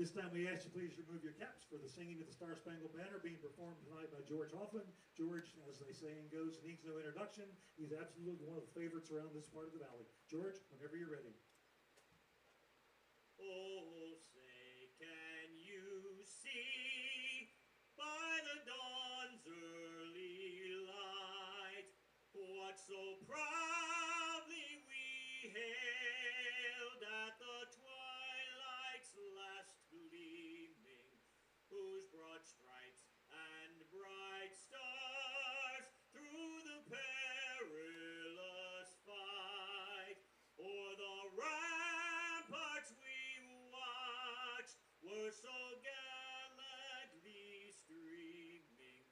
This time we ask you please remove your caps for the singing of the Star Spangled Banner being performed tonight by George Hoffman. George, as they saying goes, needs no introduction. He's absolutely one of the favorites around this part of the valley. George, whenever you're ready. Oh, say, can you see by the dawn's early light what so proudly we hailed at the twilight's last gleaming, whose broad stripes and bright stars through the perilous fight o'er the ramparts we watched were so gallantly streaming,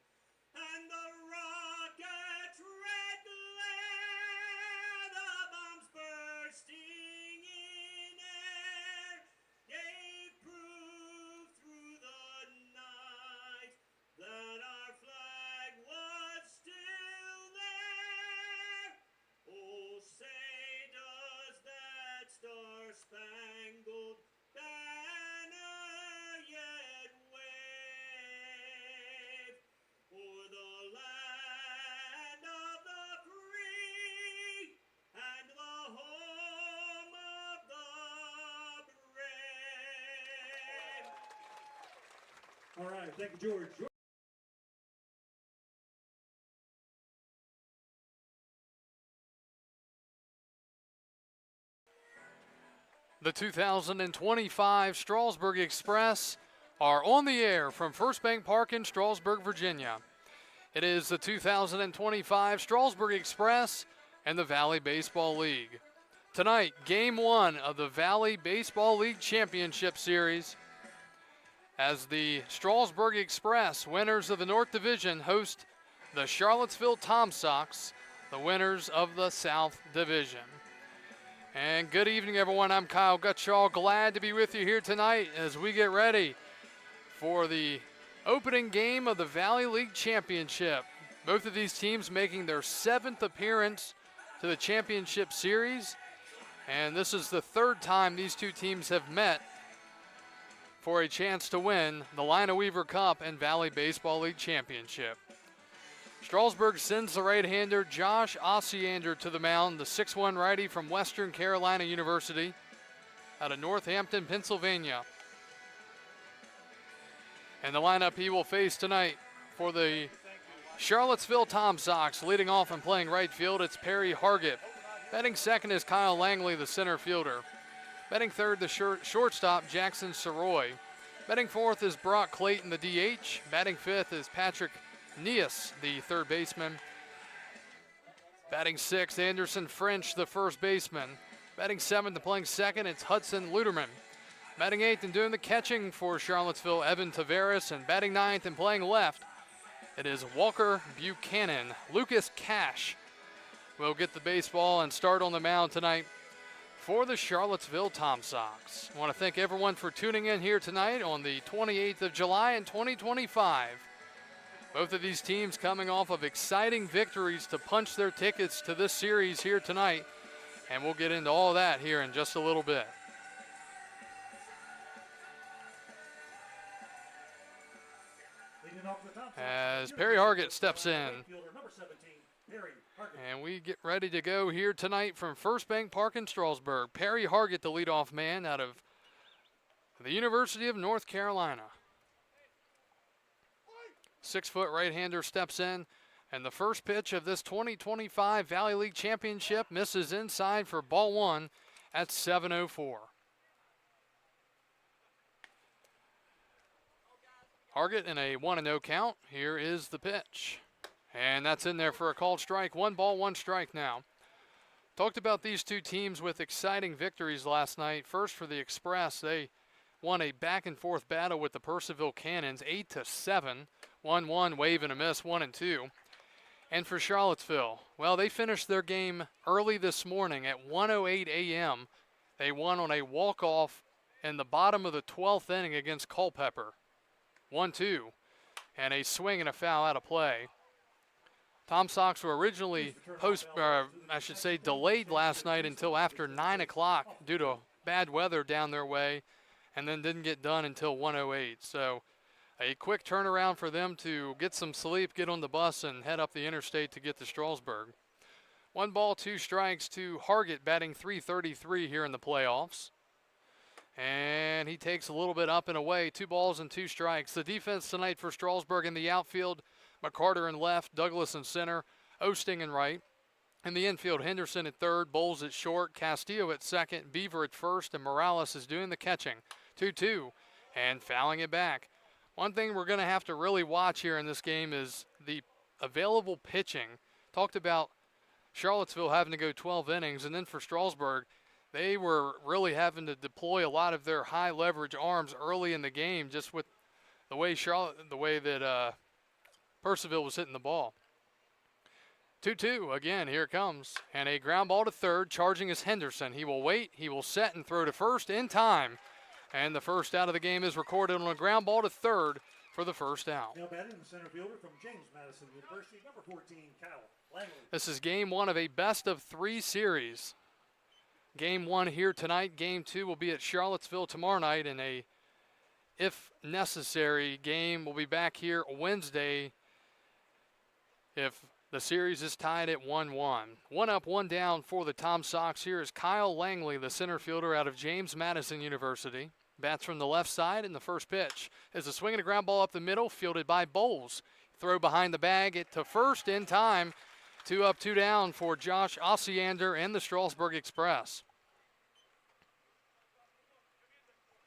and the rocket's red glare, the bombs bursting in air, gave proof through the night that our flag was still there. Oh, say does that star-spangled banner yet wave o'er the land of the free and the home of the brave? All right, thank you, George. The 2025 Strasburg Express are on the air from First Bank Park in Strasburg, Virginia. It is the 2025 Strasburg Express and the Valley Baseball League. Tonight, Game 1 of the Valley Baseball League Championship Series, as the Strasburg Express, winners of the North Division, host the Charlottesville Tom Sox, the winners of the South Division. And good evening, everyone. I'm Kyle Gutschall. Glad to be with you here tonight as we get ready for the opening game of the Valley League Championship. Both of these teams making their 7th appearance to the championship series. And this is the 3rd time these two teams have met for a chance to win the Lina Weaver Cup and Valley Baseball League Championship. Strasburg sends the right-hander Josh Osiander to the mound, the 6'1" righty from Western Carolina University out of Northampton, Pennsylvania. And the lineup he will face tonight for the Charlottesville Tom Sox, leading off and playing right field, it's Perry Hargett. Batting second is Kyle Langley, the center fielder. Batting third, the shortstop, Jackson Soroy. Batting fourth is Brock Clayton, the DH. Batting fifth is Patrick Nias, the third baseman. Batting sixth, Anderson French, the first baseman. Batting seventh and playing second, it's Hudson Luderman. Batting eighth and doing the catching for Charlottesville, Evan Taveras. And batting ninth and playing left, it is Walker Buchanan. Lucas Cash will get the baseball and start on the mound tonight for the Charlottesville Tom Sox. I want to thank everyone for tuning in here tonight on the 28th of July in 2025. Both of these teams coming off of exciting victories to punch their tickets to this series here tonight. And we'll get into all that here in just a little bit. As Perry Hargett steps in. And we get ready to go here tonight from First Bank Park in Strasburg. Perry Hargett, the leadoff man out of the University of North Carolina. 6-foot right-hander steps in, and the first pitch of this 2025 Valley League Championship misses inside for ball one. at 7:04. Hargett in a 1-0 count. Here is the pitch. And that's in there for a called strike. 1 ball, 1 strike now. Talked about these two teams with exciting victories last night. First for the Express, they won a back-and-forth battle with the Purcellville Cannons, 8-7, 1-1, wave and a miss, 1-2. And for Charlottesville, well, they finished their game early this morning at 1:08 a.m. They won on a walk-off in the bottom of the 12th inning against Culpeper, 1-2, and a swing and a foul out of play. Tom Sox were originally delayed last night until after 9 o'clock due to bad weather down their way, and then didn't get done until 1:08. So a quick turnaround for them to get some sleep, get on the bus, and head up the interstate to get to Strasburg. 1 ball, 2 strikes to Hargett, batting .333 here in the playoffs. And he takes a little bit up and away. 2 balls and 2 strikes. The defense tonight for Strasburg in the outfield, McCarter in left, Douglas in center, Osting in right. In the infield, Henderson at third, Bowles at short, Castillo at second, Beaver at first, and Morales is doing the catching. 2-2 and fouling it back. One thing we're going to have to really watch here in this game is the available pitching. Talked about Charlottesville having to go 12 innings, and then for Strasburg, they were really having to deploy a lot of their high leverage arms early in the game, just with the way that Purcellville was hitting the ball. 2-2 again, here it comes, and a ground ball to third. Charging is Henderson. He will wait, he will set and throw to first in time, and the first out of the game is recorded on a ground ball to third for the first out. Now batting the center fielder from James Madison University, number 14, Kyle Langley. This is game 1 of a best-of-3 series. Game 1 here tonight. Game 2 will be at Charlottesville tomorrow night, and a, if necessary, game will be back here Wednesday if the series is tied at 1-1. 1 up, 1 down for the Tom Sox. Here is Kyle Langley, the center fielder out of James Madison University. Bats from the left side, and the first pitch is a swing and a ground ball up the middle, fielded by Bowles. Throw behind the bag, it to first in time. 2 up, 2 down for Josh Osiander and the Strasburg Express.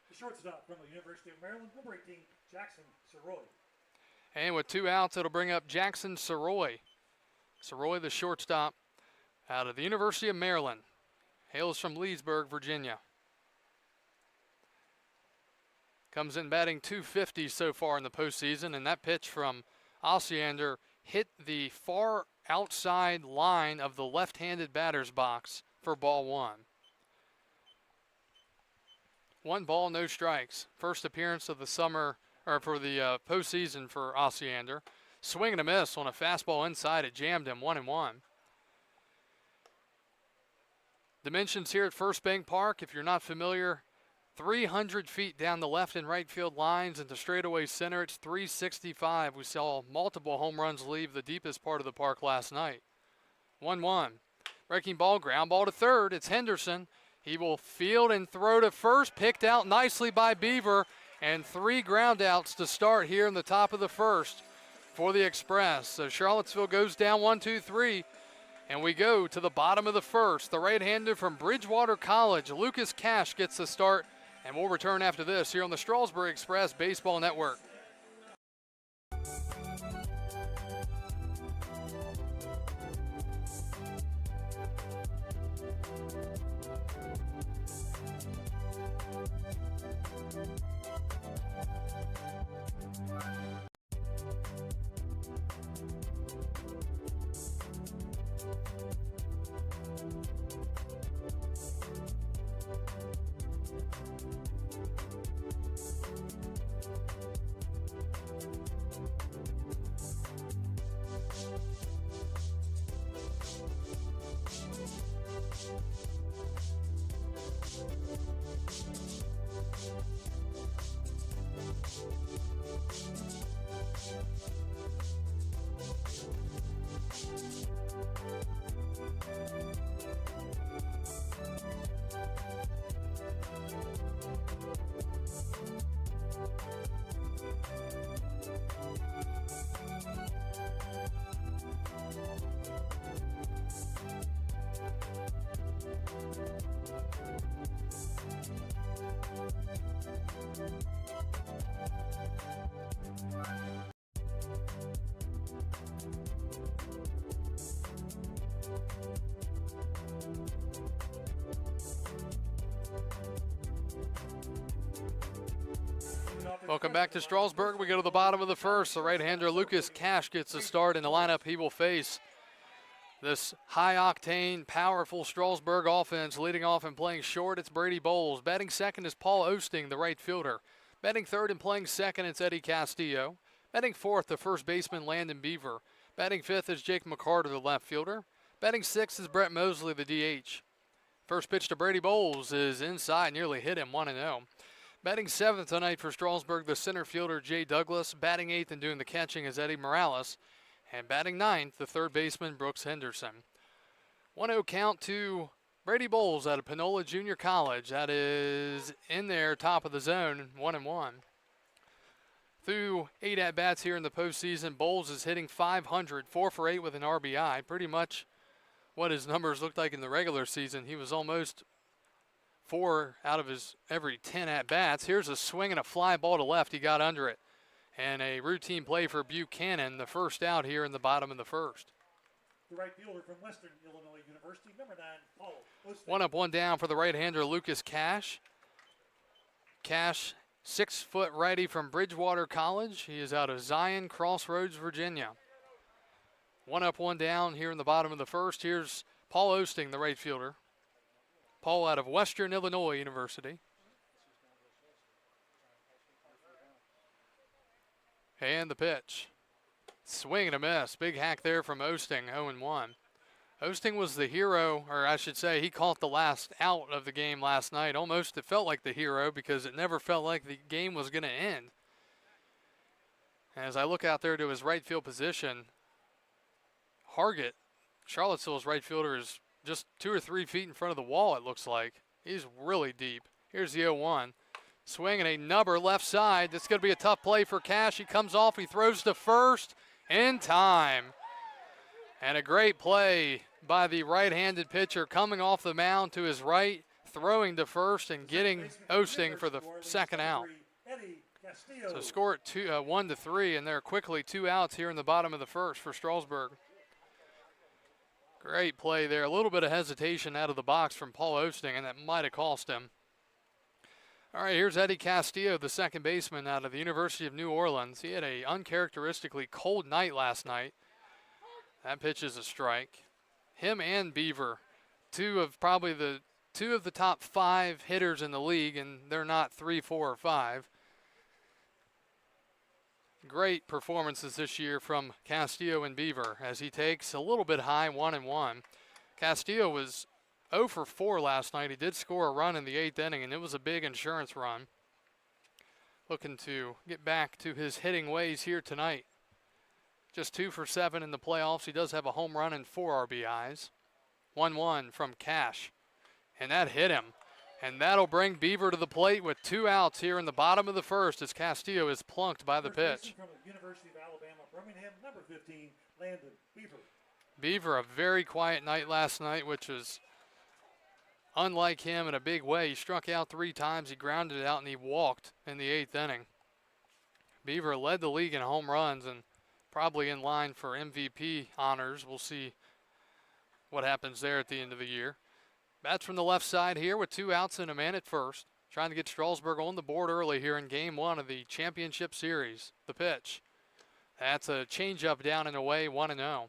The shortstop from the University of Maryland, number 18, Jackson Soroy. And with 2 outs, it'll bring up Jackson Soroy. Soroy, the shortstop out of the University of Maryland. Hails from Leesburg, Virginia. Comes in batting .250 so far in the postseason, and that pitch from Osiander hit the far outside line of the left-handed batter's box for ball 1. 1 ball, no strikes. First appearance of the summer, or for the postseason for Osiander. Swing and a miss on a fastball inside. It jammed him, 1-1. Dimensions here at First Bank Park, if you're not familiar, 300 feet down the left and right field lines into straightaway center. It's 365. We saw multiple home runs leave the deepest part of the park last night. 1-1. Breaking ball, ground ball to third. It's Henderson. He will field and throw to first. Picked out nicely by Beaver. And 3 ground outs to start here in the top of the first for the Express. So Charlottesville goes down 1-2-3. And we go to the bottom of the first. The right-hander from Bridgewater College, Lucas Cash, gets the start. And we'll return after this here on the Strasburg Express Baseball Network. Welcome back to Strasburg. We go to the bottom of the first. The right-hander Lucas Cash gets the start in the lineup. He will face this high-octane, powerful Strasburg offense. Leading off and playing short, it's Brady Bowles. Batting second is Paul Osting, the right fielder. Batting third and playing second, it's Eddie Castillo. Batting fourth, the first baseman Landon Beaver. Batting fifth is Jake McCarter, the left fielder. Batting sixth is Brett Mosley, the DH. First pitch to Brady Bowles is inside, nearly hit him 1-0. Batting seventh tonight for Strasburg, the center fielder Jay Douglas. Batting eighth and doing the catching is Eddie Morales. And batting ninth, the third baseman Brooks Henderson. 1-0 count to Brady Bowles out of Panola Junior College. That is in there, top of the zone, 1-1. Through 8 at-bats here in the postseason, Bowles is hitting .500, 4 for 8 with an RBI. Pretty much what his numbers looked like in the regular season. He was almost 4 out of his every 10 at-bats. Here's a swing and a fly ball to left. He got under it. And a routine play for Buchanan, the first out here in the bottom of the first. The right fielder from Western Illinois University, number 9, Paul Osting. 1 up, 1 down for the right-hander Lucas Cash. Cash, 6-foot righty from Bridgewater College. He is out of Zion Crossroads, Virginia. 1 up, 1 down here in the bottom of the first. Here's Paul Osting, the right fielder. Paul out of Western Illinois University. And the pitch. Swing and a miss. Big hack there from Osting, 0-1. Osting was the hero, or I should say he caught the last out of the game last night. Almost it felt like the hero because it never felt like the game was going to end. As I look out there to his right field position, Hargett, Charlottesville's right fielder, is just 2 or 3 feet in front of the wall, it looks like. He's really deep. Here's the 0-1. Swing and a number left side. This is going to be a tough play for Cash. He comes off. He throws to first in time. And a great play by the right-handed pitcher coming off the mound to his right, throwing to first and getting Osting for the second out. So score it 1-3, and there are quickly 2 outs here in the bottom of the first for Strasburg. Great play there. A little bit of hesitation out of the box from Paul Osting, and that might have cost him. All right, here's Eddie Castillo, the second baseman out of the University of New Orleans. He had a uncharacteristically cold night last night. That pitch is a strike. Him and Beaver, two of the top 5 hitters in the league, and they're not 3, 4, or 5. Great performances this year from Castillo and Beaver as he takes a little bit high, 1-1. Castillo was 0 for 4 last night. He did score a run in the 8th inning, and it was a big insurance run. Looking to get back to his hitting ways here tonight. Just 2 for 7 in the playoffs. He does have a home run and 4 RBIs. 1-1 from Cash, and that hit him. And that'll bring Beaver to the plate with 2 outs here in the bottom of the first as Castillo is plunked by the pitch. From the University of Alabama, Birmingham, number 15, Landon Beaver. Beaver, a very quiet night last night, which was unlike him in a big way. He struck out 3 times, he grounded it out, and he walked in the 8th inning. Beaver led the league in home runs and probably in line for MVP honors. We'll see what happens there at the end of the year. Bats from the left side here with 2 outs and a man at first. Trying to get Strasburg on the board early here in Game 1 of the championship series. The pitch. That's a changeup down and away, 1-0.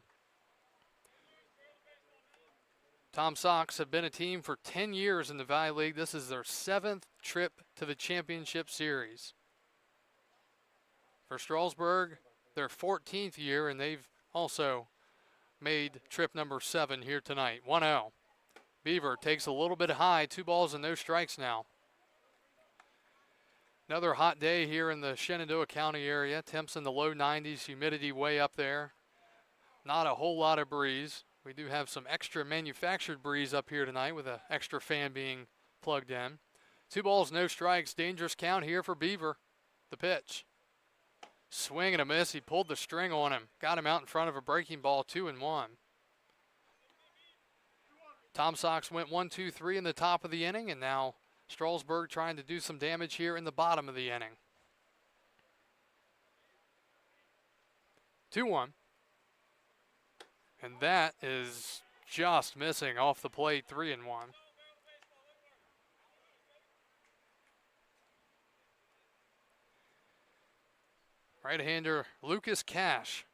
Tom Sox have been a team for 10 years in the Valley League. This is their 7th trip to the championship series. For Strasburg, their 14th year, and they've also made trip number 7 here tonight. 1-0. Beaver takes a little bit high, 2 balls and no strikes now. Another hot day here in the Shenandoah County area. Temps in the low 90s, humidity way up there. Not a whole lot of breeze. We do have some extra manufactured breeze up here tonight with an extra fan being plugged in. 2 balls, no strikes. Dangerous count here for Beaver. The pitch. Swing and a miss. He pulled the string on him. Got him out in front of a breaking ball, 2-1. Tom Sox went 1-2-3 in the top of the inning, and now Strasburg trying to do some damage here in the bottom of the inning. 2-1. And that is just missing off the plate, 3-1. Right-hander Lucas Cash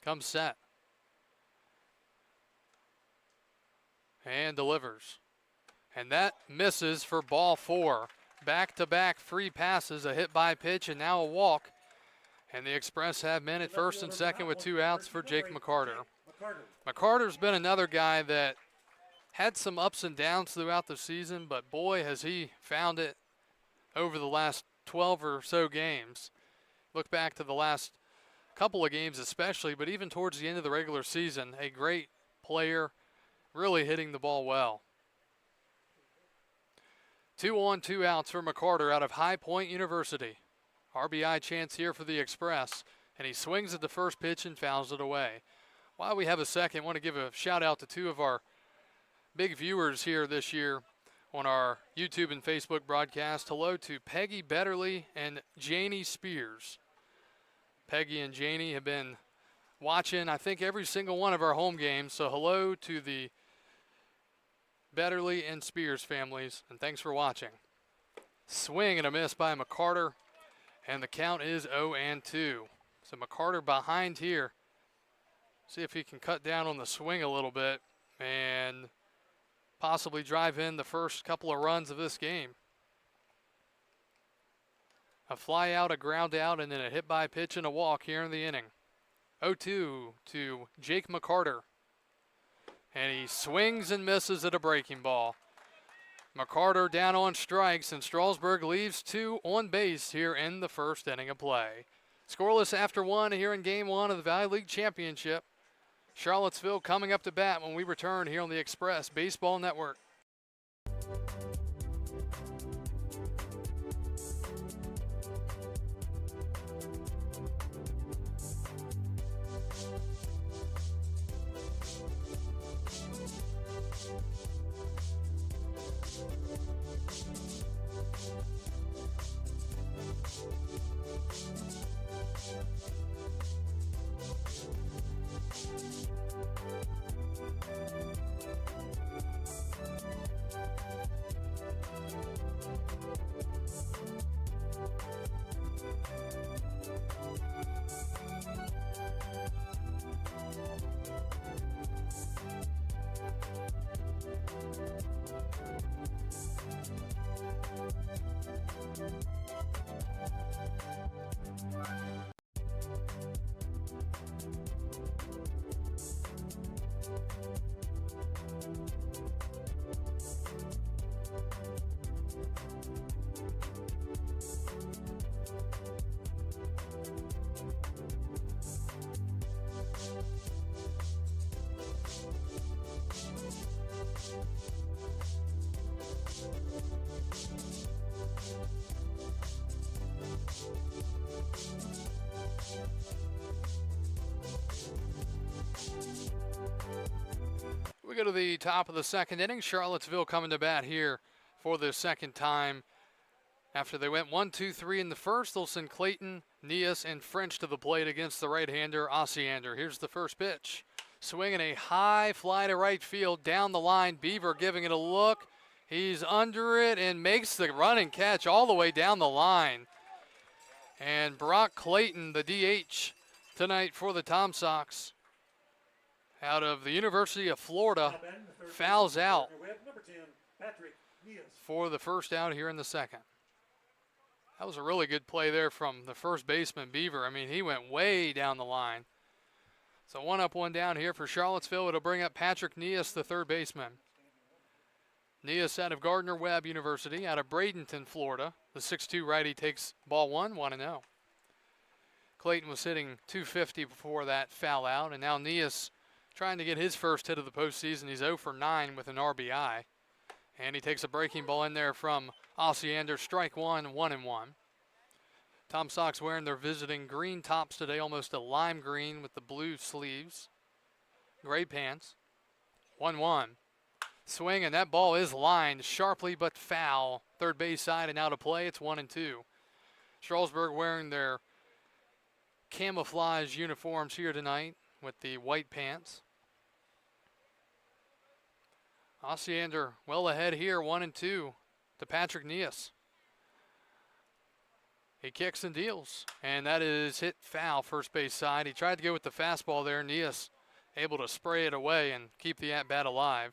comes set and delivers. And that misses for ball 4. Back-to-back free passes, a hit by pitch, and now a walk. And the Express have men at first and second with 2 outs for Jake McCarter. McCarter's been another guy that had some ups and downs throughout the season, but boy, has he found it over the last 12 or so games. Look back to the last couple of games especially, but even towards the end of the regular season, a great player, really hitting the ball well. 2 on, 2 outs for McCarter out of High Point University. RBI chance here for the Express, and he swings at the first pitch and fouls it away. While we have a second, I want to give a shout out to 2 of our big viewers here this year on our YouTube and Facebook broadcast. Hello to Peggy Betterly and Janie Spears. Peggy and Janie have been watching, I think, every single one of our home games, so hello to the Betterly and Spears families, and thanks for watching. Swing and a miss by McCarter, and the count is 0-2. So McCarter behind here. See if he can cut down on the swing a little bit and possibly drive in the first couple of runs of this game. A fly out, a ground out, and then a hit by pitch and a walk here in the inning. 0-2 to Jake McCarter. And he swings and misses at a breaking ball. McCarter down on strikes, and Strasburg leaves 2 on base here in the first inning of play. Scoreless after 1 here in Game 1 of the Valley League Championship. Charlottesville coming up to bat when we return here on the Express Baseball Network. We go to the top of the second inning. Charlottesville coming to bat here for the second time. After they went 1-2-3 in the first, they'll send Clayton, Nias, and French to the plate against the right-hander, Osiander. Here's the first pitch. Swinging a high fly to right field down the line. Beaver giving it a look. He's under it and makes the running catch all the way down the line. And Brock Clayton, the DH tonight for the Tom Sox, out of the University of Florida, fouls out for the first out here in the second. That was a really good play there from the first baseman, Beaver. I mean, he went way down the line. So 1 up, 1 down here for Charlottesville. It'll bring up Patrick Nias, the third baseman. Nias out of Gardner-Webb University, out of Bradenton, Florida. The 6'2 righty takes ball 1, 1-0. Clayton was hitting .250 before that foul out, and now Nias trying to get his first hit of the postseason. He's 0 for 9 with an RBI. And he takes a breaking ball in there from Osiander. Strike 1, 1-1. Tom Sox wearing their visiting green tops today, almost a lime green with the blue sleeves. Gray pants. 1-1. swing, and that ball is lined sharply but foul. Third base side and out of play. It's 1-2. Strasburg wearing their camouflage uniforms here tonight with the white pants. Osiander well ahead here, 1-2 to Patrick Nias. He kicks and deals, and that is hit foul first base side. He tried to go with the fastball there. Nias able to spray it away and keep the at-bat alive.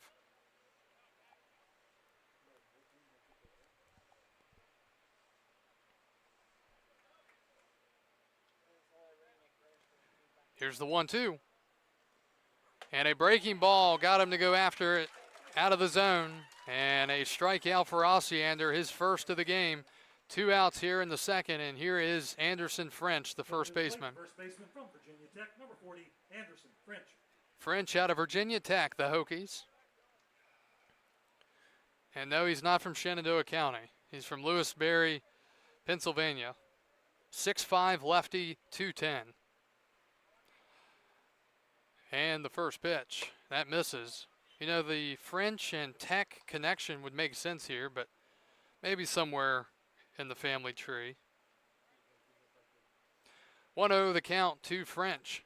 Here's the 1-2. And a breaking ball got him to go after it out of the zone. And a strikeout for Osiander, his first of the game. 2 outs here in the second, and here is Anderson French, the first baseman. First baseman from Virginia Tech, number 40, Anderson French. French out of Virginia Tech, the Hokies. And no, he's not from Shenandoah County. He's from Lewisberry, Pennsylvania. 6'5", lefty, 210. And the first pitch, that misses. You know, the French and Tech connection would make sense here, but maybe somewhere in the family tree. 1-0 the count to French.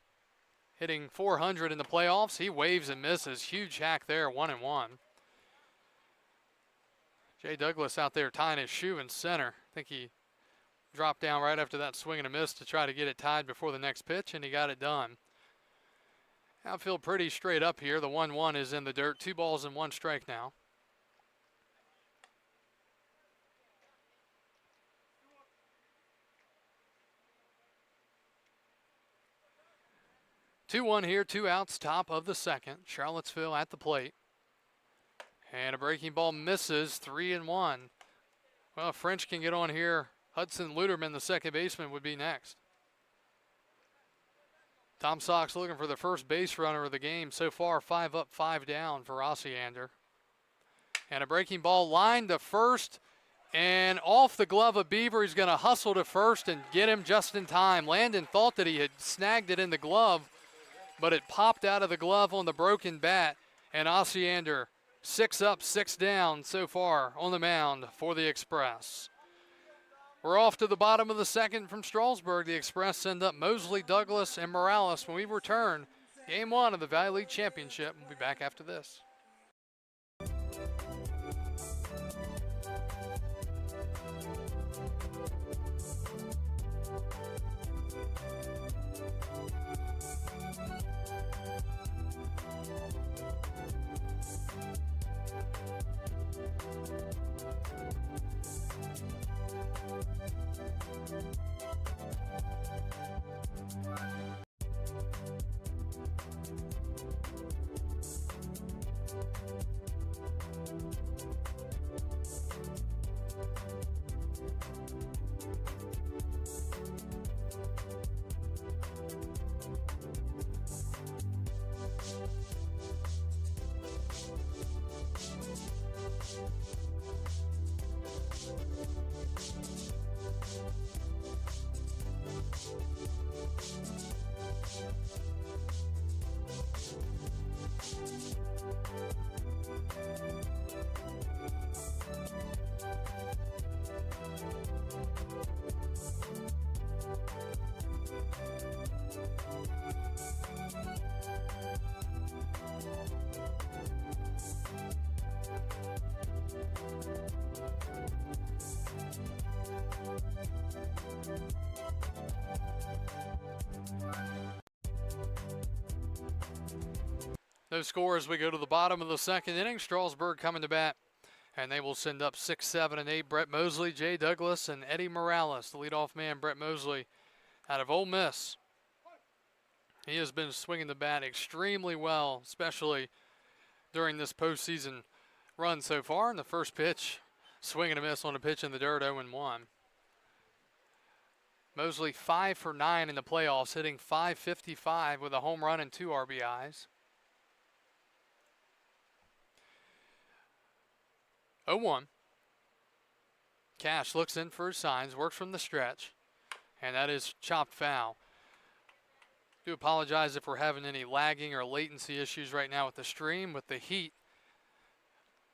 Hitting 400 in the playoffs. He waves and misses. Huge hack there, 1-1. Jay Douglas out there tying his shoe in center. I think he dropped down right after that swing and a miss to try to get it tied before the next pitch, and he got it done. Outfield pretty straight up here. The 1-1 is in the dirt. 2 balls and 1 strike now. Two-one here, 2 outs, top of the second. Charlottesville at the plate. And a breaking ball misses, 3-1. Well, if French can get on here, Hudson Luderman, the second baseman, would be next. Tom Sox looking for the first base runner of the game. So far, 5 up, 5 down for Osiander. And a breaking ball lined to first. And off the glove of Beaver, he's going to hustle to first and get him just in time. Landon thought that he had snagged it in the glove, but it popped out of the glove on the broken bat. And Osiander, 6 up, 6 down so far on the mound for the Express. We're off to the bottom of the second from Strasburg. The Express send up Mosley, Douglas, and Morales. When we return, Game 1 of the Valley League Championship. We'll be back after this. No score as we go to the bottom of the second inning. Strasburg coming to bat, and they will send up 6, 7, and 8. Brett Mosley, Jay Douglas, and Eddie Morales. The leadoff man, Brett Mosley, out of Ole Miss. He has been swinging the bat extremely well, especially during this postseason run so far. And the first pitch, swing and a miss on a pitch in the dirt, 0-1. Mosley 5 for 9 in the playoffs, hitting .555 with a home run and 2 RBIs. 0-1. Cash looks in for his signs, works from the stretch, and that is chopped foul. Do apologize if we're having any lagging or latency issues right now with the stream. With the heat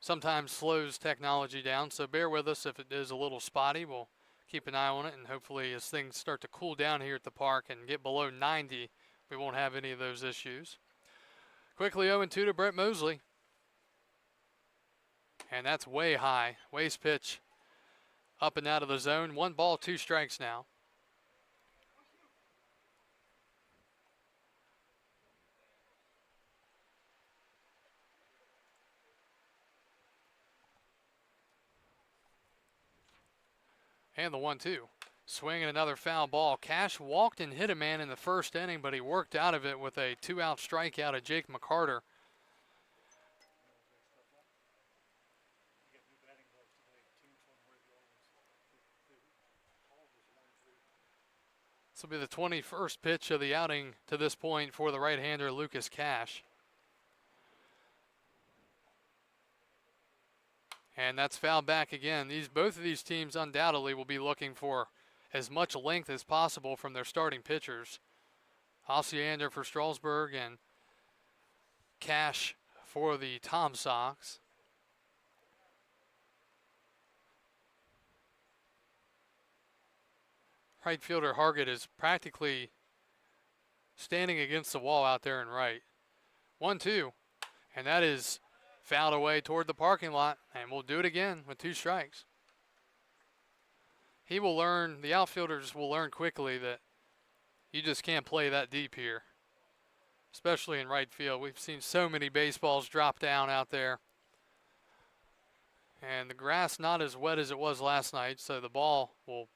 sometimes slows technology down, so bear with us if it is a little spotty. We'll keep an eye on it, and hopefully as things start to cool down here at the park and get below 90, we won't have any of those issues. Quickly 0-2 to Brett Mosley. And that's way high. Waste pitch up and out of the zone. 1 ball, 2 strikes now. And the 1-2. Swinging another foul ball. Cash walked and hit a man in the first inning, but he worked out of it with a 2-out strikeout of Jake McCarter. This will be the 21st pitch of the outing to this point for the right-hander Lucas Cash. And that's fouled back again. Both of these teams undoubtedly will be looking for as much length as possible from their starting pitchers. Hacienda for Strasburg and Cash for the Tom Sox. Right fielder Hargett is practically standing against the wall out there in right. 1-2, and that is fouled away toward the parking lot, and we'll do it again with 2 strikes. He will learn, the outfielders will learn quickly that you just can't play that deep here, especially in right field. We've seen so many baseballs drop down out there. And the grass not as wet as it was last night, so the ball will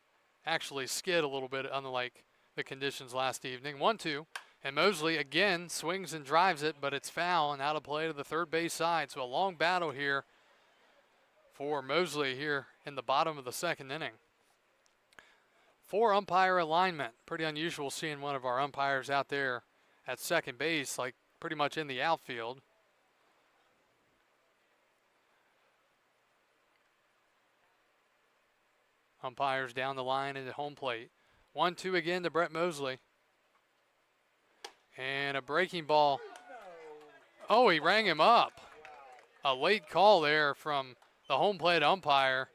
actually skid a little bit, unlike the conditions last evening. 1-2, and Mosley again swings and drives it, but it's foul and out of play to the third base side. So a long battle here for Mosley here in the bottom of the second inning. 4 umpire alignment. Pretty unusual seeing one of our umpires out there at second base, like pretty much in the outfield. Umpires down the line at the home plate. 1-2 again to Brett Mosley. And a breaking ball. Oh, he rang him up. A late call there from the home plate umpire.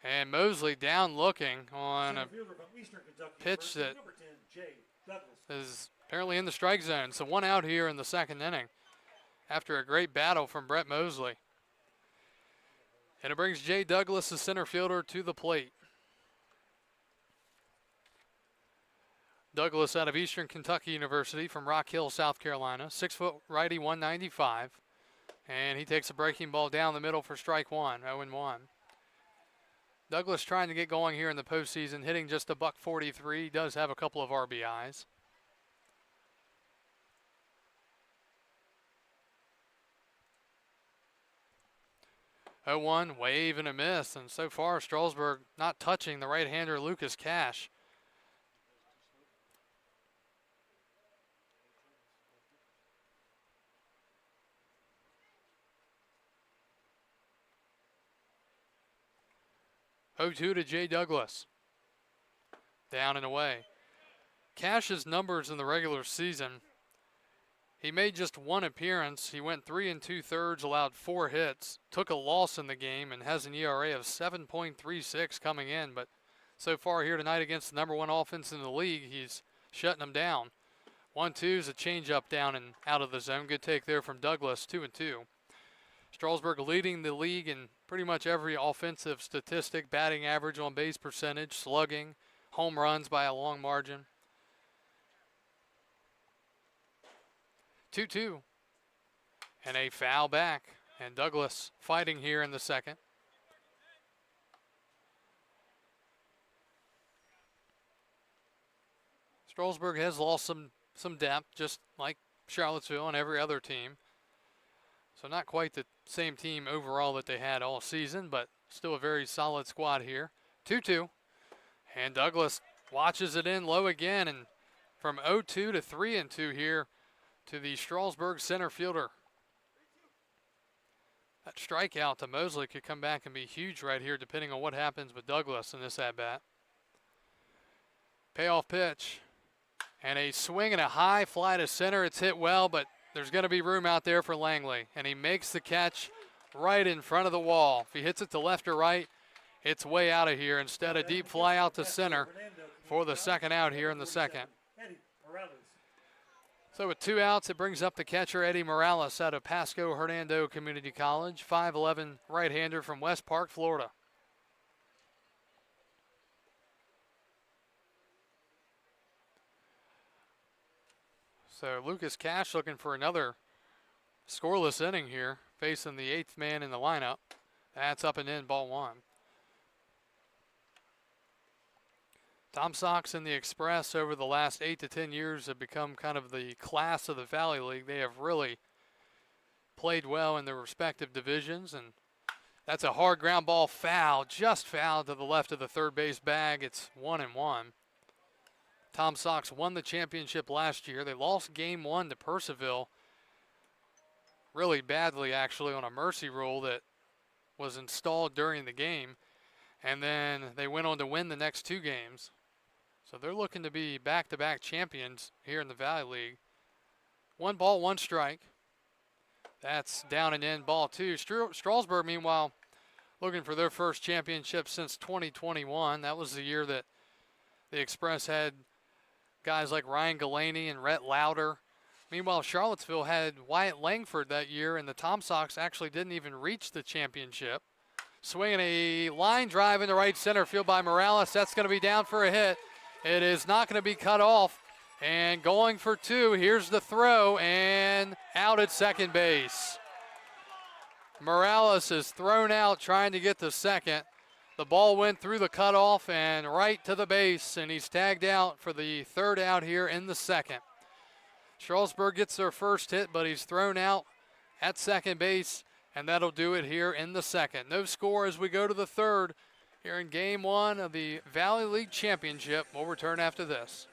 And Mosley down looking on a pitch that is apparently in the strike zone. So 1 out here in the second inning after a great battle from Brett Mosley. And it brings Jay Douglas, the center fielder, to the plate. Douglas out of Eastern Kentucky University from Rock Hill, South Carolina. 6-foot righty, 195. And he takes a breaking ball down the middle for strike 1, 0-1. Douglas trying to get going here in the postseason, hitting just a .143. He does have a couple of RBIs. Oh, 1, wave and a miss, and so far Strasburg not touching the right-hander Lucas Cash. Oh, 2 to Jay Douglas. Down and away. Cash's numbers in the regular season, he made just 1 appearance. He went 3 2/3, allowed 4 hits, took a loss in the game, and has an ERA of 7.36 coming in. But so far here tonight against the number 1 offense in the league, he's shutting them down. 1-2 is a changeup down and out of the zone. Good take there from Douglas, 2-2. Strasburg leading the league in pretty much every offensive statistic, batting average, on base percentage, slugging, home runs by a long margin. 2-2. And a foul back. And Douglas fighting here in the second. Strasburg has lost some depth, just like Charlottesville and every other team. So not quite the same team overall that they had all season, but still a very solid squad here. 2-2. And Douglas watches it in low again, and from 0-2 to 3-2 here to the Strasburg center fielder. That strikeout to Mosley could come back and be huge right here, depending on what happens with Douglas in this at-bat. Payoff pitch. And a swing and a high fly to center. It's hit well, but there's going to be room out there for Langley. And he makes the catch right in front of the wall. If he hits it to left or right, it's way out of here. Instead, a deep fly out to center for the second out here in the second. Eddie Morales. So with 2 outs, it brings up the catcher, Eddie Morales, out of Pasco Hernando Community College, 5'11" right-hander from West Park, Florida. So Lucas Cash looking for another scoreless inning here, facing the 8th man in the lineup. That's up and in, ball 1. Tom Sox and the Express over the last 8 to 10 years have become kind of the class of the Valley League. They have really played well in their respective divisions, and that's a hard ground ball foul, just foul to the left of the third base bag. It's 1-1. Tom Sox won the championship last year. They lost game 1 to Purcellville really badly, actually, on a mercy rule that was installed during the game. And then they went on to win the next 2 games. So they're looking to be back-to-back champions here in the Valley League. 1 ball, 1 strike. That's down and in, ball 2. Strasburg, meanwhile, looking for their first championship since 2021. That was the year that the Express had guys like Ryan Galaney and Rhett Lauder. Meanwhile, Charlottesville had Wyatt Langford that year, and the Tom Sox actually didn't even reach the championship. Swinging a line drive into right center field by Morales. That's going to be down for a hit. It is not going to be cut off. And going for 2. Here's the throw, and out at second base. Morales is thrown out trying to get to second. The ball went through the cutoff and right to the base, and he's tagged out for the 3rd out here in the second. Strasburg gets their first hit, but he's thrown out at second base, and that'll do it here in the second. No score as we go to the 3rd here in Game 1 of the Valley League Championship. We'll return after this.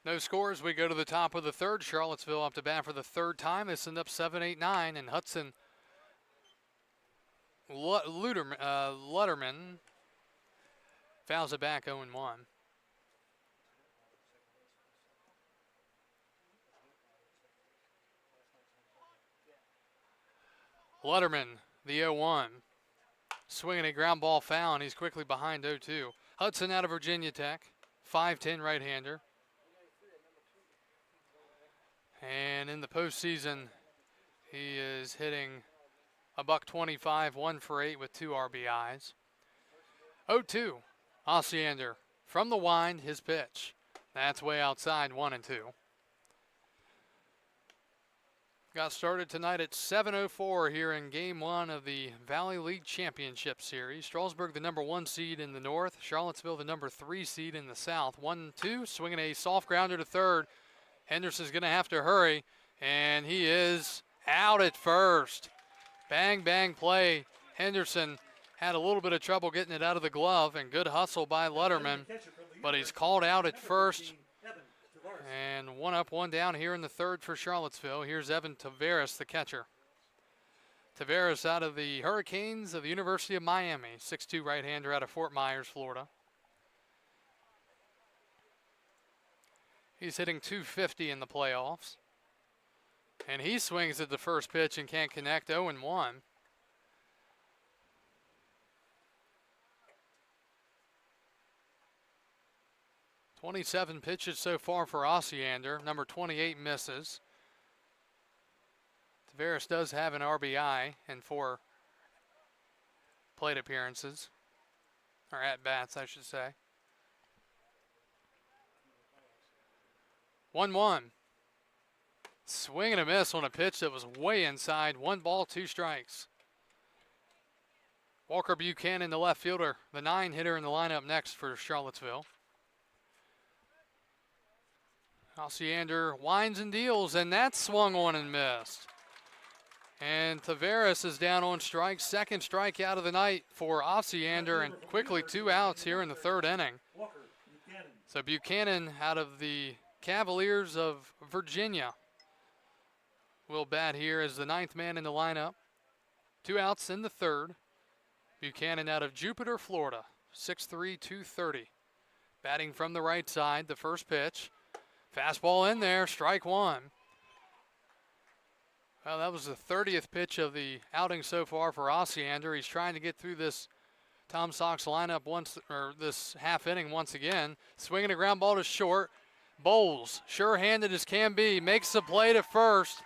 No scores. We go to the top of the 3rd. Charlottesville up to bat for the 3rd time. They send up 7-8-9, and Hudson Lutterman fouls it back 0-1. Lutterman, the 0-1. Swinging a ground ball foul, and he's quickly behind 0-2. Hudson out of Virginia Tech, 5'10" right-hander. And in the postseason, he is hitting a $125, 1 for 8 with 2 RBIs. 0-2, Osiander from the wind, his pitch. That's way outside, 1-2. got started tonight at 7:04 here in Game 1 of the Valley League Championship Series. Strasburg, the number 1 seed in the north. Charlottesville, the number 3 seed in the south. 1-2, swinging a soft grounder to third. Henderson's going to have to hurry, and he is out at first. Bang, bang play. Henderson had a little bit of trouble getting it out of the glove, and good hustle by Letterman, but he's called out at first. And 1 up, 1 down here in the third for Charlottesville. Here's Evan Taveras, the catcher. Taveras out of the Hurricanes of the University of Miami, 6'2" right-hander out of Fort Myers, Florida. He's hitting .250 in the playoffs. And he swings at the first pitch and can't connect, 0-1. 27 pitches so far for Osiander. Number 28 misses. Taveras does have an RBI and 4 plate appearances, or at-bats, I should say. 1-1. Swing and a miss on a pitch that was way inside. 1 ball, 2 strikes. Walker Buchanan, the left fielder, the 9-hitter in the lineup next for Charlottesville. Osiander winds and deals, and that's swung on and missed. And Taveras is down on strikes. Second strikeout of the night for Osiander, and quickly 2 outs here in the third inning. So Buchanan out of the Cavaliers of Virginia will bat here as the 9th man in the lineup. 2 outs in the third. Buchanan out of Jupiter, Florida, 6'3", 230. Batting from the right side, the first pitch. Fastball in there, strike 1. Well, that was the 30th pitch of the outing so far for Osiander. He's trying to get through this Tom Sox lineup this half inning once again. Swinging a ground ball to short. Bowles, sure-handed as can be, makes the play to first.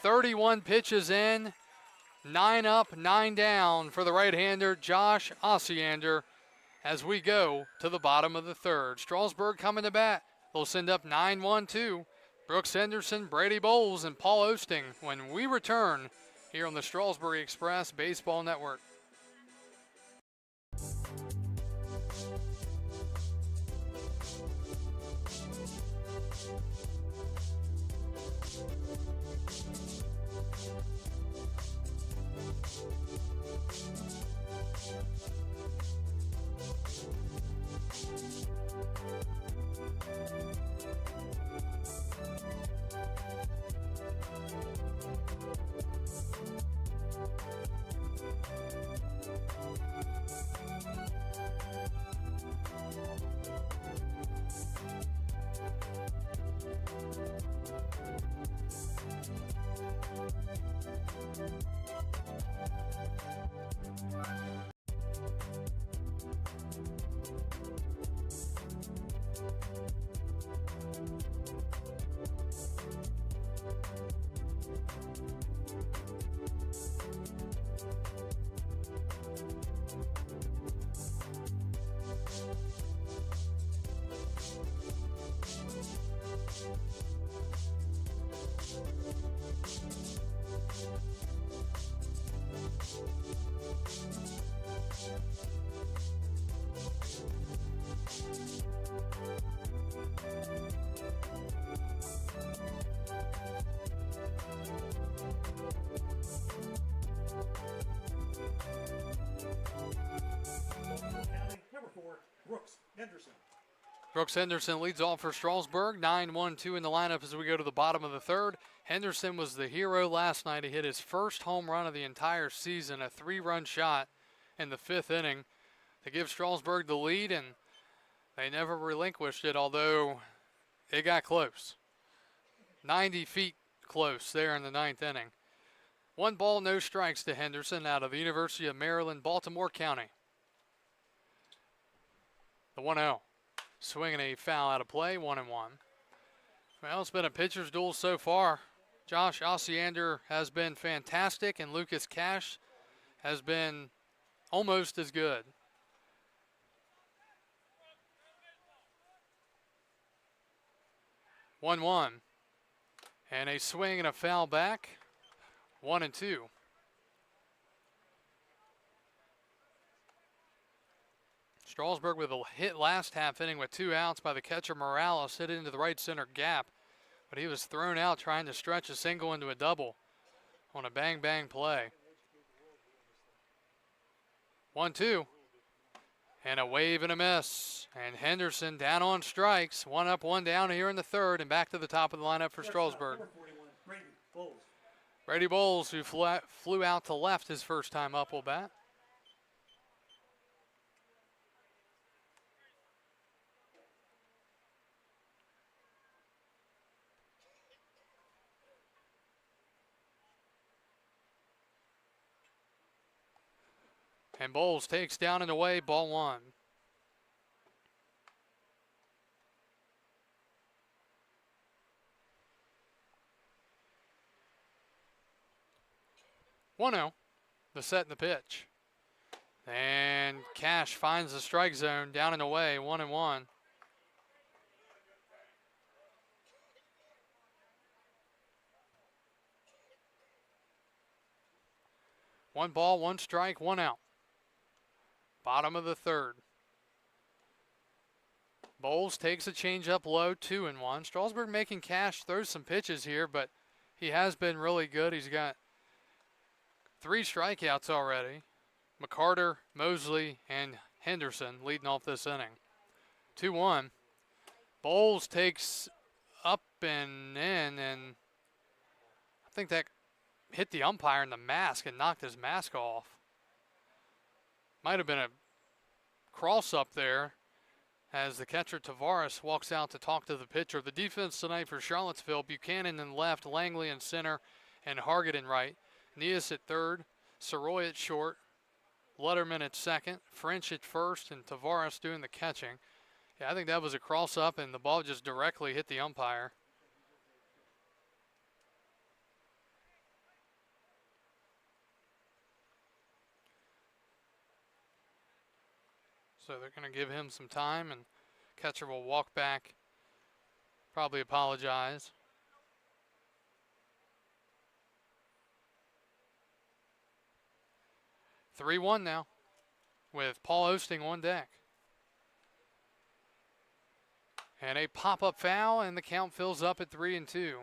31 pitches in, 9 up, 9 down for the right-hander Josh Osiander as we go to the bottom of the third. Strasburg coming to bat. They'll send up 9-1-2. Brooks Henderson, Brady Bowles, and Paul Osting when we return here on the Strasburg Express Baseball Network. Number 4, Brooks Henderson. Brooks Henderson leads off for Strasburg. 9-1-2 in the lineup as we go to the bottom of the third. Henderson was the hero last night. He hit his first home run of the entire season, a 3-run shot in the 5th inning to give Strasburg the lead, and they never relinquished it, although it got close. 90 feet close there in the 9th inning. 1 ball, no strikes to Henderson out of the University of Maryland, Baltimore County. The 1-0. Swinging a foul out of play, 1-1. Well, it's been a pitcher's duel so far. Josh Osiander has been fantastic, and Lucas Cash has been almost as good. One. And a swing and a foul back. 1-2. Strasburg with a hit last half inning with 2 outs by the catcher Morales, hit it into the right center gap. But he was thrown out trying to stretch a single into a double on a bang-bang play. 1-2. And a wave and a miss. And Henderson down on strikes. 1 up, 1 down here in the third, and back to the top of the lineup for Strasburg. Number 41, Brady Bowles. Brady Bowles, who flew out to left his first time up, will bat. And Bowles takes down and away, ball 1. The set and the pitch. And Cash finds the strike zone, down and away, 1-1. One ball, 1 strike, 1 out. Bottom of the third. Bowles takes a changeup low, 2-1. Strasburg making Cash throw some pitches here, but he has been really good. He's got 3 strikeouts already. McCarter, Mosley, and Henderson leading off this inning. 2-1. Bowles takes up and in, and I think that hit the umpire in the mask and knocked his mask off. Might have been a cross up there as the catcher Tavares walks out to talk to the pitcher. The defense tonight for Charlottesville, Buchanan in left, Langley in center, and Hargett in right. Neas at third, Soroy at short, Letterman at second, French at first, and Tavares doing the catching. Yeah, I think that was a cross up, and the ball just directly hit the umpire. So they're going to give him some time, and catcher will walk back, probably apologize. Three-1 now, with Paul Osting on deck. And a pop-up foul, and the count fills up at 3-2.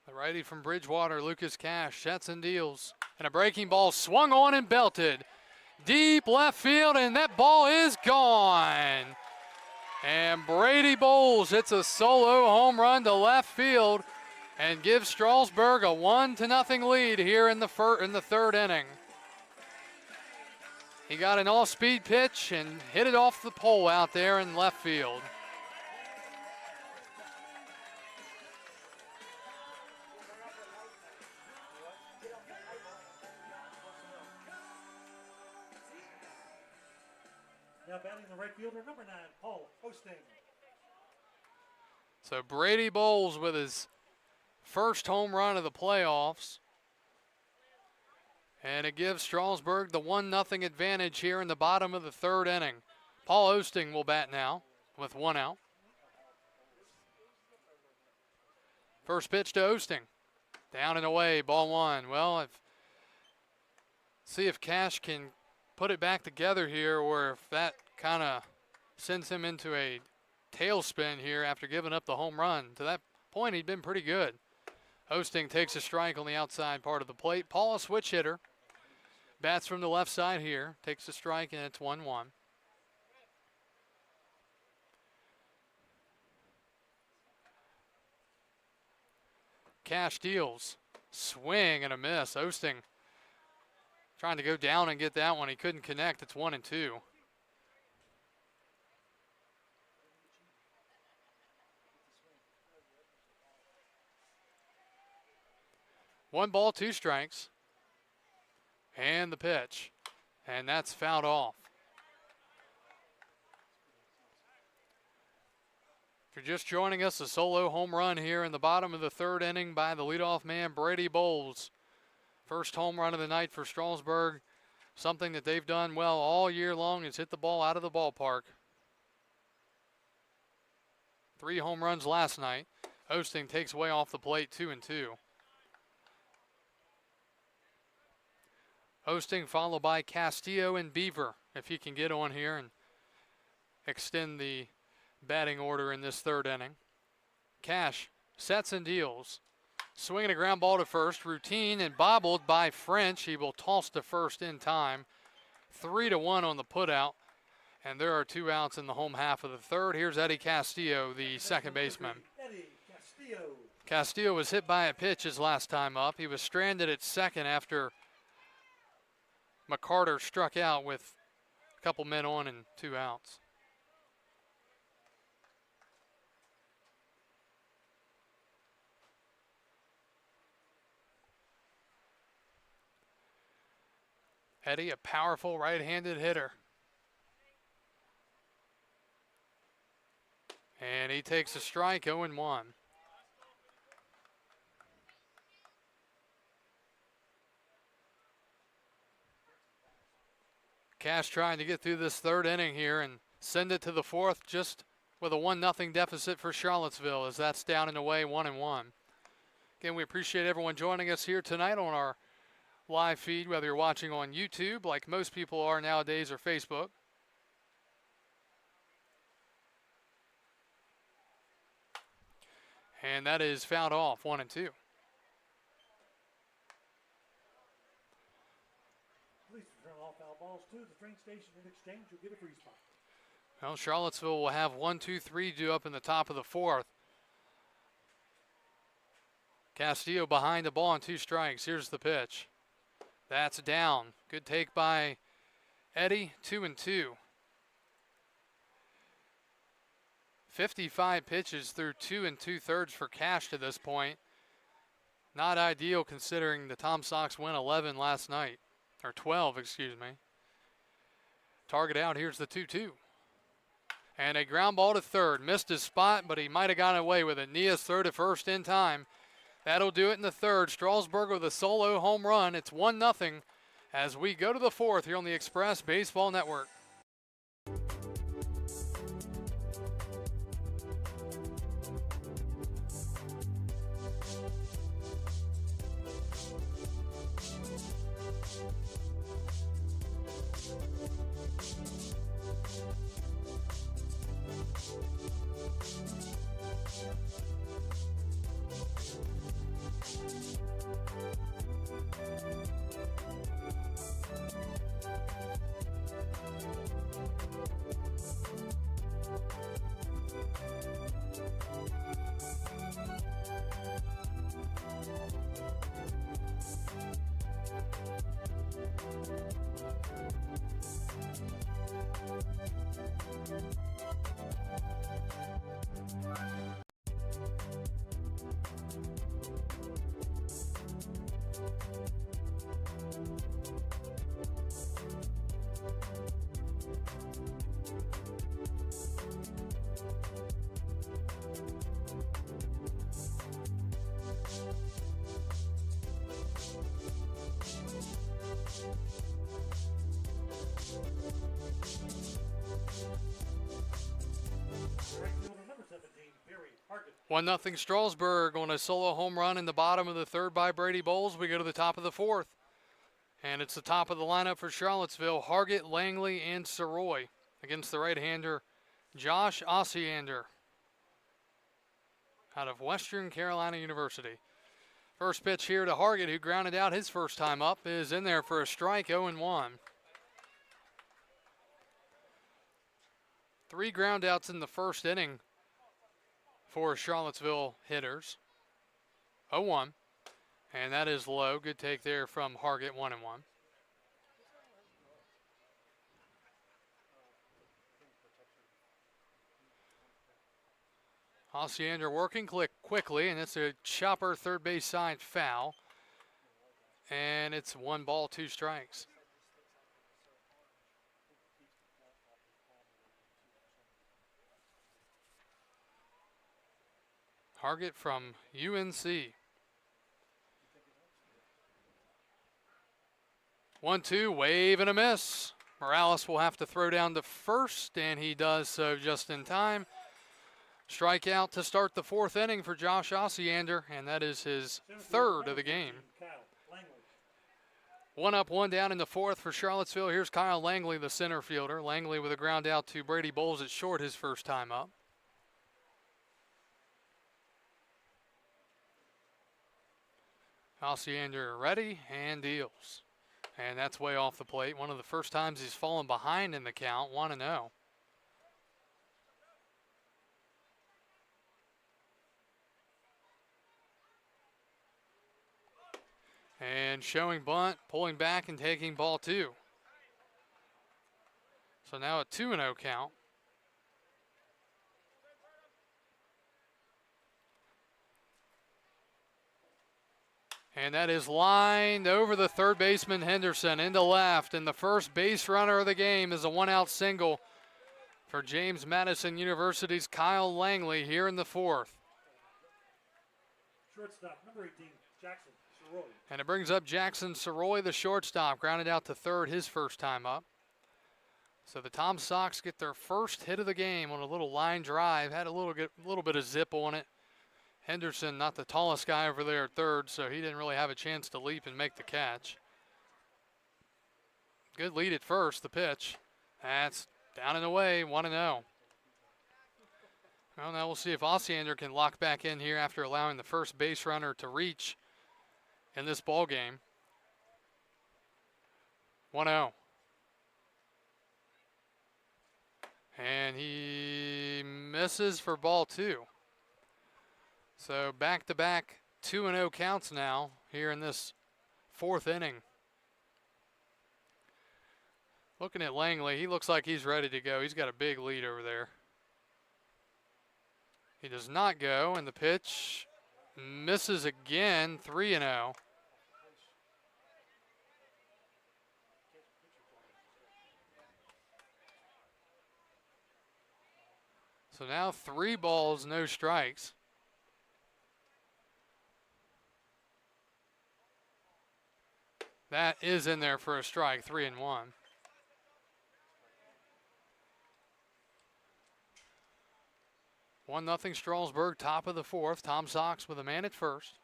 The righty from Bridgewater, Lucas Cash, sets and deals. And a breaking ball swung on and belted. Deep left field, and that ball is gone. And Brady Bowles hits a solo home run to left field and gives Strasburg a 1-0 lead here in the third inning. He got an all-speed pitch and hit it off the pole out there in left field. Now batting the right fielder, number 9, Paul Osting. So Brady Bowles with his first home run of the playoffs. And it gives Strasburg the 1-0 advantage here in the bottom of the third inning. Paul Osting will bat now with 1 out. First pitch to Osting. Down and away, ball 1. Well, see if Cash can put it back together here, or if that kind of sends him into a tailspin here after giving up the home run. To that point, he'd been pretty good. Osting takes a strike on the outside part of the plate. Paul, a switch hitter, bats from the left side here, takes a strike, and it's 1-1. Cash deals, swing and a miss. Osting trying to go down and get that one. He couldn't connect. It's 1-2. One ball, 2 strikes. And the pitch. And that's fouled off. If you're just joining us, a solo home run here in the bottom of the third inning by the leadoff man, Brady Bowles, First home run of the night for Strasburg. Something that they've done well all year long is hit the ball out of the ballpark. 3 home runs last night. Osting takes away off the plate 2-2. Osting followed by Castillo and Beaver, if he can get on here and extend the batting order in this third inning. Cash sets and deals. Swinging a ground ball to first. Routine and bobbled by French. He will toss to first in time. 3-1 on the putout. And there are 2 outs in the home half of the third. Here's Eddie Castillo, the second baseman. Eddie Castillo. Castillo was hit by a pitch his last time up. He was stranded at second after McCarter struck out with a couple men on and 2 outs. Eddie, a powerful right-handed hitter. And he takes a strike, 0-1. Cash trying to get through this third inning here and send it to the fourth just with a 1-0 deficit for Charlottesville as that's down and away 1-1. Again, we appreciate everyone joining us here tonight on our live feed, whether you're watching on YouTube like most people are nowadays or Facebook. And that is fouled off, 1-2. Please return all foul balls to the train station. In exchange, you'll get a free spot. Well, Charlottesville will have 1, 2, 3 due up in the top of the fourth. Castillo behind the ball on 2 strikes. Here's the pitch. That's down. Good take by Eddie, 2-2. 55 pitches through 2 2/3 for Cash to this point. Not ideal considering the Tom Sox win 11 last night, or 12, excuse me. Target out, here's the 2-2. And a ground ball to third. Missed his spot, but he might have gotten away with it. Nia's throw to first in time. That'll do it in the third. Strasburg with a solo home run. It's 1-0 as we go to the fourth here on the Express Baseball Network. Right fielder number 17, Barry Hargett. 1-0 Strasburg on a solo home run in the bottom of the third by Brady Bowles. We go to the top of the fourth. And it's the top of the lineup for Charlottesville. Hargett, Langley, and Soroy against the right-hander Josh Osiander out of Western Carolina University. First pitch here to Hargett, who grounded out his first time up, is in there for a strike, 0-1. 3 ground outs in the first inning for Charlottesville hitters. 0-1. And that is low. Good take there from Hargett, 1-1. Osiander working quickly, and it's a chopper third base side foul. And it's 1 ball, 2 strikes. Hargett from UNC. 1-2, wave and a miss. Morales will have to throw down to first, and he does so just in time. Strikeout to start the fourth inning for Josh Osiander, and that is his third of the game. Kyle Langley. One up, one down in the fourth for Charlottesville. Here's Kyle Langley, the center fielder. Langley with a ground out to Brady Bowles at short his first time up. Osiander ready and deals. And that's way off the plate. One of the first times he's fallen behind in the count, 1-0. And showing bunt, pulling back and taking ball 2. So now a 2-0 count. And that is lined over the third baseman Henderson into left. And the first base runner of the game is a one-out single for James Madison University's Kyle Langley here in the fourth. Shortstop, number 18, Jackson Soroy. And it brings up Jackson Soroy, the shortstop, grounded out to third his first time up. So the Tom Sox get their first hit of the game on a little line drive. Had a little bit of zip on it. Henderson, not the tallest guy over there at third, so he didn't really have a chance to leap and make the catch. Good lead at first, the pitch. That's down and away, 1-0. Well, now we'll see if Osiander can lock back in here after allowing the first base runner to reach in this ball game. 1-0. And he misses for ball 2. So back-to-back 2-0 counts now here in this fourth inning. Looking at Langley, he looks like he's ready to go. He's got a big lead over there. He does not go, and the pitch misses again, 3-0. So now 3 balls, no strikes. That is in there for a strike, 3-1. 1-0 Strasburg, top of the fourth. Tom Sox with a man at first.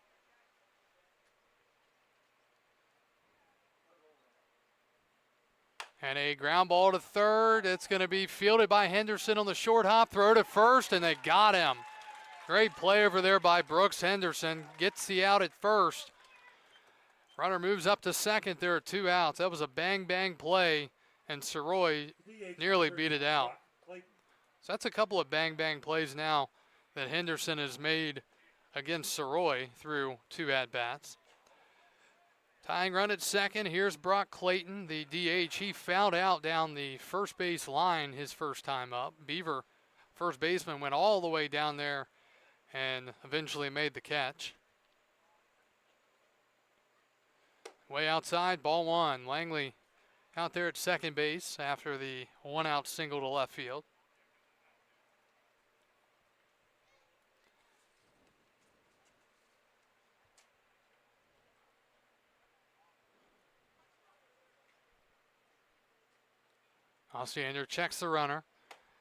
And a ground ball to third. It's going to be fielded by Henderson on the short hop. Throw to first, and they got him. Great play over there by Brooks Henderson. Gets the out at first. Runner moves up to second. There are 2 outs. That was a bang-bang play, and Soroy nearly beat it out. So that's a couple of bang-bang plays now that Henderson has made against Soroy through 2 at-bats. Tying run at second. Here's Brock Clayton, the DH. He fouled out down the first base line his first time up. Beaver, first baseman, went all the way down there and eventually made the catch. Way outside, ball 1. Langley out there at second base after the 1-out single to left field. Osiander checks the runner,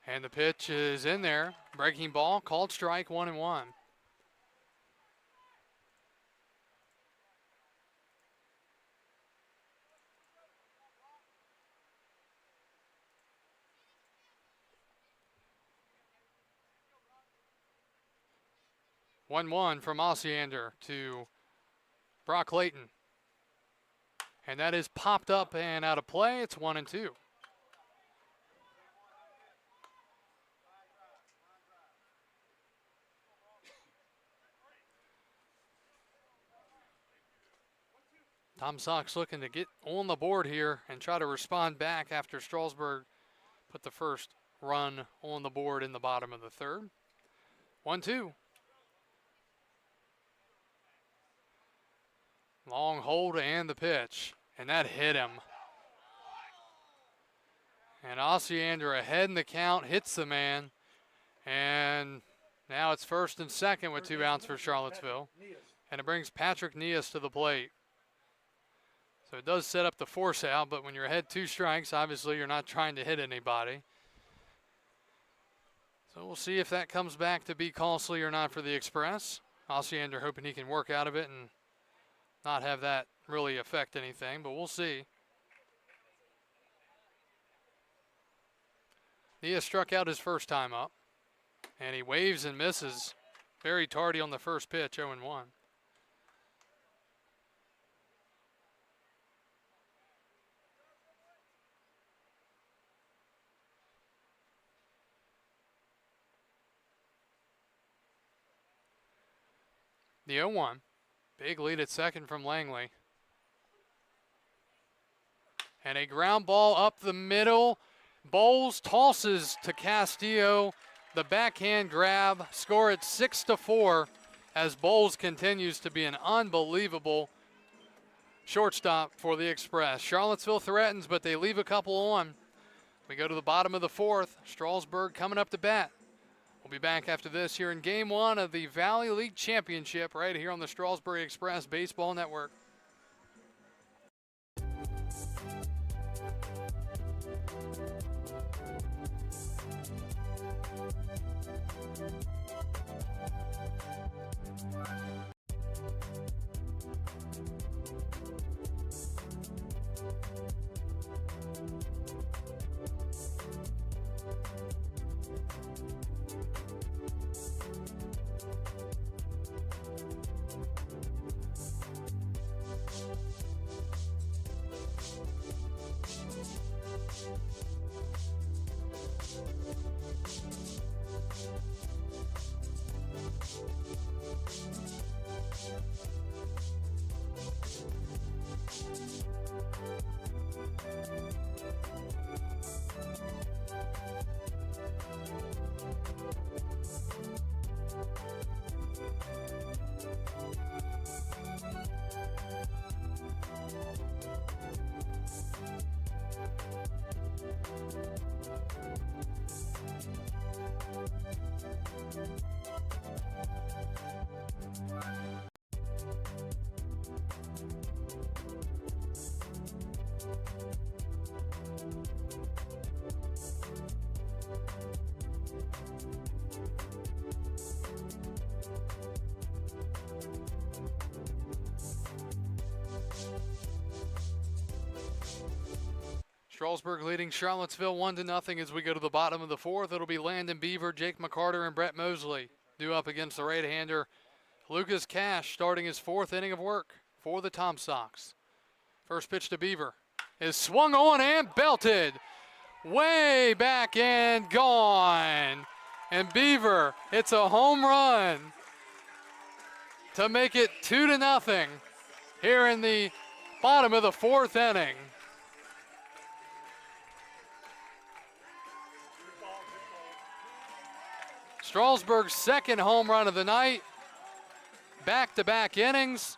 and the pitch is in there. Breaking ball, called strike, 1-1. One from Osiander to Brock Clayton. And that is popped up and out of play. It's 1-2. Tom Sox looking to get on the board here and try to respond back after Strasburg put the first run on the board in the bottom of the third. 1-2. Long hold and the pitch, and that hit him. And Osiander ahead in the count, hits the man, and now it's first and second with 2 outs for Charlottesville. And it brings Patrick Nias to the plate. So it does set up the force out, but when you're ahead 2 strikes, obviously you're not trying to hit anybody. So we'll see if that comes back to be costly or not for the Express. Osiander hoping he can work out of it and not have that really affect anything, but we'll see. Nia struck out his first time up, and he waves and misses. Very tardy on the first pitch, 0-1. The 0-1. Big lead at second from Langley. And a ground ball up the middle. Bowles tosses to Castillo. The backhand grab. Score at 6-4 as Bowles continues to be an unbelievable shortstop for the Express. Charlottesville threatens, but they leave a couple on. We go to the bottom of the 4th. Strasburg coming up to bat. We'll be back after this here in Game 1 of the Valley League Championship right here on the Strasburg Express Baseball Network. Strasburg leading Charlottesville 1-0 as we go to the bottom of the 4th. It'll be Landon Beaver, Jake McCarter, and Brett Mosley due up against the right-hander Lucas Cash, starting his 4th inning of work for the Tom Sox. First pitch to Beaver is swung on and belted. Way back and gone. And Beaver, it's a home run to make it 2-0 here in the bottom of the 4th inning. Strasburg's 2nd home run of the night. Back-to-back innings.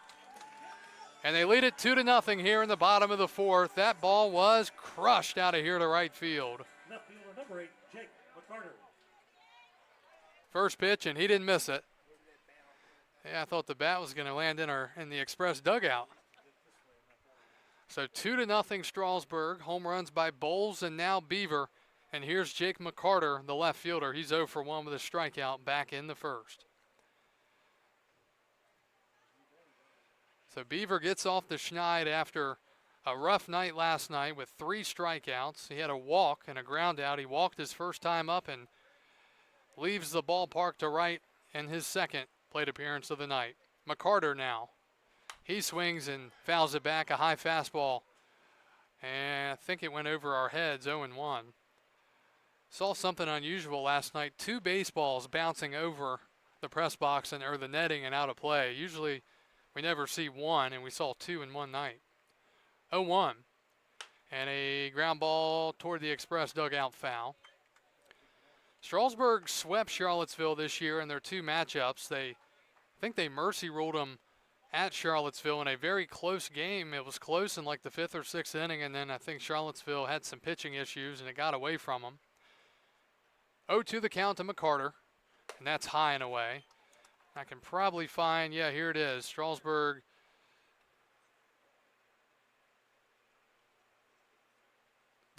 And they lead it 2-0 here in the bottom of the 4th. That ball was crushed out of here to right field. Left fielder number 8, Jake McCarter. First pitch, and he didn't miss it. Yeah, I thought the bat was going to land in the Express dugout. So 2-0 Strasburg. Home runs by Bowles and now Beaver. And here's Jake McCarter, the left fielder. He's 0 for 1 with a strikeout back in the 1st. So Beaver gets off the schneid after a rough night last night with 3 strikeouts. He had a walk and a ground out. He walked his first time up and leaves the ballpark to right in his 2nd plate appearance of the night. McCarter now. He swings and fouls it back, a high fastball. And I think it went over our heads, 0-1. Saw something unusual last night. 2 baseballs bouncing over the press box or the netting and out of play. Usually we never see 1, and we saw 2 in one night. 0-1. And a ground ball toward the Express dugout foul. Strasburg swept Charlottesville this year in their 2 matchups. I think they mercy ruled them at Charlottesville in a very close game. It was close in like the 5th or 6th inning, and then I think Charlottesville had some pitching issues, and it got away from them. 0-2 the count to McCarter, and that's high and away. I can probably find, yeah, here it is. Strasburg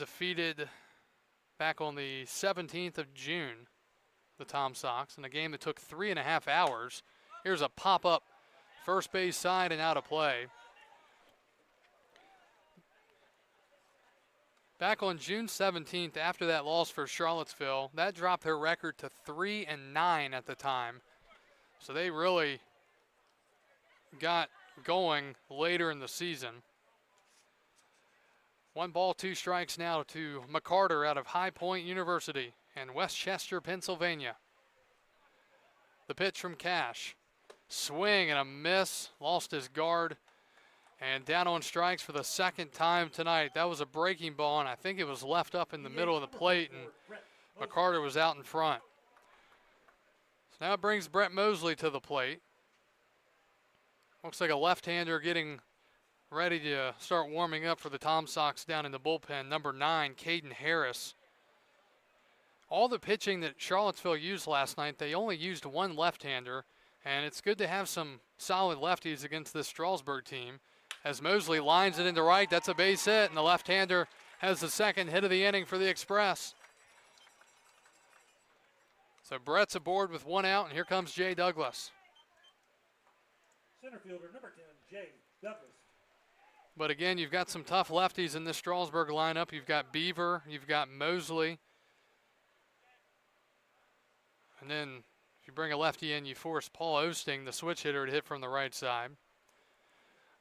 defeated back on the 17th of June, the Tom Sox, in a game that took 3.5 hours. Here's a pop-up first base side and out of play. Back on June 17th, after that loss for Charlottesville, that dropped their record to 3-9 at the time. So they really got going later in the season. 1 ball, 2 strikes now to McCarter out of High Point University in Westchester, Pennsylvania. The pitch from Cash. Swing and a miss. Lost his guard. And down on strikes for the second time tonight. That was a breaking ball, and I think it was left up in the middle of the plate, and McCarter was out in front. So now it brings Brett Mosley to the plate. Looks like a left-hander getting ready to start warming up for the Tom Sox down in the bullpen. Number 9, Caden Harris. All the pitching that Charlottesville used last night, they only used 1 left-hander, and it's good to have some solid lefties against this Strasburg team. As Mosley lines it into right, that's a base hit, and the left-hander has the second hit of the inning for the Express. So Brett's aboard with 1 out, and here comes Jay Douglas. Center fielder number 10, Jay Douglas. But again, you've got some tough lefties in this Strasburg lineup. You've got Beaver, you've got Mosley. And then if you bring a lefty in, you force Paul Osting, the switch hitter, to hit from the right side.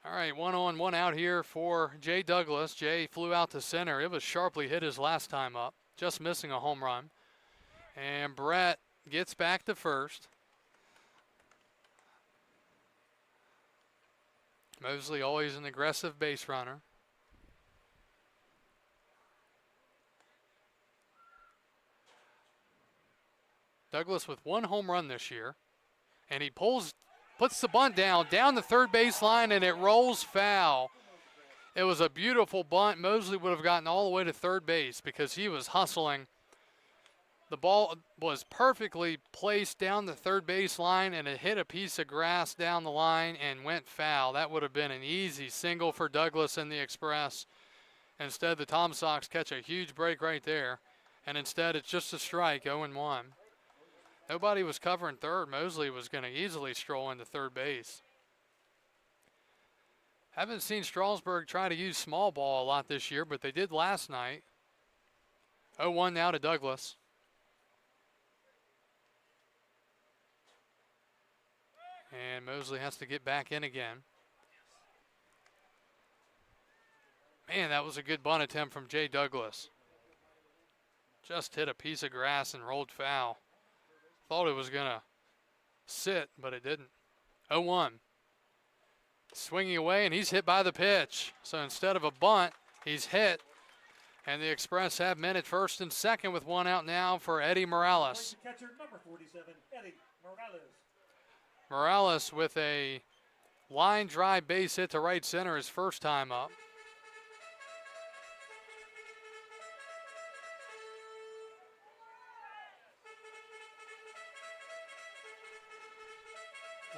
All right, 1 on, 1 out here for Jay Douglas. Jay flew out to center. It was sharply hit his last time up, just missing a home run. And Brett gets back to first. Mosley always an aggressive base runner. Douglas with 1 home run this year. And he puts the bunt down the third base line, and it rolls foul. It was a beautiful bunt. Mosley would have gotten all the way to third base because he was hustling. The ball was perfectly placed down the third base line, and it hit a piece of grass down the line and went foul. That would have been an easy single for Douglas and the Express. Instead, the Tom Sox catch a huge break right there, and instead it's just a strike, 0-1. Nobody was covering third. Mosley was going to easily stroll into third base. Haven't seen Strasburg try to use small ball a lot this year, but they did last night. 0-1 now to Douglas. And Mosley has to get back in again. Man, that was a good bunt attempt from Jay Douglas. Just hit a piece of grass and rolled foul. Thought it was going to sit, but it didn't. 0-1. Swinging away, and he's hit by the pitch. So instead of a bunt, he's hit. And the Express have men at first and second with 1 out now for Eddie Morales. Catcher number 47, Eddie Morales. Morales with a line drive base hit to right center his first time up.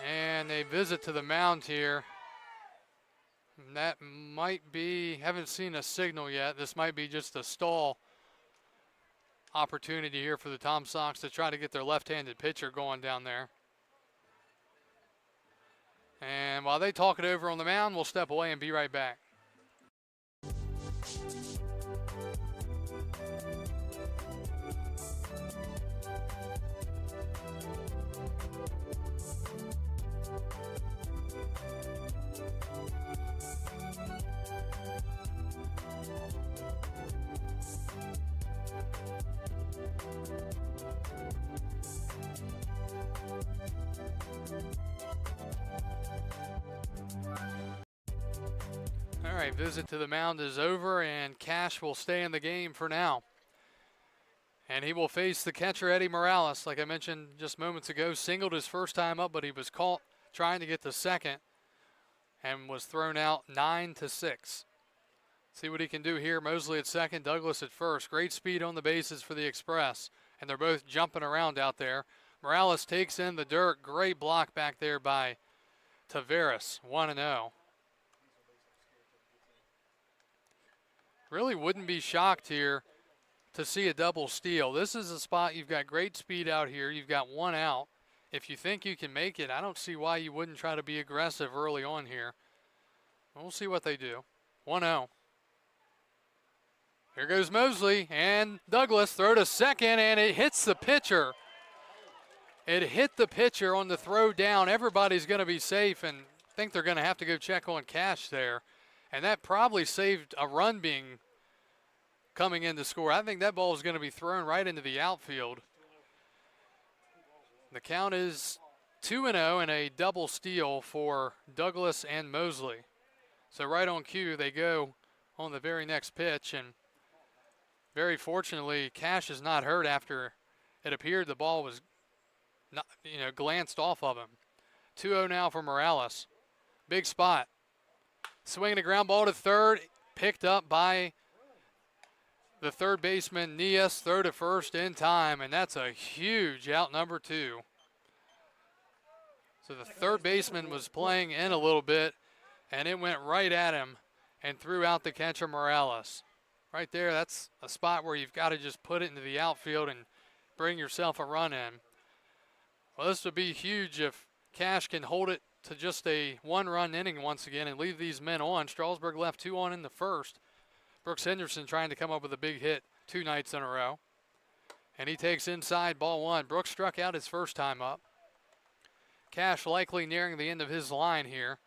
And a visit to the mound here. And that might be, haven't seen a signal yet. This might be just a stall opportunity here for the Tom Sox to try to get their left-handed pitcher going down there. And while they talk it over on the mound, we'll step away and be right back. All right, visit to the mound is over, and Cash will stay in the game for now. And he will face the catcher, Eddie Morales. Like I mentioned just moments ago, singled his first time up, but he was caught trying to get to second and was thrown out 9-6. See what he can do here. Mosley at second, Douglas at first. Great speed on the bases for the Express, and they're both jumping around out there. Morales takes in the dirt. Great block back there by Taveras, 1-0. Really wouldn't be shocked here to see a double steal. This is a spot you've got great speed out here. You've got one out. If you think you can make it, I don't see why you wouldn't try to be aggressive early on here. We'll see what they do. 1-0. Here goes Mosley and Douglas. Throw to second, and it hits the pitcher. It hit the pitcher on the throw down. Everybody's going to be safe, and I think they're going to have to go check on Cash there. And that probably saved a run being coming in to score. I think that ball is going to be thrown right into the outfield. The count is 2-0 and a double steal for Douglas and Mosley. So right on cue, they go on the very next pitch, and very fortunately, Cash is not hurt after it appeared the ball was not, glanced off of him. 2-0 now for Morales. Big spot. Swinging a ground ball to third, picked up by the third baseman, Nias. Throw to first in time, and that's a huge out, number 2. So the third baseman was playing in a little bit, and it went right at him and threw out the catcher, Morales. Right there, that's a spot where you've got to just put it into the outfield and bring yourself a run in. Well, this would be huge if Cash can hold it to just a one-run inning once again and leave these men on. Strasburg left 2 on in the first. Brooks Henderson trying to come up with a big hit 2 nights in a row. And he takes inside, ball 1. Brooks struck out his first time up. Cash likely nearing the end of his line here.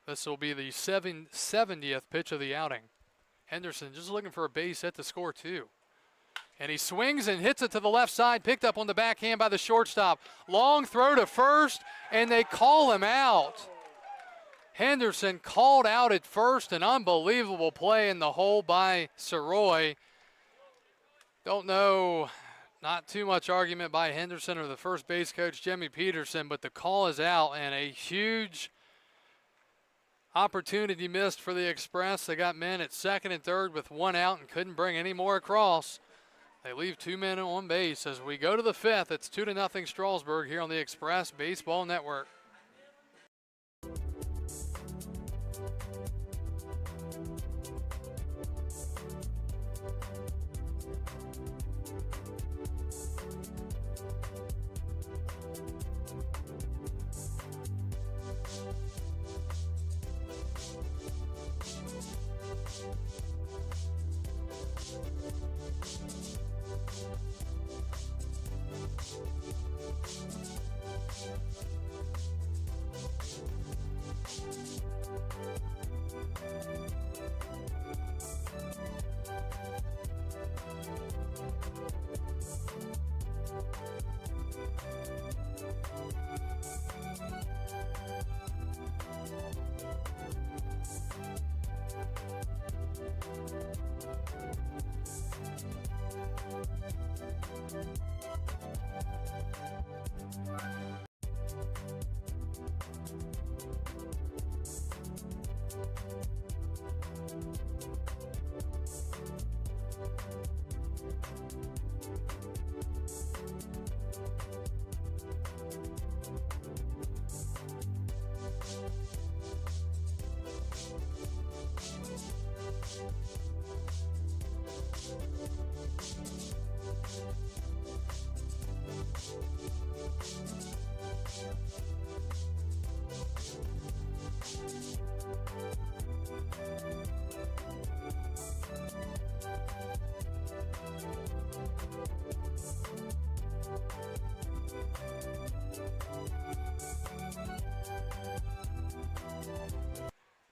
This will be the 70th pitch of the outing. Henderson just looking for a base hit to score 2. And he swings and hits it to the left side, picked up on the backhand by the shortstop. Long throw to first, and they call him out. Henderson called out at first, an unbelievable play in the hole by Soroy. Don't know, not too much argument by Henderson or the first base coach, Jimmy Peterson, but the call is out, and a huge opportunity missed for the Express. They got men at second and third with 1 out and couldn't bring any more across. They leave 2 men on base as we go to the 5th. It's 2-0 Strasburg here on the Express Baseball Network.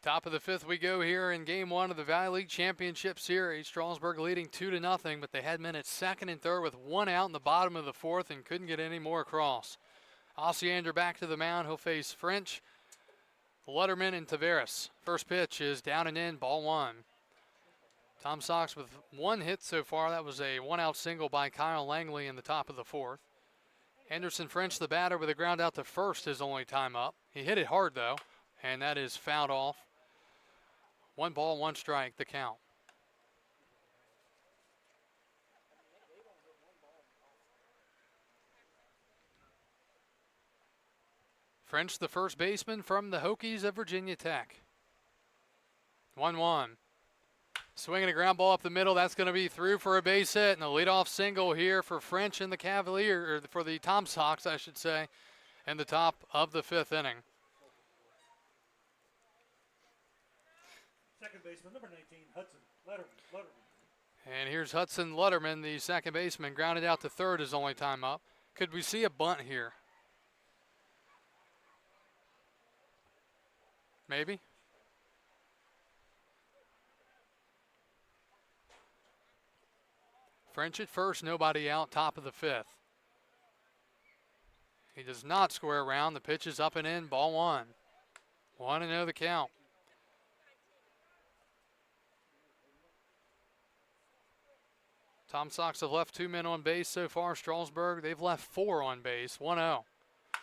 Top of the 5th we go here in Game 1 of the Valley League Championship Series. Strasburg leading 2-0, but they had men at second and third with 1 out in the bottom of the 4th and couldn't get any more across. Osiander back to the mound. He'll face French, Letterman, and Tavares. First pitch is down and in, ball 1. Tom Sox with 1 hit so far. That was a 1-out single by Kyle Langley in the top of the 4th. Anderson French, the batter, with a ground out to first, his only time up. He hit it hard, though, and that is fouled off. 1 ball, 1 strike, the count. French, the first baseman from the Hokies of Virginia Tech. 1-1. Swinging a ground ball up the middle. That's going to be through for a base hit. And a leadoff single here for French and the Cavalier, or for the Tom Sox, I should say, in the top of the 5th inning. Second baseman, number 19, Hudson Letterman. And here's Hudson Letterman, the second baseman, grounded out to third his only time up. Could we see a bunt here? Maybe. French at first, nobody out, top of the 5th. He does not square around. The pitch is up and in, ball 1. 1-0 the count. Tom Sox have left 2 men on base so far. Strasburg, they've left 4 on base. 1-0.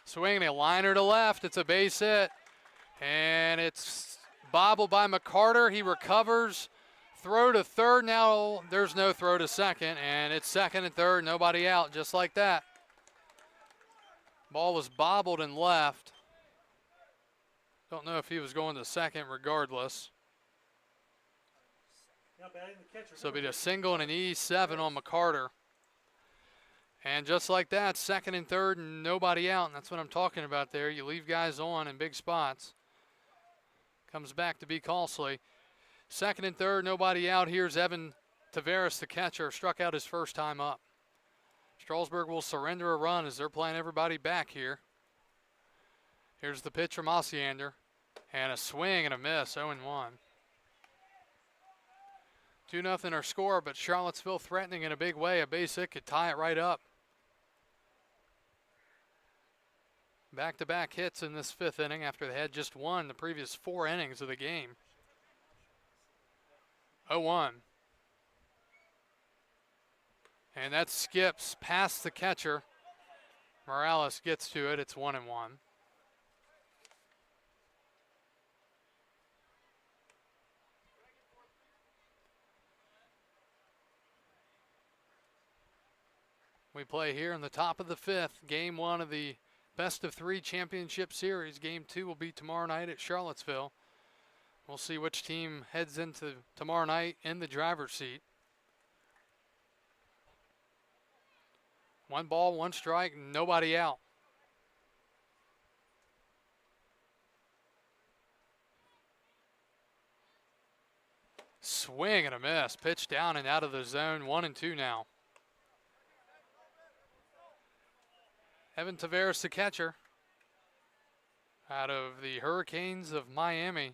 Swinging a liner to left. It's a base hit. And it's bobbled by McCarter. He recovers. Throw to third. Now there's no throw to second. And it's second and third. Nobody out. Just like that. Ball was bobbled and left. Don't know if he was going to second regardless. So it'll be a single and an E7 on McCarter. And just like that, second and third and nobody out. And that's what I'm talking about there. You leave guys on in big spots. Comes back to be costly. Second and third, nobody out. Here's Evan Taveras, the catcher, struck out his first time up. Strasburg will surrender a run as they're playing everybody back here. Here's the pitch from Osiander. And a swing and a miss, 0-1. 2-0 our score, but Charlottesville threatening in a big way. A base hit could tie it right up. Back-to-back hits in this 5th inning after they had just won the previous 4 innings of the game. 0-1. And that skips past the catcher. Morales gets to it. It's 1-1. We play here in the top of the 5th, game 1 of the best-of-3 championship series. Game 2 will be tomorrow night at Charlottesville. We'll see which team heads into tomorrow night in the driver's seat. 1 ball, 1 strike, nobody out. Swing and a miss. Pitch down and out of the zone. 1-2 now. Evan Taveras, the catcher, out of the Hurricanes of Miami,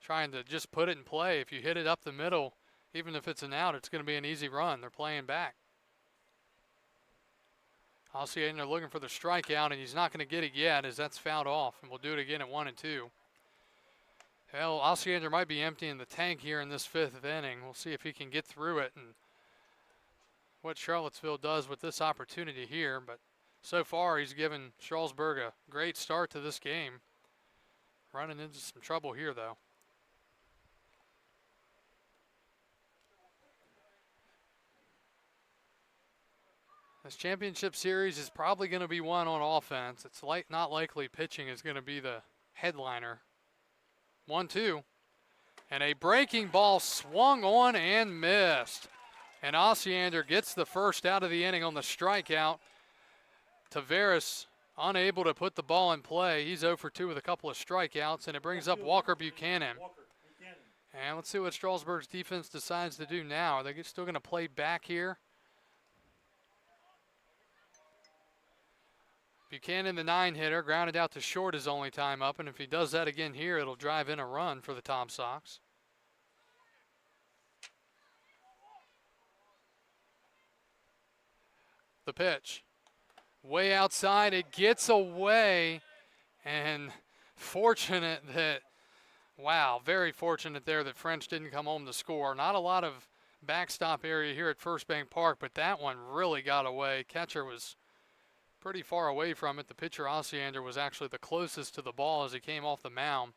trying to just put it in play. If you hit it up the middle, even if it's an out, it's going to be an easy run. They're playing back. Osiander looking for the strikeout, and he's not going to get it yet as that's fouled off, and we'll do it again at 1-2. Hell, Osiander might be emptying the tank here in this 5th inning. We'll see if he can get through it and what Charlottesville does with this opportunity here, but so far, he's given Strasburg a great start to this game. Running into some trouble here, though. This championship series is probably going to be won on offense. It's not likely pitching is going to be the headliner. 1-2. And a breaking ball swung on and missed. And Osiander gets the first out of the inning on the strikeout. Taveras unable to put the ball in play. He's 0 for 2 with a couple of strikeouts, and it brings up Walker Buchanan. And let's see what Strasburg's defense decides to do now. Are they still going to play back here? Buchanan, the 9-hitter, grounded out to short his only time up, and if he does that again here, it'll drive in a run for the Tom Sox. The pitch. Way outside, it gets away, and fortunate that, wow, very fortunate there that French didn't come home to score. Not a lot of backstop area here at First Bank Park, but that one really got away. Catcher was pretty far away from it. The pitcher, Osiander, was actually the closest to the ball as he came off the mound.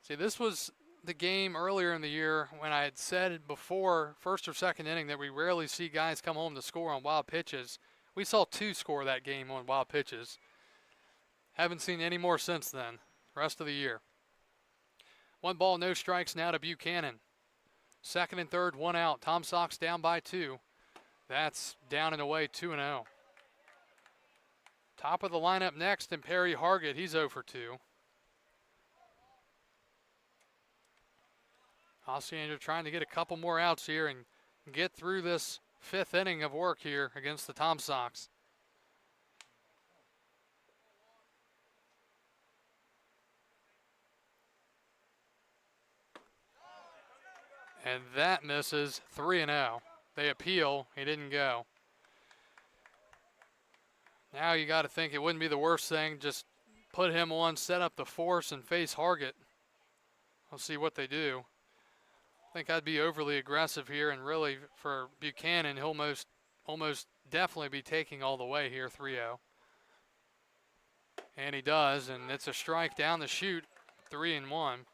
See, this was the game earlier in the year when I had said before first or second inning that we rarely see guys come home to score on wild pitches. We saw 2 score that game on wild pitches. Haven't seen any more since then, rest of the year. 1 ball, no strikes now to Buchanan. Second and third, 1 out. Tom Sox down by 2. That's down and away, 2-0. Top of the lineup next, and Perry Hargett, he's 0 for 2. Ossiander trying to get a couple more outs here and get through this 5th inning of work here against the Tom Sox. And that misses, 3-0. They appeal, he didn't go. Now you got to think it wouldn't be the worst thing, just put him on, set up the force, and face Hargett. We'll see what they do. I think I'd be overly aggressive here, and really for Buchanan, he'll almost definitely be taking all the way here, 3-0. And he does, and it's a strike down the chute, 3-1.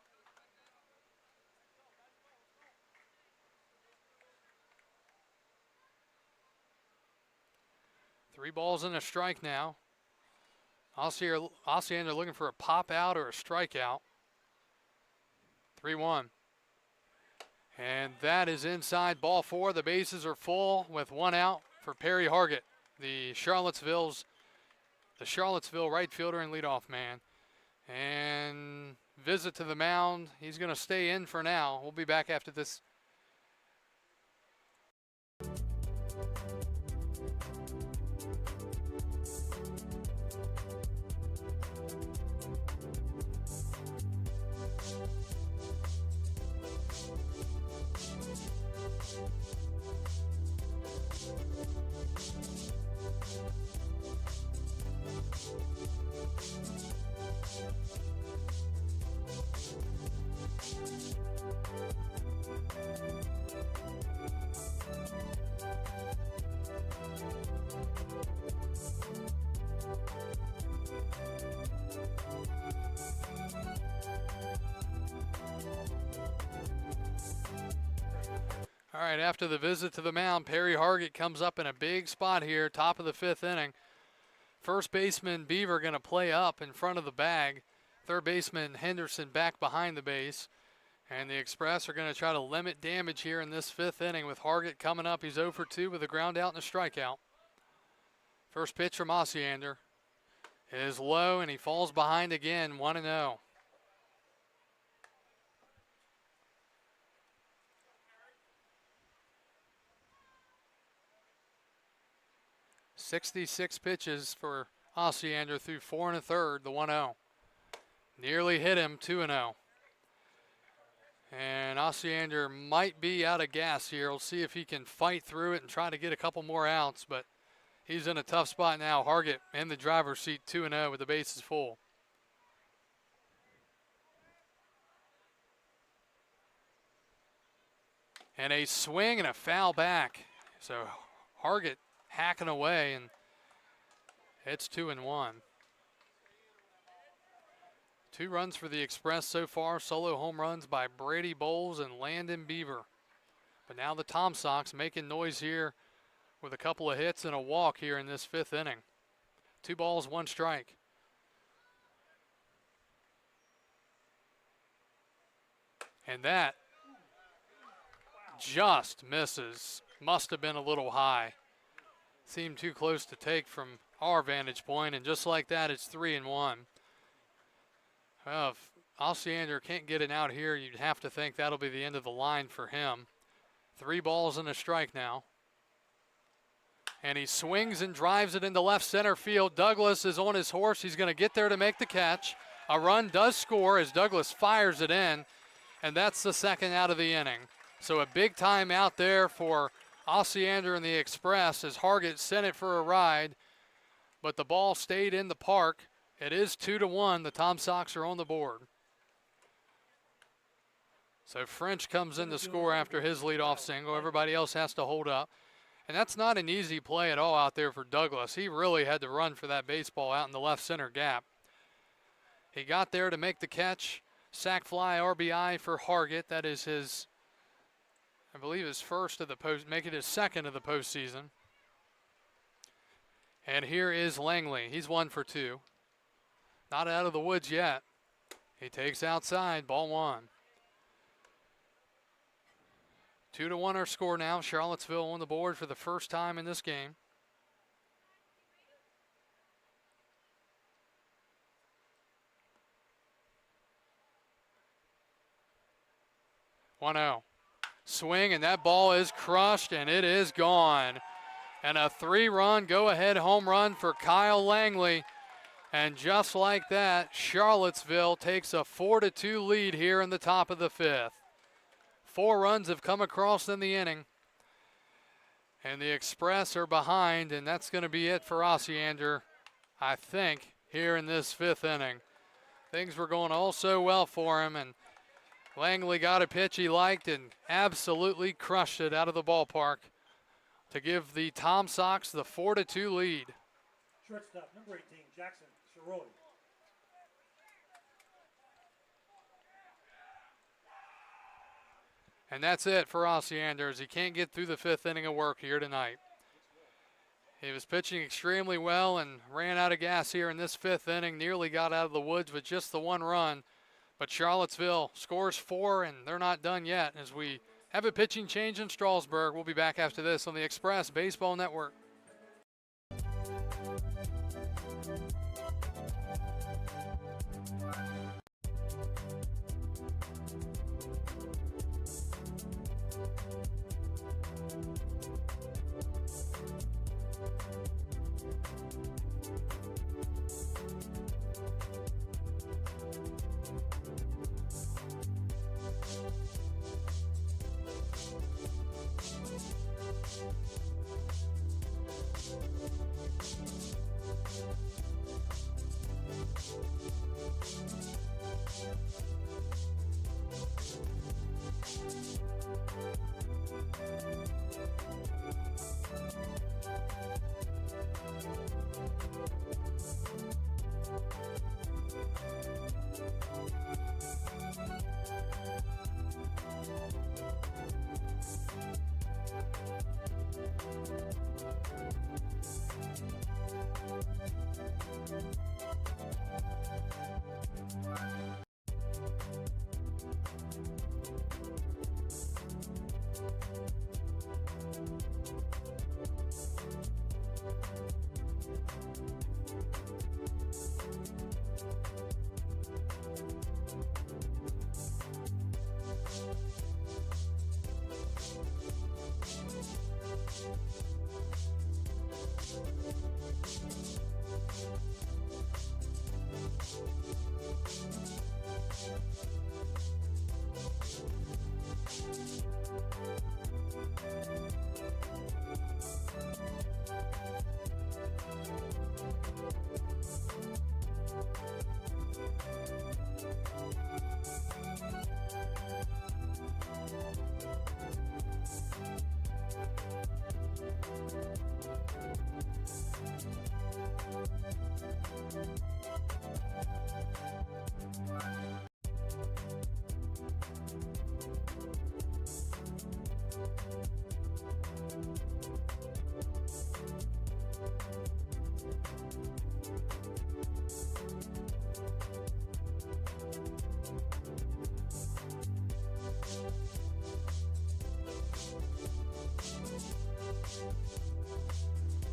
Three balls and a strike now. Ossiander looking for a pop out or a strikeout. 3-1. And that is inside, ball 4. The bases are full with 1 out for Perry Hargett, the Charlottesville right fielder and leadoff man. And visit to the mound. He's going to stay in for now. We'll be back after this. All right, after the visit to the mound, Perry Hargett comes up in a big spot here, top of the 5th inning. First baseman Beaver going to play up in front of the bag. Third baseman Henderson back behind the base. And the Express are going to try to limit damage here in this 5th inning with Hargett coming up. He's 0 for 2 with a ground out and a strikeout. First pitch from Ossiander is low, and he falls behind again, 1-0. .66 pitches for Ossiander through 4 1/3, the 1-0. Nearly hit him, 2-0. And Ossiander might be out of gas here. We'll see if he can fight through it and try to get a couple more outs, but he's in a tough spot now. Hargett in the driver's seat, 2-0 with the bases full. And a swing and a foul back. So Hargett hacking away, and it's 2-1. 2 runs for the Express so far. Solo home runs by Brady Bowles and Landon Beaver. But now the Tom Sox making noise here with a couple of hits and a walk here in this 5th inning. 2 balls, 1 strike. And that just misses. Must have been a little high. Seemed too close to take from our vantage point, and just like that, it's 3-1. Well, if Ossiander can't get it out here, you'd have to think that'll be the end of the line for him. 3 balls and a strike now. And he swings and drives it into left center field. Douglas is on his horse. He's going to get there to make the catch. A run does score as Douglas fires it in, and that's the 2nd out of the inning. So a big time out there for Ossiander and the Express as Hargett sent it for a ride, but the ball stayed in the park. It is 2-1. The Tom Sox are on the board. So French comes in to score after his leadoff single. Everybody else has to hold up. And that's not an easy play at all out there for Douglas. He really had to run for that baseball out in the left center gap. He got there to make the catch. Sac fly RBI for Hargett. That is his, I believe, his first of the post, make it his 2nd of the postseason. And here is Langley. He's 1 for 2. not out of the woods yet. He takes outside, ball 1. 2-1 our score now. Charlottesville on the board for the first time in this game. One-zero. Swing, and that ball is crushed, and it is gone. And a 3-run go-ahead home run for Kyle Langley. And just like that, Charlottesville takes a 4-2 lead here in the top of the 5th. 4 runs have come across in the inning. And the Express are behind, and that's going to be it for Osiander, I think, here in this 5th inning. Things were going all so well for him, and Langley got a pitch he liked and absolutely crushed it out of the ballpark to give the Tom Sox the 4-2 lead. Shortstop, number 18, Jackson Soroy. And that's it for Osiander, as he can't get through the 5th inning of work here tonight. He was pitching extremely well and ran out of gas here in this 5th inning, nearly got out of the woods with just the 1 run. But Charlottesville scores 4, and they're not done yet as we have a pitching change in Strasburg. We'll be back after this on the Express Baseball Network.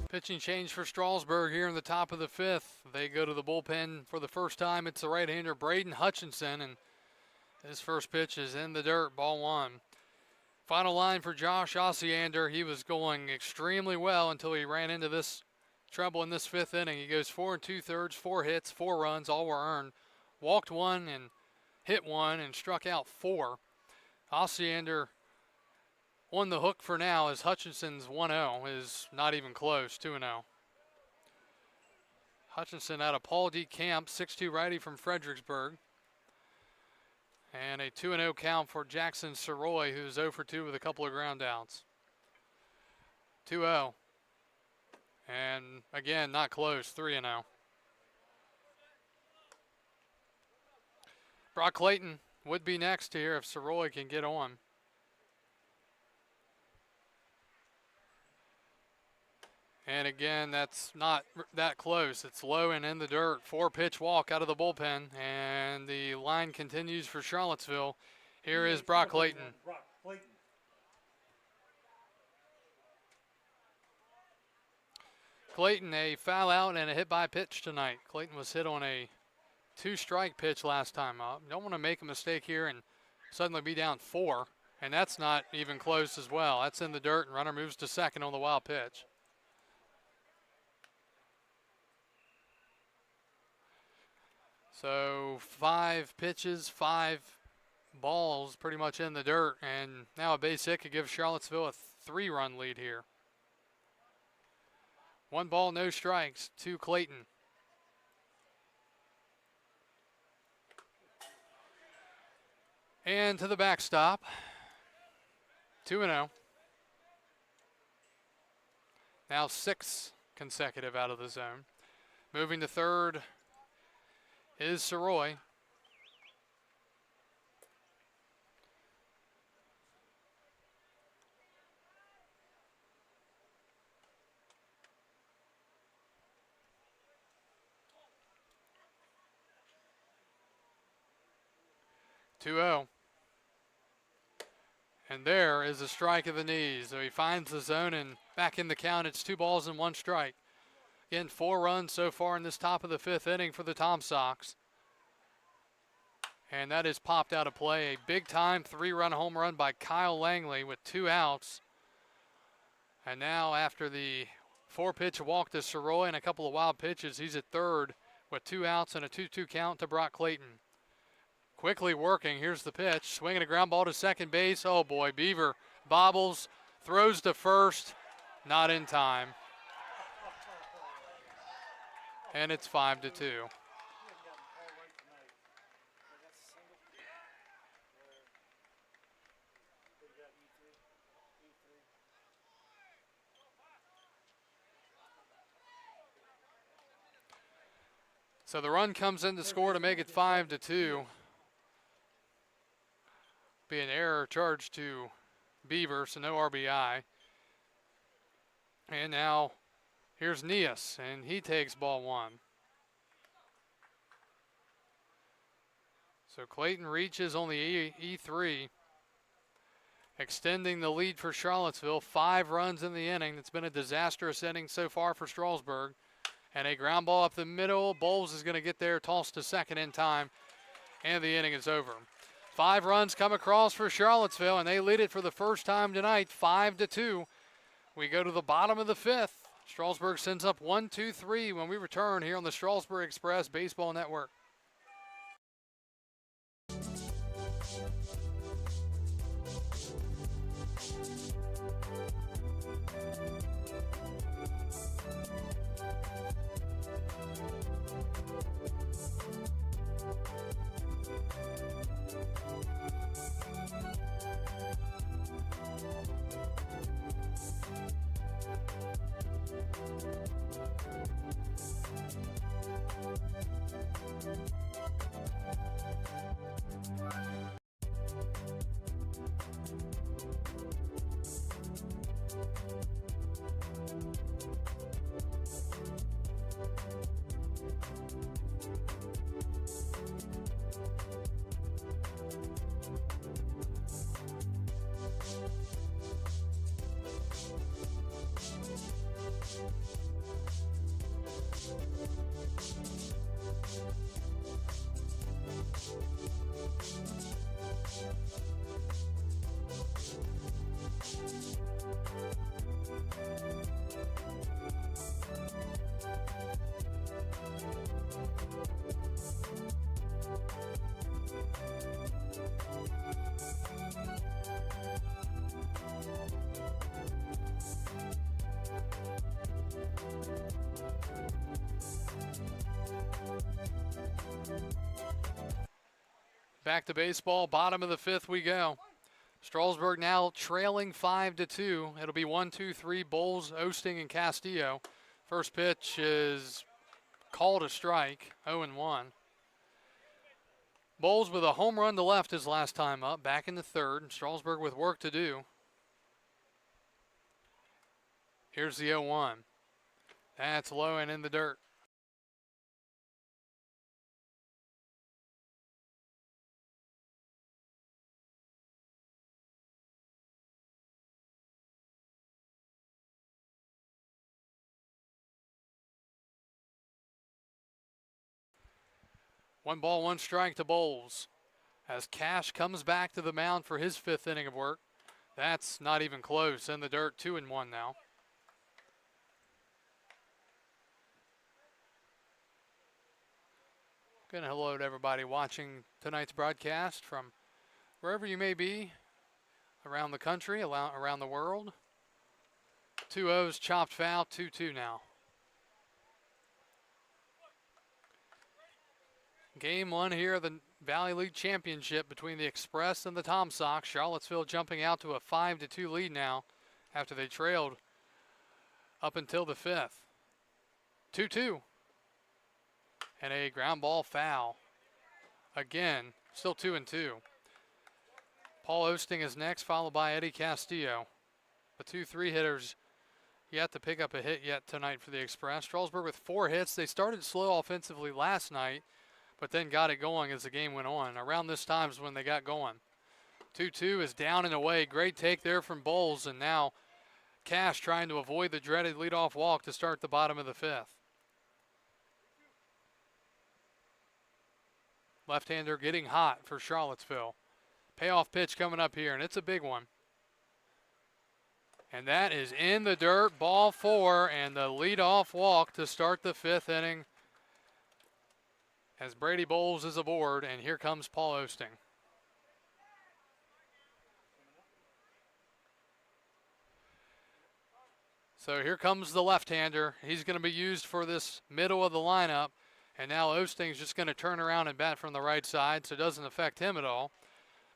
Pitching change for Strasburg here in the top of the 5th. They go to the bullpen for the first time. It's the right-hander Braden Hutchinson, and his first pitch is in the dirt, ball 1. Final line for Josh Osiander. He was going extremely well until he ran into this trouble in this 5th inning. He goes 4 2/3, 4 hits, 4 runs, all were earned. Walked 1 and hit 1 and struck out 4. Osiander on the hook for now as Hutchinson's 1-0 is not even close, 2-0. Hutchinson out of Paul D. Camp, 6'2" righty from Fredericksburg. And a 2-0 count for Jackson Soroy, who's 0 for 2 with a couple of ground outs. 2-0. And again, not close, 3-0. Brock Clayton would be next here if Soroy can get on. And again, that's not that close. It's low and in the dirt. 4-pitch walk out of the bullpen, and the line continues for Charlottesville. Here is Brock Clayton. Brock Clayton. Clayton, a foul out and a hit by pitch tonight. Clayton was hit on a 2-strike pitch last time up. You don't want to make a mistake here and suddenly be down 4, and that's not even close as well. That's in the dirt, and runner moves to second on the wild pitch. So 5 pitches, 5 balls pretty much in the dirt, and now a base hit could give Charlottesville a 3-run lead here. 1 ball, no strikes to Clayton. And to the backstop. 2-0. Now 6 consecutive out of the zone. Moving to third is Soroy. And there is a strike of the knees. So he finds the zone and back in the count. It's 2 balls and 1 strike. Again, 4 runs so far in this top of the 5th inning for the Tom Sox. And that is popped out of play. A big-time 3-run home run by Kyle Langley with 2 outs. And now after the 4-pitch walk to Soroy and a couple of wild pitches, he's at third with 2 outs and a 2-2 count to Brock Clayton. Quickly working. Here's the pitch. Swinging a ground ball to second base. Oh, boy. Beaver bobbles, throws to first. Not in time. And it's 5-2. So the run comes in to score to make it 5-2. Be an error charged to Beaver, so no RBI. And now here's Nias, and he takes ball 1. So Clayton reaches on the E3, extending the lead for Charlottesville. 5 runs in the inning. It's been a disastrous inning so far for Strasburg. And a ground ball up the middle. Bowles is going to get there, tossed to second in time, and the inning is over. 5 runs come across for Charlottesville, and they lead it for the first time tonight, 5-2. We go to the bottom of the 5th. Strasburg sends up 1-2-3 when we return here on the Strasburg Express Baseball Network. Back to baseball, bottom of the 5th we go. Strasburg now trailing 5-2. It'll be 1-2-3, Bowles, Osting, and Castillo. First pitch is called a strike, 0-1. Bowles with a home run to left his last time up, back in the 3rd, and Strasburg with work to do. Here's the 0-1. That's low and in the dirt. One ball, one strike to Bowles. As Cash comes back to the mound for his 5th inning of work. That's not even close. In the dirt, 2-1 now. Good hello to everybody watching tonight's broadcast from wherever you may be around the country, around the world. 2-0's chopped foul, 2-2 now. Game 1 here of the Valley League Championship between the Express and the Tom Sox. Charlottesville jumping out to a 5-2 lead now after they trailed up until the 5th. 2-2. And a ground ball foul. Again, still 2-2. Paul Osting is next, followed by Eddie Castillo. The 2-3 hitters yet to pick up a hit yet tonight for the Express. Strasburg with 4 hits. They started slow offensively last night, but then got it going as the game went on. Around this time is when they got going. 2-2 is down and away. Great take there from Bowles, and now Cash trying to avoid the dreaded leadoff walk to start the bottom of the 5th. Left-hander getting hot for Charlottesville. Payoff pitch coming up here, and it's a big one. And that is in the dirt, ball 4, and the leadoff walk to start the 5th inning as Brady Bowles is aboard, and here comes Paul Osting. So here comes the left-hander. He's going to be used for this middle of the lineup. And now Osting's just going to turn around and bat from the right side, so it doesn't affect him at all.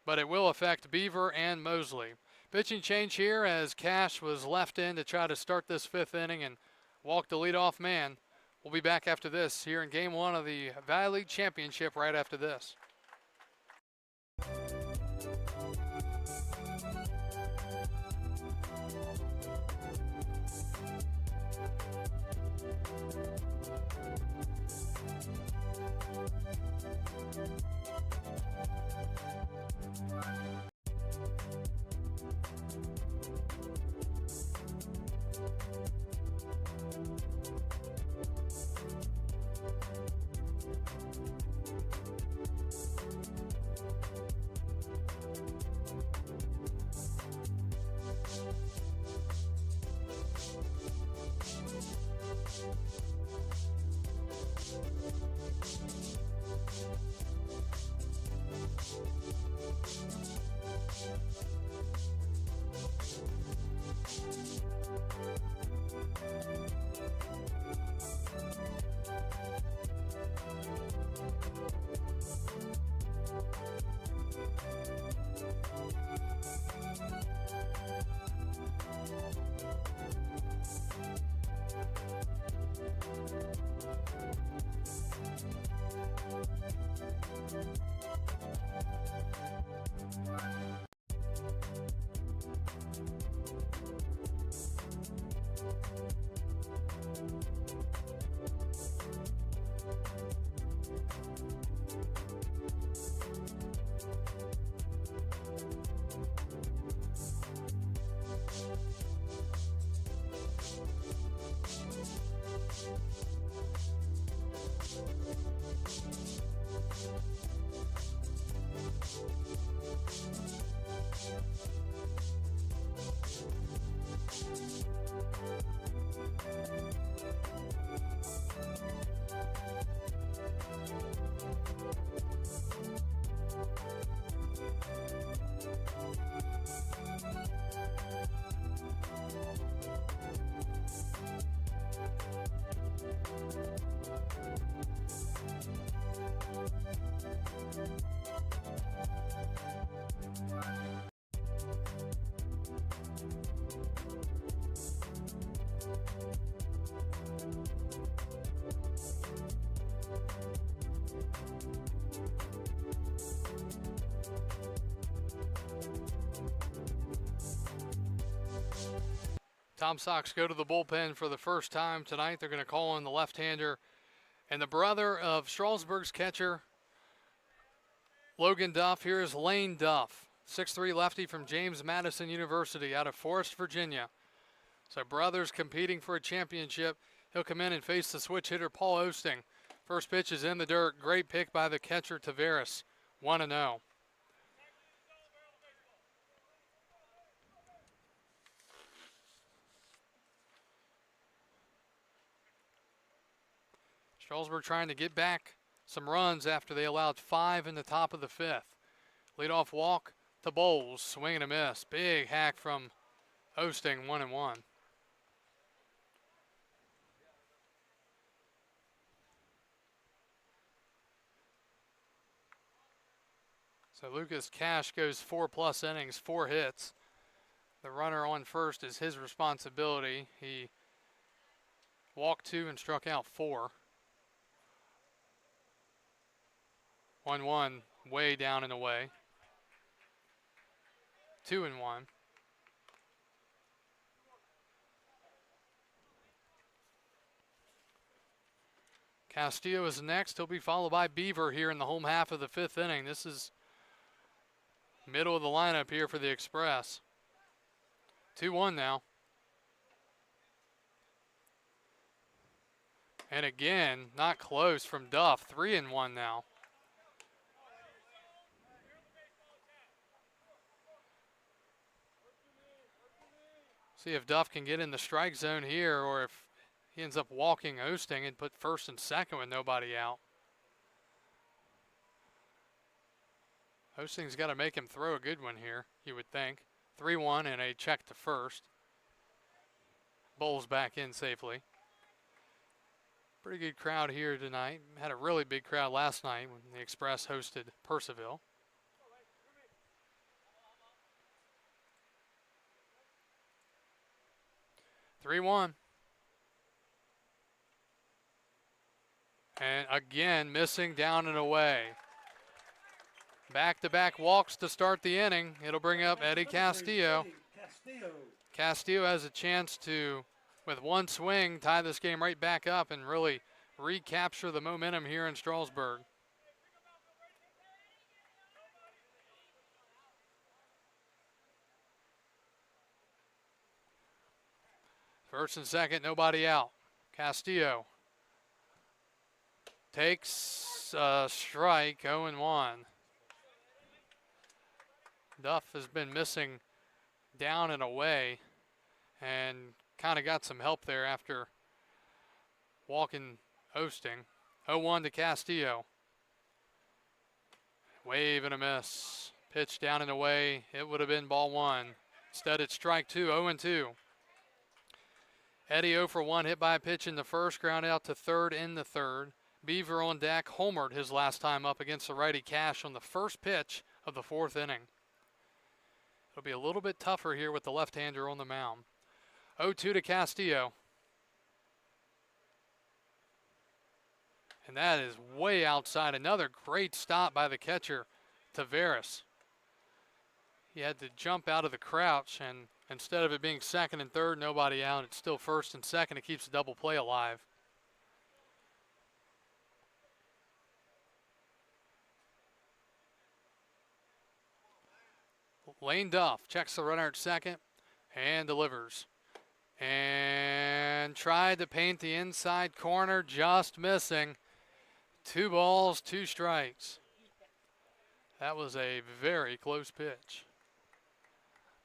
But it will affect Beaver and Mosley. Pitching change here as Cash was left in to try to start this 5th inning and walk the leadoff man. We'll be back after this here in Game 1 of the Valley League Championship right after this. Tom Sox go to the bullpen for the first time tonight. They're going to call in the left-hander and the brother of Strasburg's catcher, Logan Duff. Here is Lane Duff, 6'3" lefty from James Madison University out of Forest, Virginia. So brothers competing for a championship. He'll come in and face the switch hitter, Paul Osting. First pitch is in the dirt. Great pick by the catcher, Tavares. 1-0. Strasburg trying to get back some runs after they allowed 5 in the top of the 5th. Leadoff walk to Bowles. Swing and a miss. Big hack from Osting, 1-1. So Lucas Cash goes 4+ innings, 4 hits. The runner on first is his responsibility. He walked 2 and struck out 4. 1-1, way down and away. 2-1. Castillo is next. He'll be followed by Beaver here in the home half of the 5th inning. This is middle of the lineup here for the Express. 2-1 now. And again, not close from Duff. 3-1 now. See if Duff can get in the strike zone here, or if he ends up walking Osting and put first and second with nobody out. Osting's got to make him throw a good one here, you would think. 3-1 and a check to first. Bowles back in safely. Pretty good crowd here tonight. Had a really big crowd last night when the Express hosted Purcellville. (3-1). And again, missing down and away. Back-to-back walks to start the inning. It'll bring up Eddie Castillo. Castillo has a chance to, with one swing, tie this game right back up and really recapture the momentum here in Strasburg. First and second, nobody out. Castillo takes a strike, 0-1. Duff has been missing down and away and kind of got some help there after walking Osting. 0-1 to Castillo. Wave and a miss. Pitch down and away. It would have been ball 1. Instead it's strike 2, 0-2. Eddie 0 for 1, hit by a pitch in the first, ground out to third in the third. Beaver on deck, homered his last time up against the righty Cash on the first pitch of the 4th inning. It'll be a little bit tougher here with the left-hander on the mound. 0-2 to Castillo. And that is way outside. Another great stop by the catcher, Tavares. He had to jump out of the crouch, and instead of it being second and third, nobody out, it's still first and second. It keeps the double play alive. Lane Duff checks the runner at second and delivers. And tried to paint the inside corner, just missing. 2 balls, 2 strikes. That was a very close pitch.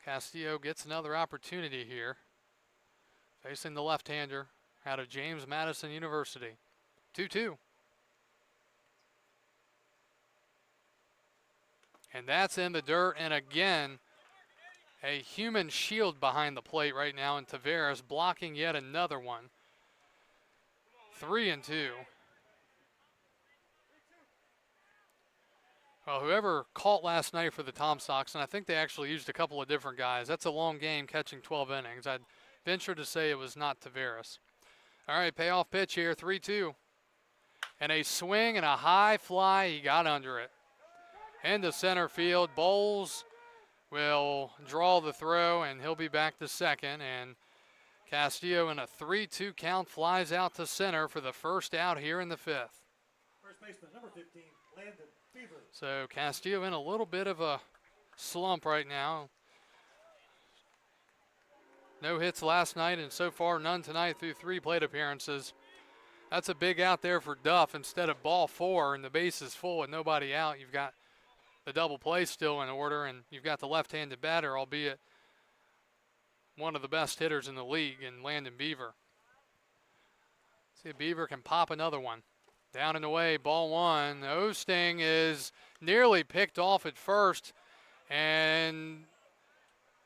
Castillo gets another opportunity here. Facing the left-hander out of James Madison University. 2-2. And that's in the dirt, and again, a human shield behind the plate right now, and Tavares blocking yet another one. 3-2. Well, whoever caught last night for the Tom Sox, and I think they actually used a couple of different guys. That's a long game catching 12 innings. I'd venture to say it was not Tavares. All right, payoff pitch here, 3-2. And a swing and a high fly. He got under it. Into center field. Bowles will draw the throw, and he'll be back to second. And Castillo in a 3-2 count flies out to center for the first out here in the fifth. First baseman, number 15, Landon Beaver. So Castillo in a little bit of a slump right now. No hits last night, and so far none tonight through 3 plate appearances. That's a big out there for Duff. Instead of ball 4 and the base is full and nobody out, you've got the double play still in order, and you've got the left-handed batter, albeit one of the best hitters in the league in Landon Beaver. See if Beaver can pop another one. Down and away, ball 1. Osting is nearly picked off at first, and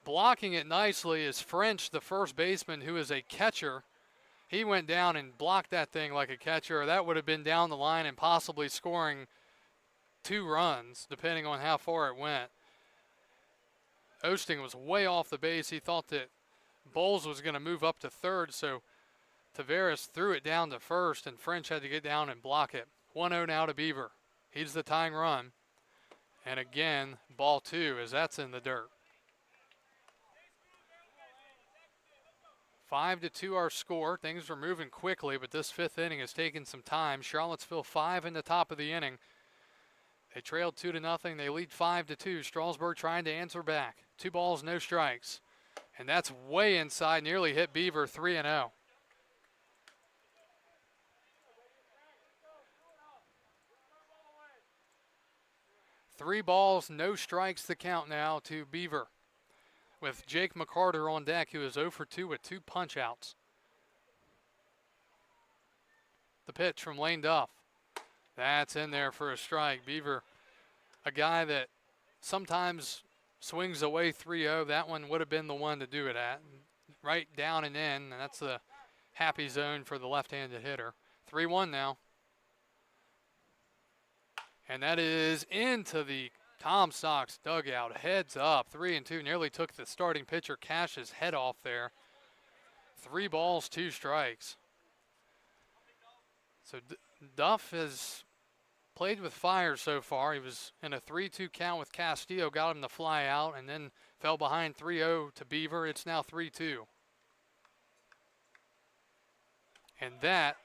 blocking it nicely is French, the first baseman, who is a catcher. He went down and blocked that thing like a catcher. That would have been down the line and possibly scoring 2 runs, depending on how far it went. Osting was way off the base. He thought that Bowles was going to move up to third, so Tavares threw it down to first, and French had to get down and block it. 1-0 now to Beaver. He's the tying run. And again, ball 2 as that's in the dirt. 5-2 our score. Things are moving quickly, but this 5th inning has taken some time. Charlottesville 5 in the top of the inning. They trailed 2-0. They lead 5-2. Strasburg trying to answer back. 2 balls, no strikes. And that's way inside, nearly hit Beaver. 3-0. Three balls, no strikes the count now to Beaver, with Jake McCarter on deck, who is 0 for 2 with 2 punch-outs. The pitch from Lane Duff. That's in there for a strike. Beaver, a guy that sometimes swings away 3-0. That one would have been the one to do it at. Right down and in, and that's the happy zone for the left-handed hitter. 3-1 now. And that is into the Tom Sox dugout. Heads up, 3-2. Nearly took the starting pitcher Cash's head off there. 3 balls, 2 strikes. So Duff has played with fire so far. He was in a 3-2 count with Castillo, got him to fly out, and then fell behind 3-0 to Beaver. It's now 3-2. And that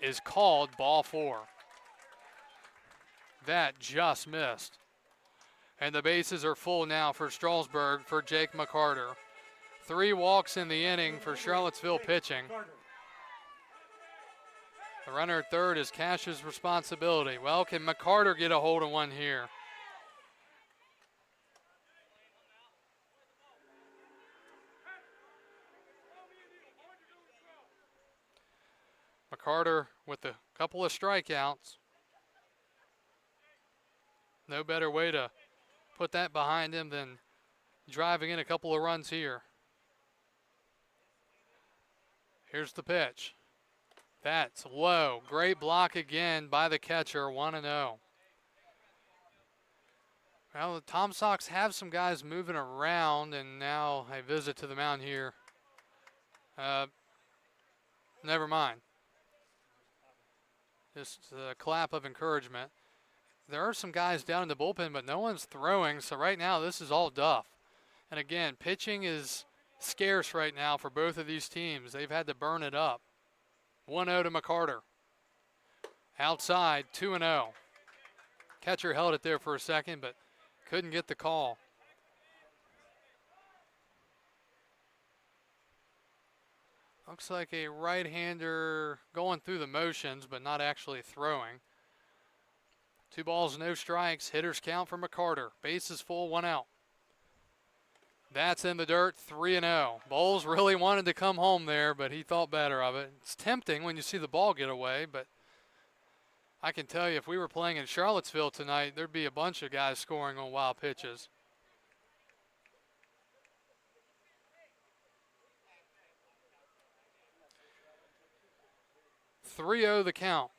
is called ball 4. That just missed. And the bases are full now for Strasburg for Jake McCarter. 3 walks in the inning for Charlottesville pitching. The runner at third is Cash's responsibility. Well, can McCarter get a hold of one here? McCarter with a couple of strikeouts. No better way to put that behind him than driving in a couple of runs here. Here's the pitch. That's low. Great block again by the catcher, 1-0. Well, the Tom Sox have some guys moving around, and now a visit to the mound here. Never mind. Just a clap of encouragement. There are some guys down in the bullpen, but no one's throwing, so right now this is all Duff. And again, pitching is scarce right now for both of these teams. They've had to burn it up. 1-0 to McCarter. Outside, 2-0. Catcher held it there for a second, but couldn't get the call. Looks like a right-hander going through the motions, but not actually throwing. 2 balls, no strikes. Hitters count for McCarter. Base is full, 1 out. That's in the dirt, 3-0. Bowles really wanted to come home there, but he thought better of it. It's tempting when you see the ball get away, but I can tell you if we were playing in Charlottesville tonight, there'd be a bunch of guys scoring on wild pitches. .30 the count.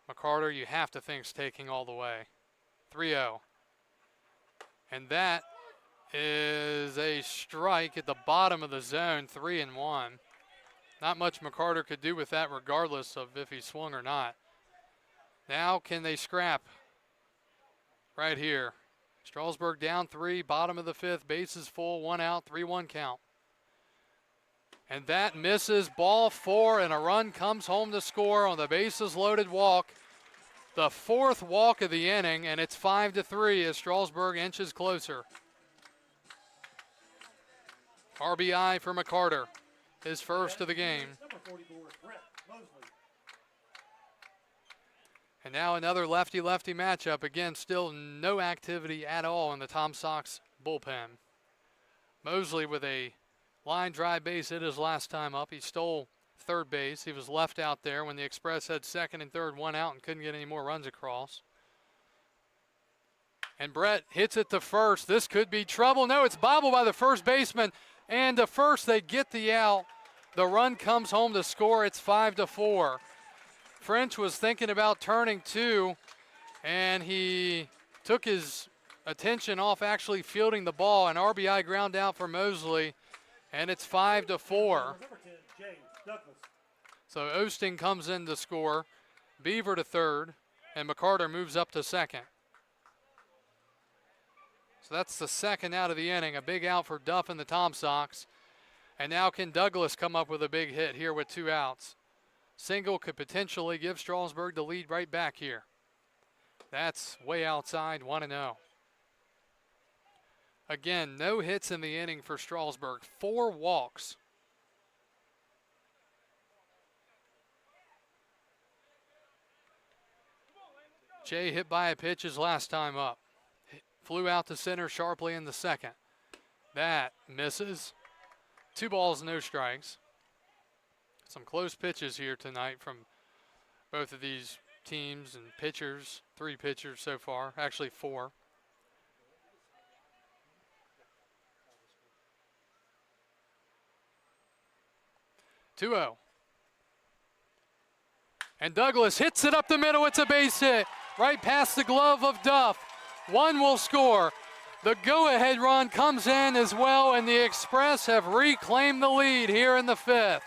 McCarter, you have to think's taking all the way. 3-0. And that is a strike at the bottom of the zone, 3-1. Not much McCarter could do with that regardless of if he swung or not. Now can they scrap right here? Strasburg down 3, bottom of the 5th, bases full, 1 out, 3-1 count. And that misses, ball 4, and a run comes home to score on the bases loaded walk. The 4th walk of the inning, and it's 5-3 as Strasburg inches closer. RBI for McCarter, his first of the game. Number 44, Brett Mosley. And now another lefty-lefty matchup. Again, still no activity at all in the Tom Sox bullpen. Mosley with a line drive base hit his last time up. He stole third base. He was left out there when the Express had second and third, 1 out, and couldn't get any more runs across. And Brett hits it to first. This could be trouble. No, it's bobbled by the first baseman. And to first, they get the out. The run comes home to score. It's 5-4. French was thinking about turning 2, and he took his attention off actually fielding the ball. An RBI ground out for Mosley, and it's 5-4. Number 10, Jay Douglas. So Osting comes in to score, Beaver to third, and McCarter moves up to second. So that's the second out of the inning, a big out for Duff and the Tom Sox. And now can Douglas come up with a big hit here with 2 outs? Single could potentially give Strasburg the lead right back here. That's way outside, 1-0. Again, no hits in the inning for Strasburg, 4 walks. Jay hit by a pitch his last time up. Flew out to center sharply in the second. That misses. 2 balls, no strikes. Some close pitches here tonight from both of these teams and pitchers. 3 pitchers so far, actually 4. (2-0). And Douglas hits it up the middle. It's a base hit right past the glove of Duff. 1 will score. The go-ahead run comes in as well, and the Express have reclaimed the lead here in the 5th.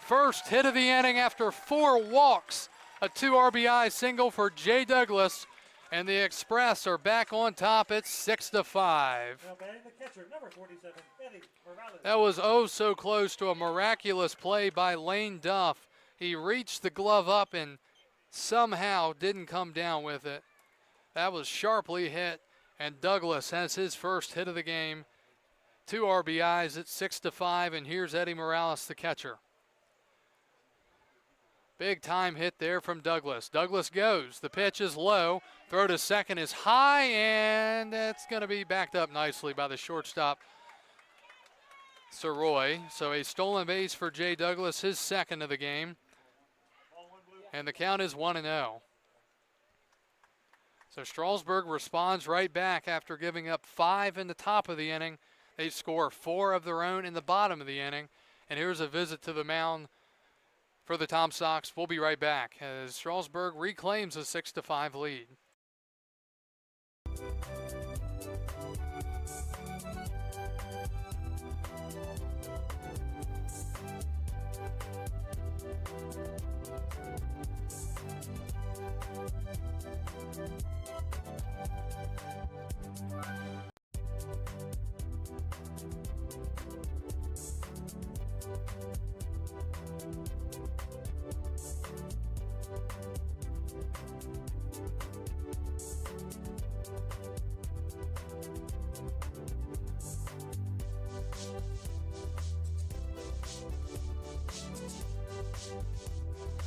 First hit of the inning after 4 walks. A 2 RBI single for Jay Douglas, and the Express are back on top. It's 6-5. Now batting the catcher, number 47, Eddie Morales. That was oh so close to a miraculous play by Lane Duff. He reached the glove up and somehow didn't come down with it. That was sharply hit, and Douglas has his first hit of the game. 2 RBIs at 6-5, and here's Eddie Morales, the catcher. Big time hit there from Douglas. Douglas goes. The pitch is low. Throw to second is high, and it's going to be backed up nicely by the shortstop, Soroy. So a stolen base for Jay Douglas, his second of the game. And the count is 1-0. So Strasburg responds right back after giving up 5 in the top of the inning. They score 4 of their own in the bottom of the inning. And here's a visit to the mound for the Tom Sox. We'll be right back as Strasburg reclaims a 6-5 lead.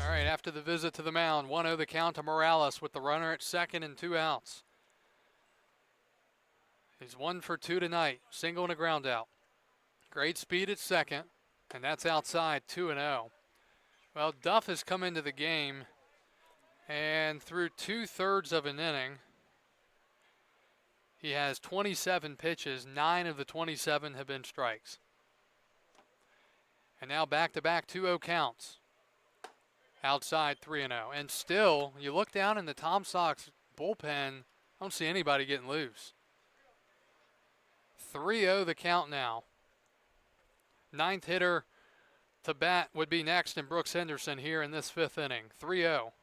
All right, after the visit to the mound, 1-0 the count to Morales with the runner at second and 2 outs. He's 1 for 2 tonight, single and a ground out. Great speed at second, and that's outside, 2-0. Well, Duff has come into the game, and through 2/3 of an inning, he has 27 pitches. 9 of the 27 have been strikes. And now back-to-back 2-0 counts. Outside 3-0. And still, you look down in the Tom Sox bullpen, I don't see anybody getting loose. 3-0 the count now. 9th hitter to bat would be next in Brooks Henderson here in this 5th inning. 3-0.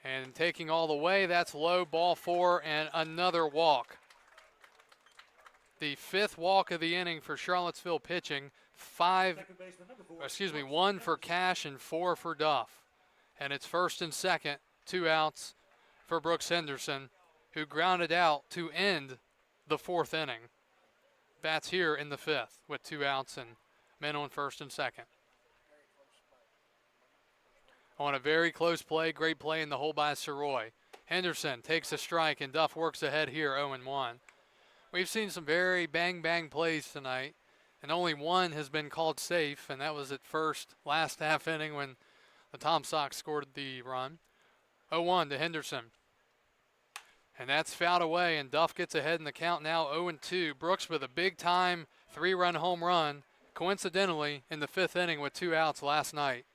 And taking all the way, that's low, ball 4, and another walk. the 5th walk of the inning for Charlottesville pitching. Second baseman number 4. 1 for Cash and 4 for Duff. And it's first and second, 2 outs for Brooks Henderson, who grounded out to end the 4th inning. Bats here in the 5th with 2 outs and men on first and second. On a very close play, great play in the hole by Soroy. Henderson takes a strike and Duff works ahead here 0-1. We've seen some very bang plays tonight, and only one has been called safe, and that was at first last half inning when the Tom Sox scored the run. 0-1 to Henderson. And that's fouled away, and Duff gets ahead in the count now 0-2. Brooks with a big-time 3-run home run, coincidentally, in the 5th inning with 2 outs last night.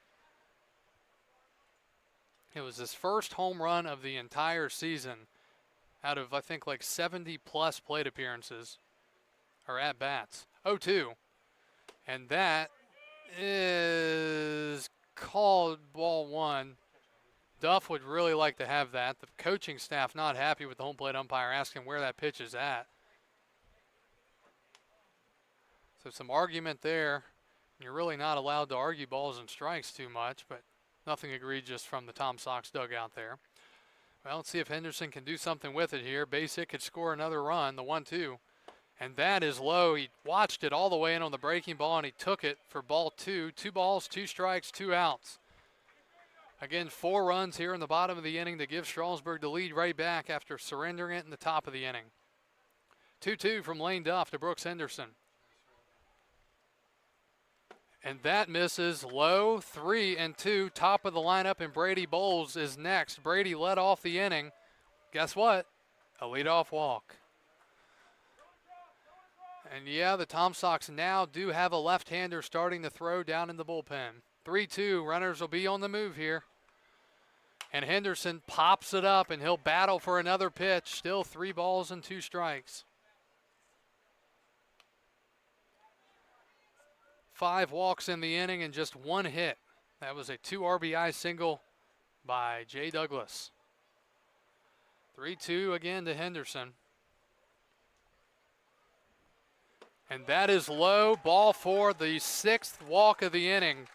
It was his first home run of the entire season out of, I think, like 70-plus plate appearances, or at-bats. 0-2. And that is called ball 1. Duff would really like to have that. The coaching staff not happy with the home plate umpire, asking where that pitch is at. So some argument there. You're really not allowed to argue balls and strikes too much, but nothing egregious from the Tom Sox dugout there. Well, let's see if Henderson can do something with it here. Base hit could score another run, the 1-2. And that is low. He watched it all the way in on the breaking ball, and he took it for ball 2. 2 balls, 2 strikes, 2 outs. Again, 4 runs here in the bottom of the inning to give Strasburg the lead right back after surrendering it in the top of the inning. 2-2 from Lane Duff to Brooks Henderson. And that misses low. 3-2, top of the lineup, and Brady Bowles is next. Brady led off the inning. Guess what? A leadoff walk. And yeah, the Tom Sox now do have a left-hander starting to throw down in the bullpen. 3-2, runners will be on the move here. And Henderson pops it up, and he'll battle for another pitch. Still 3 balls and 2 strikes. 5 walks in the inning and just 1 hit. That was a 2 RBI single by Jay Douglas. 3-2 again to Henderson. And that is low. Ball 4, the 6th walk of the inning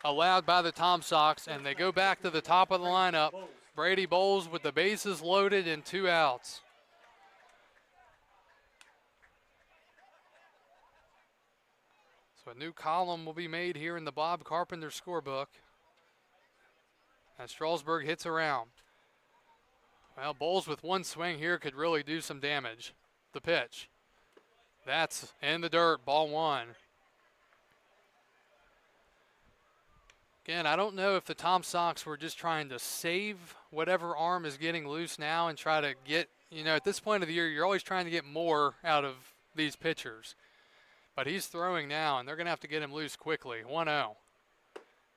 allowed by the Tom Sox, and they go back to the top of the lineup. Brady Bowles with the bases loaded and 2 outs. So a new column will be made here in the Bob Carpenter scorebook as Strasburg hits around. Well, Bowles with 1 swing here could really do some damage. The pitch. That's in the dirt, ball 1. Again, I don't know if the Tom Sox were just trying to save whatever arm is getting loose now and try to get, at this point of the year, you're always trying to get more out of these pitchers. But he's throwing now, and they're going to have to get him loose quickly. 1-0.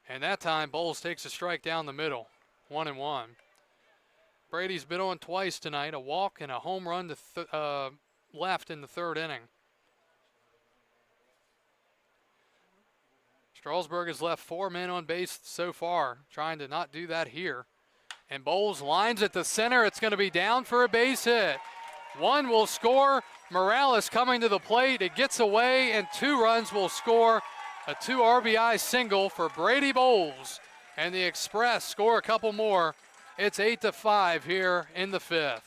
And that time, Bowles takes a strike down the middle. 1-1. Brady's been on twice tonight, a walk and a home run to left in the 3rd inning. Strasburg has left 4 men on base so far, trying to not do that here. And Bowles lines at the center. It's going to be down for a base hit. 1 will score. Morales coming to the plate. It gets away, and 2 runs will score. A 2 RBI single for Brady Bowles. And the Express score a couple more. It's 8-5 here in the 5th.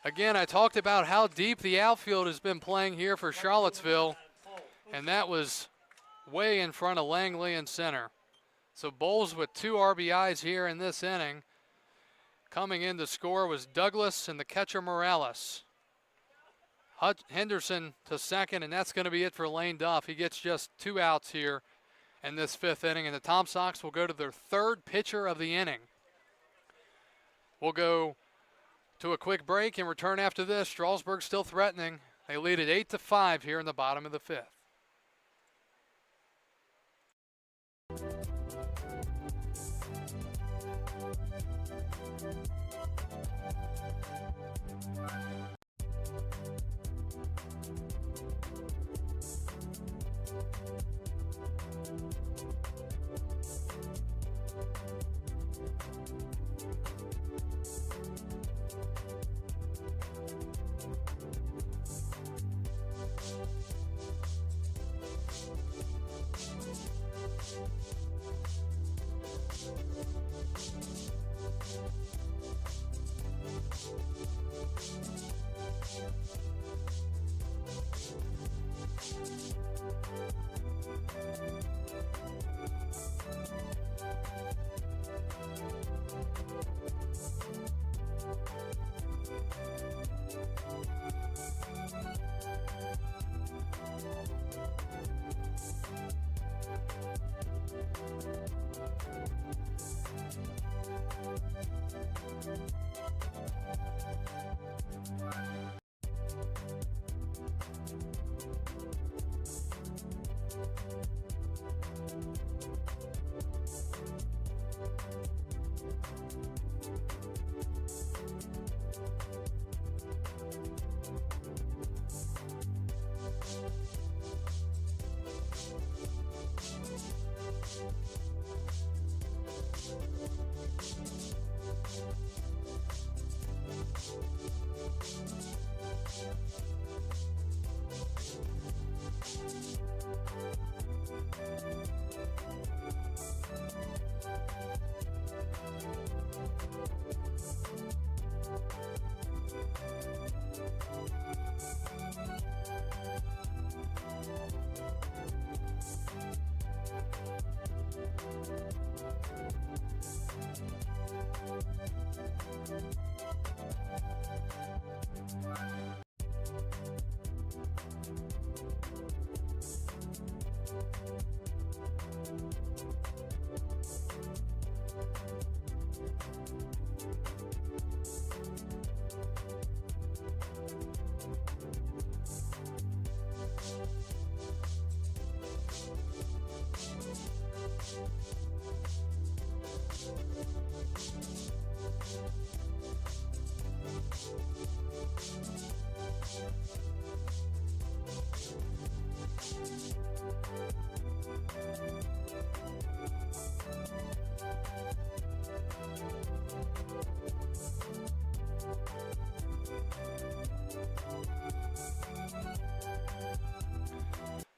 Again, I talked about how deep the outfield has been playing here for Charlottesville, and that was way in front of Langley in center. So Bowles with 2 RBIs here in this inning. Coming in to score was Douglas and the catcher Morales. Henderson to second, and that's going to be it for Lane Duff. He gets just 2 outs here in this 5th inning, and the Tom Sox will go to their 3rd pitcher of the inning. We'll go to a quick break and return after this. Strasburg still threatening. They lead at 8-5 here in the bottom of the 5th.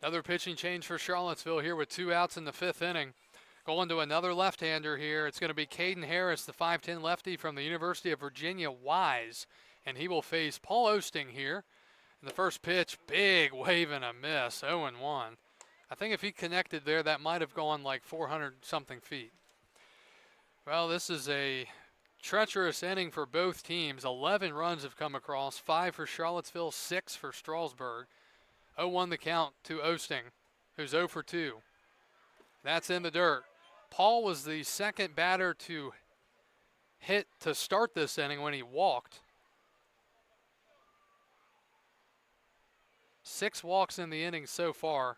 Another pitching change for Charlottesville here with 2 outs in the 5th inning. Going to another left-hander here. It's going to be Caden Harris, the 5'10 lefty from the University of Virginia Wise. And he will face Paul Osting here. And the first pitch, big wave and a miss, 0-1. I think if he connected there, that might have gone like 400-something feet. Well, this is a treacherous inning for both teams. 11 runs have come across, 5 for Charlottesville, 6 for Strasburg. 0-1 the count to Osting, who's 0 for 2. That's in the dirt. Paul was the second batter to hit to start this inning when he walked. 6 walks in the inning so far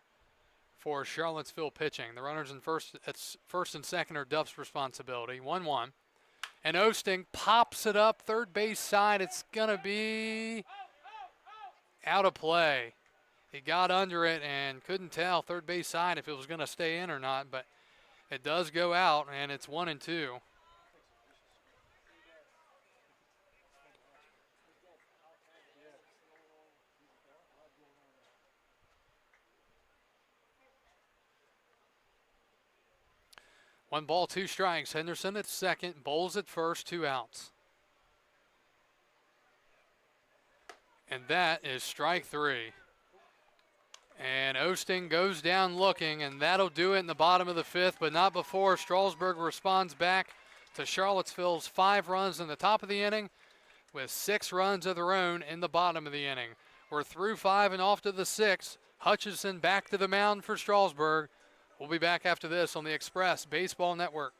for Charlottesville pitching. The runners in first and second are Duff's responsibility. 1-1. And Osting pops it up third base side. It's going to be out of play. He got under it and couldn't tell third base side if it was going to stay in or not, but it does go out, and it's 1-2. One ball, 2 strikes. Henderson at second, Bowles at first, 2 outs. And that is strike 3. And Osting goes down looking, and that'll do it in the bottom of the 5th, but not before Strasburg responds back to Charlottesville's 5 runs in the top of the inning with 6 runs of their own in the bottom of the inning. We're through 5 and off to the 6th. Hutchinson back to the mound for Strasburg. We'll be back after this on the Express Baseball Network.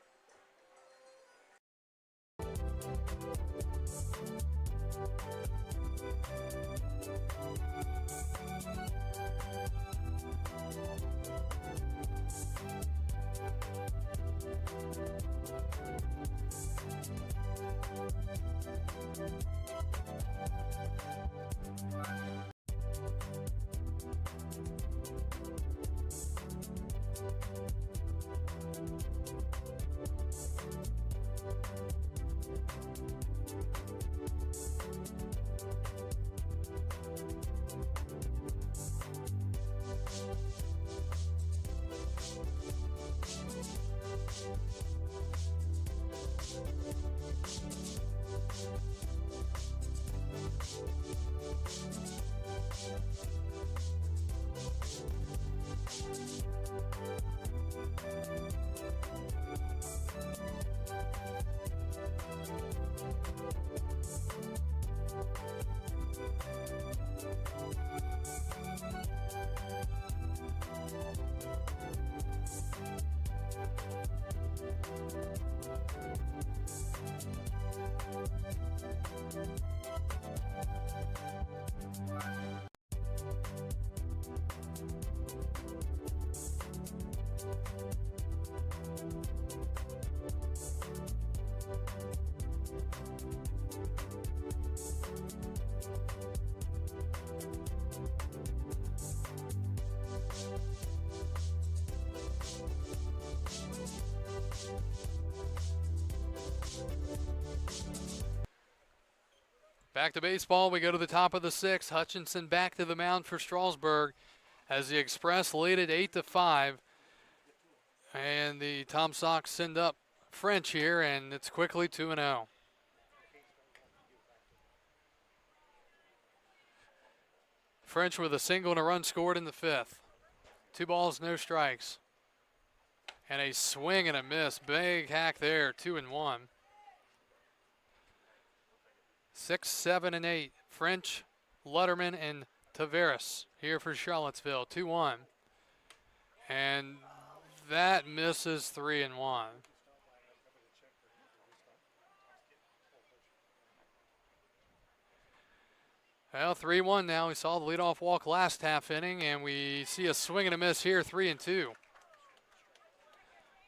Back to baseball, we go to the top of the 6th. Hutchinson back to the mound for Strasburg as the Express lead it 8-5. And the Tom Sox send up French here, and it's quickly 2-0. French with a single and a run scored in the 5th. 2 balls, no strikes. And a swing and a miss. Big hack there, 2-1. 6, 7, and 8. French, Lutterman, and Tavares here for Charlottesville. 2-1. And that misses 3-1. Well, 3-1 now. We saw the leadoff walk last half inning, and we see a swing and a miss here, 3-2.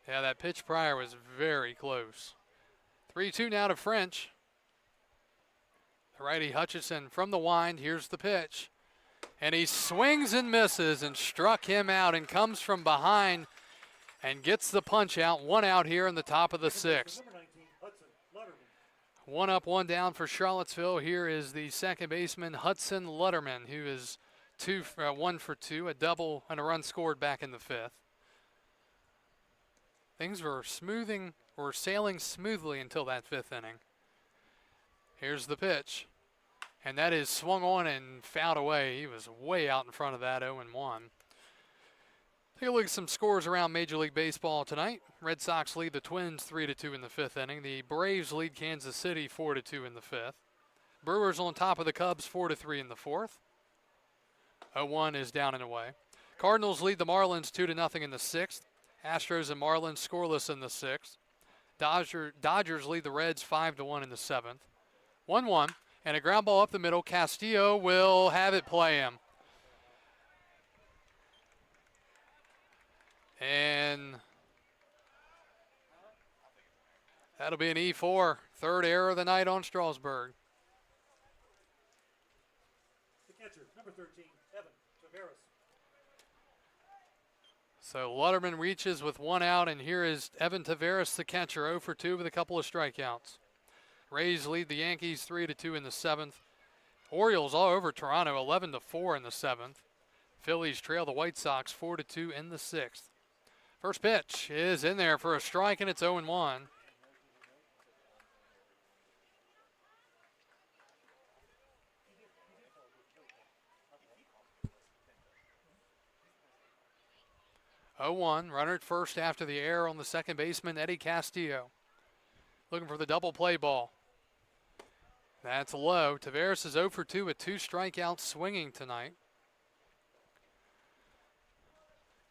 Yeah, that pitch prior was very close. 3-2 now to French. Righty Hutchinson from the wind. Here's the pitch. And he swings and misses and struck him out and comes from behind and gets the punch out. 1 out here in the top of the 6th. 1 up, 1 down for Charlottesville. Here is the second baseman, Hudson Lutterman, who is 1 for 2, a double and a run scored back in the 5th. Things were sailing smoothly until that 5th inning. Here's the pitch, and that is swung on and fouled away. He was way out in front of that 0-1. Take a look at some scores around Major League Baseball tonight. Red Sox lead the Twins 3-2 in the 5th inning. The Braves lead Kansas City 4-2 in the 5th. Brewers on top of the Cubs 4-3 in the 4th. 0-1 is down and away. Cardinals lead the Marlins 2-0 in the 6th. Astros and Marlins scoreless in the 6th. Dodgers lead the Reds 5-1 in the 7th. 1-1 and a ground ball up the middle. Castillo will have it play him. And that'll be an E4. Third error of the night on Strasburg. The catcher, number 13, Evan Taveras. So Lutterman reaches with 1 out, and here is Evan Taveras, the catcher, 0 for 2 with a couple of strikeouts. Rays lead the Yankees 3-2 in the 7th. Orioles all over Toronto 11-4 in the 7th. Phillies trail the White Sox 4-2 in the 6th. First pitch is in there for a strike, and it's 0-1. 0-1, runner at first after the error on the second baseman, Eddie Castillo. Looking for the double play ball. That's low. Taveras is 0 for 2 with 2 strikeouts swinging tonight.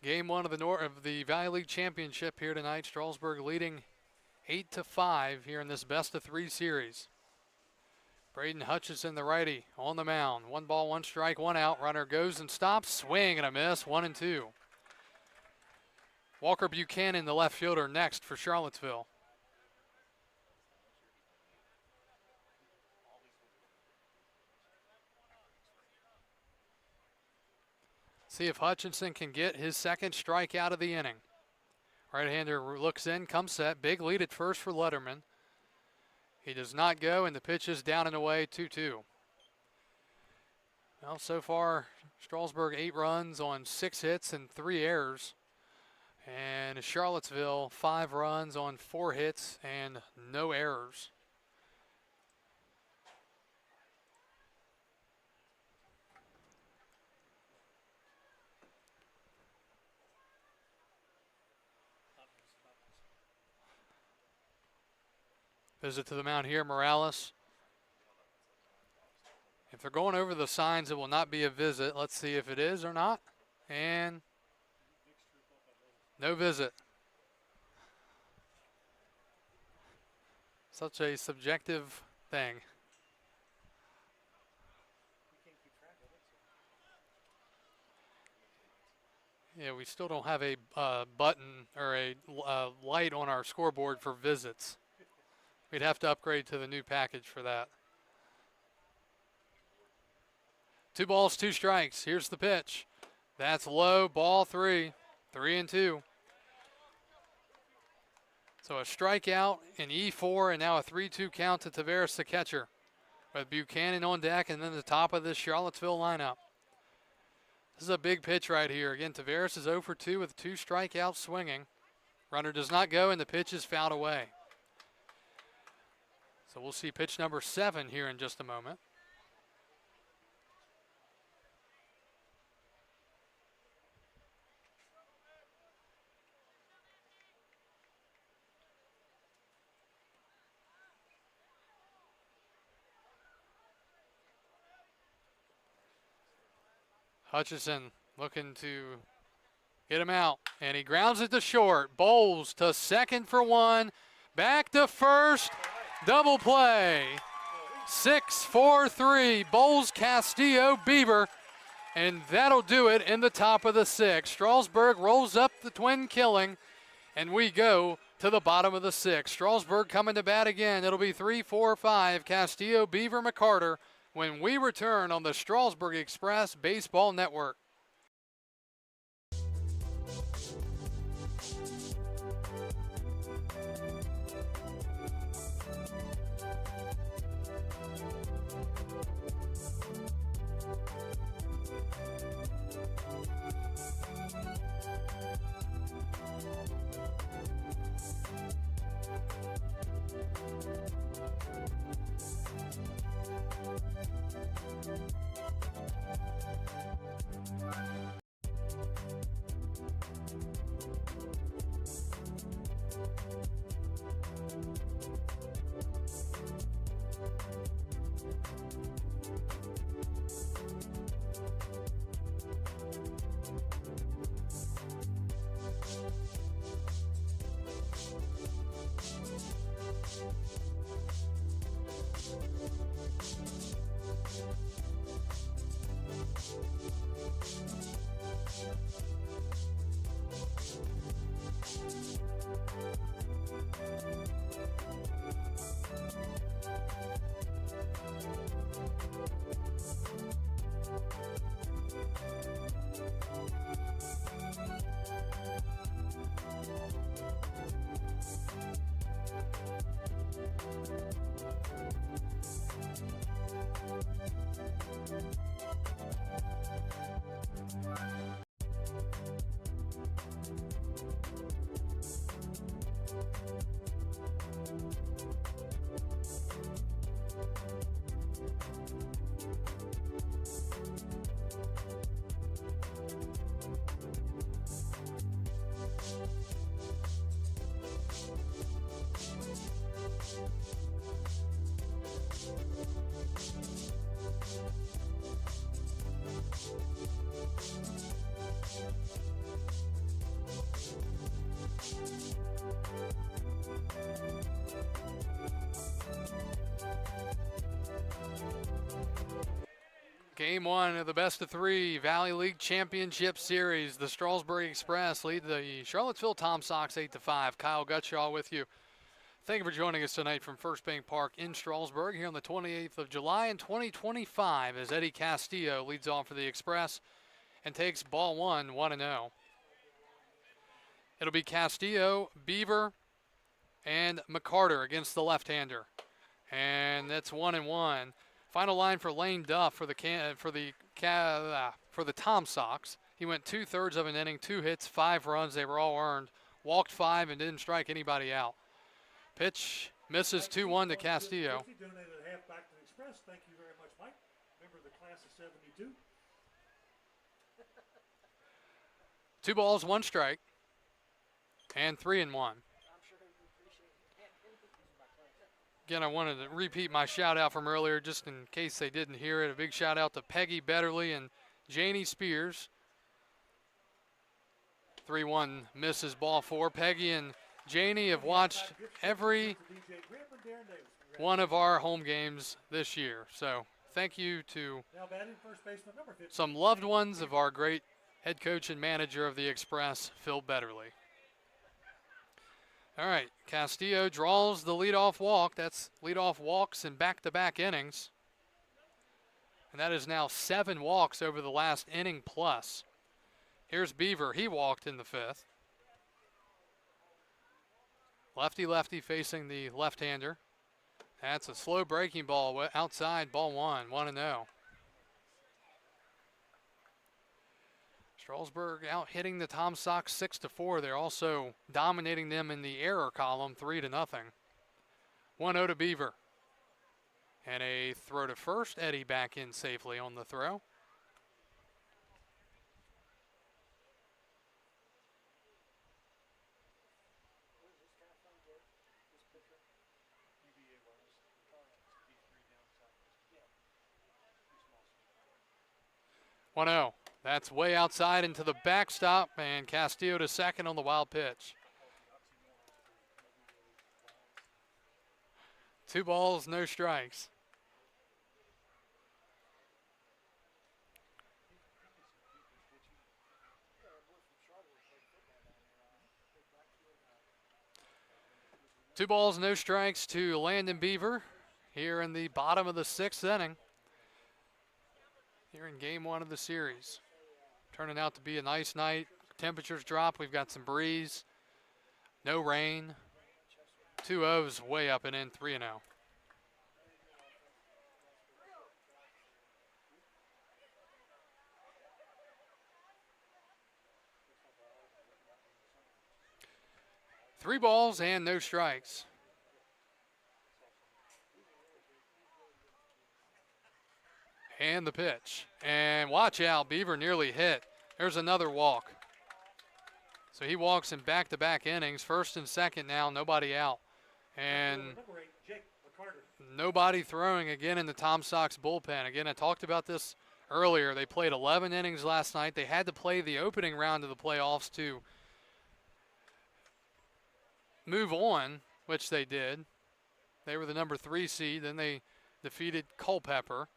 Game 1 of the Valley League Championship here tonight. Strasburg leading 8-5 here in this best-of-3 series. Braden Hutchison, the righty, on the mound. 1 ball, 1 strike, 1 out. Runner goes and stops. Swing and a miss. 1-2. Walker Buchanan, the left fielder, next for Charlottesville. See if Hutchinson can get his second strikeout of the inning. Right-hander looks in, comes set. Big lead at first for Letterman. He does not go, and the pitch is down and away, 2-2. Well, so far, Strasburg 8 runs on 6 hits and 3 errors. And Charlottesville 5 runs on 4 hits and no errors. Visit to the mound here, Morales. If they're going over the signs, it will not be a visit. Let's see if it is or not. And no visit. Such a subjective thing. Yeah, we still don't have a button or a light on our scoreboard for visits. We'd have to upgrade to the new package for that. 2 balls, 2 strikes. Here's the pitch. That's low, ball 3. 3-2. So a strikeout, an E4, and now a 3-2 count to Taveras, the catcher, with Buchanan on deck and then the top of this Charlottesville lineup. This is a big pitch right here. Again, Taveras is 0 for 2 with 2 strikeouts swinging. Runner does not go, and the pitch is fouled away. So we'll see pitch number 7 here in just a moment. Hutchison looking to get him out, and he grounds it to short. Bowles to second for 1. Back to first. Double play. 6-4-3. Bowles, Castillo, Bieber. And that'll do it in the top of the 6th. Strasburg rolls up the twin killing, and we go to the bottom of the 6th. Strasburg coming to bat again. It'll be 3-4-5. Castillo, Beaver, McCarter when we return on the Strasburg Express Baseball Network. Game one of the best of three Valley League Championship Series. The Strasburg Express lead the Charlottesville Tom Sox 8-5. Kyle Gutshaw with you. Thank you for joining us tonight from First Bank Park in Strasburg here on the 28th of July in 2025 as Eddie Castillo leads off for the Express and takes ball one, 1-0. It'll be Castillo, Beaver, and McCarter against the left-hander. And that's 1-1. Final line for Lane Duff for the Tom Sox. He went 2/3 of an inning, 2 hits, 5 runs. They were all earned. Walked 5 and didn't strike anybody out. Pitch misses 2-1 to Castillo. Donated a half back to the Express. Thank you very much, Mike. Member of the class of 72. 2 balls, 1 strike, and 3-1. Again, I wanted to repeat my shout out from earlier just in case they didn't hear it. A big shout out to Peggy Betterly and Janie Spears. 3-1 misses ball 4. Peggy and Janie have watched every one of our home games this year. So thank you to some loved ones of our great head coach and manager of the Express, Phil Betterly. All right, Castillo draws the leadoff walk. That's leadoff walks in back-to-back innings. And that is now 7 walks over the last inning plus. Here's Beaver. He walked in the 5th. Lefty-lefty facing the left-hander. That's a slow breaking ball outside, ball 1, 1-0. Strasburg out hitting the Tom Sox 6-4. They're also dominating them in the error column 3-0. 1-0 to Beaver. And a throw to first. Eddie back in safely on the throw. One-0. That's way outside into the backstop, and Castillo to second on the wild pitch. 2 balls, no strikes. Two balls, no strikes to Landon Beaver here in the bottom of the 6th inning. Here in game 1 of the series. Turning out to be a nice night. Temperatures drop. We've got some breeze. No rain. 2 O's way up and in, 3-0. Three balls and no strikes. And the pitch. And watch out, Beaver nearly hit. There's another walk. So he walks in back-to-back innings, first and second now, nobody out. And nobody throwing again in the Tom Sox bullpen. Again, I talked about this earlier. They played 11 innings last night. They had to play the opening round of the playoffs to move on, which they did. They were the number 3 seed. Then they defeated Culpeper.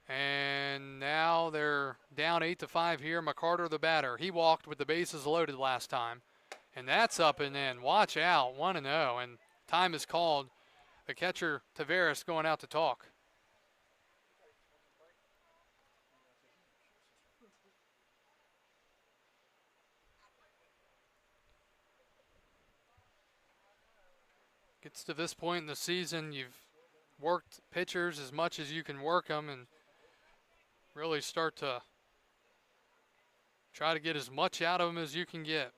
And now they're down 8-5 here. McCarter, the batter. He walked with the bases loaded last time. And that's up and in. Watch out, 1-0. And time is called. The catcher, Tavares, going out to talk. Gets to this point in the season, you've worked pitchers as much as you can work them and really start to try to get as much out of them as you can get.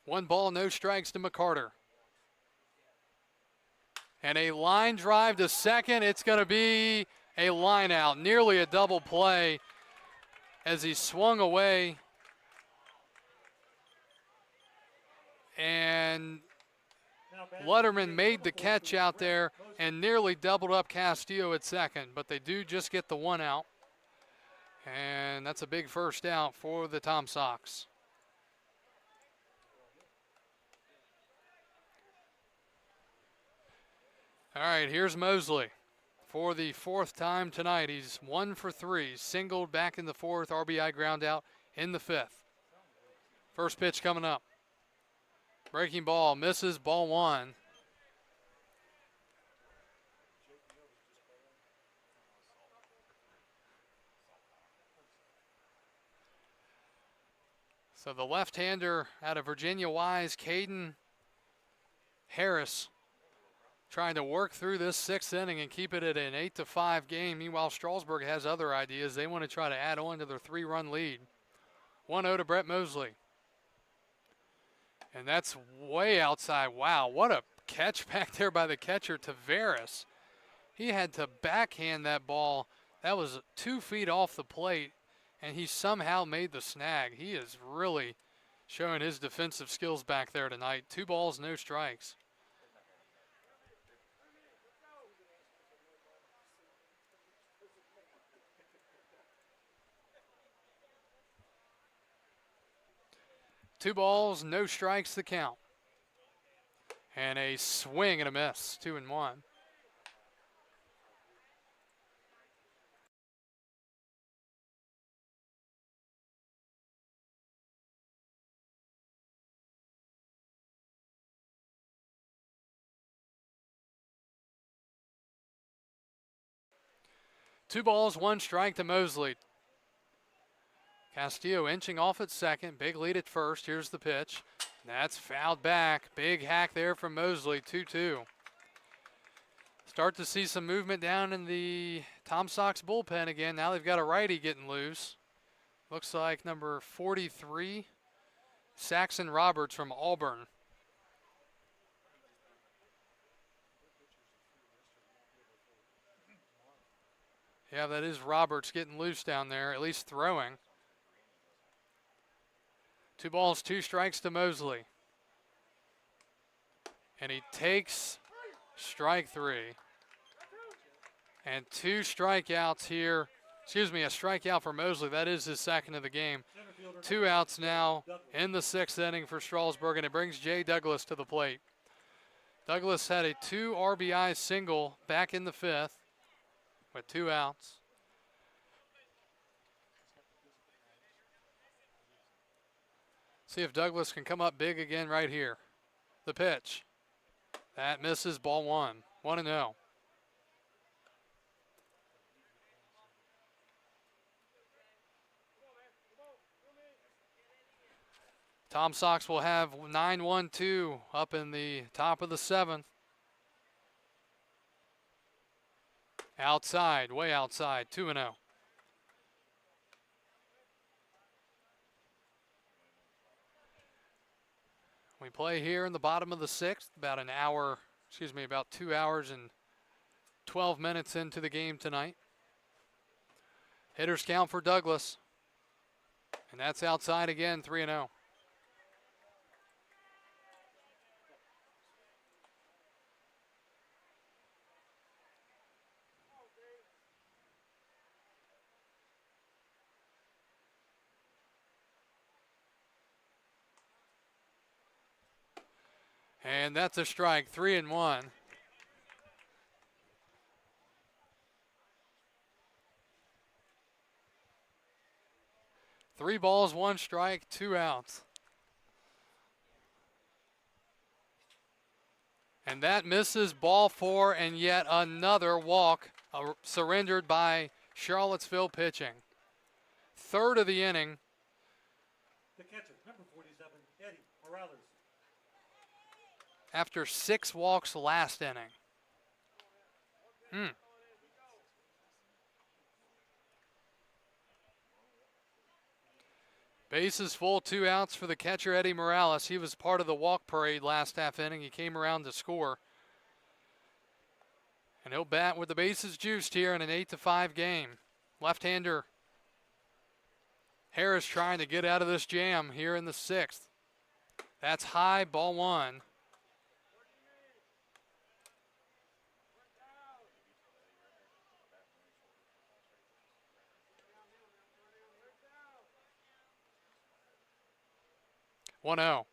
One ball, no strikes to McCarter. And a line drive to second. It's going to be a line out, nearly a double play as he swung away. And Letterman made the catch out there and nearly doubled up Castillo at second, but they do just get the 1 out. And that's a big first out for the Tom Sox. All right, here's Mosley for the 4th time tonight. He's 1 for 3, singled back in the 4th, RBI ground out in the 5th. First pitch coming up. Breaking ball, misses, ball 1. So the left-hander out of Virginia Wise, Caden Harris, trying to work through this 6th inning and keep it at an 8-5 game. Meanwhile, Strasburg has other ideas. They want to try to add on to their 3-run lead. 1-0 to Brett Mosley. And that's way outside. Wow, what a catch back there by the catcher, Tavares. He had to backhand that ball. That was 2 feet off the plate, and he somehow made the snag. He is really showing his defensive skills back there tonight. 2 balls, no strikes. Two balls, no strikes, the count. And a swing and a miss, 2-1. Two balls, 1 strike to Mosley. Castillo inching off at second. Big lead at first. Here's the pitch. That's fouled back. Big hack there from Mosley, 2-2. Start to see some movement down in the Tom Sox bullpen again. Now they've got a righty getting loose. Looks like number 43, Saxon Roberts from Auburn. Yeah, that is Roberts getting loose down there, at least throwing. 2 balls, 2 strikes to Mosley. And he takes strike 3. And 2 strikeouts here. Excuse me, a strikeout for Mosley. That is his second of the game. 2 outs now in the 6th inning for Strasburg, and it brings Jay Douglas to the plate. Douglas had a 2 RBI single back in the 5th with 2 outs. See if Douglas can come up big again right here. The pitch. That misses, ball 1. 1-0. Tom Sox will have 9-1-2 up in the top of the 7th. Outside, way outside, 2-0. We play here in the bottom of the 6th, about 2 hours and 12 minutes into the game tonight. Hitters count for Douglas. And that's outside again, 3-0. And that's a strike, 3-1. Three balls, one strike, 2 outs. And that misses, ball 4, and yet another walk surrendered by Charlottesville pitching. Third of the inning. The catcher, number 47, Eddie Morales. After 6 walks last inning. Bases full, 2 outs for the catcher, Eddie Morales. He was part of the walk parade last half inning. He came around to score. And he'll bat with the bases juiced here in an 8-5 game. Left-hander Harris trying to get out of this jam here in the 6th. That's high, ball 1. One 0.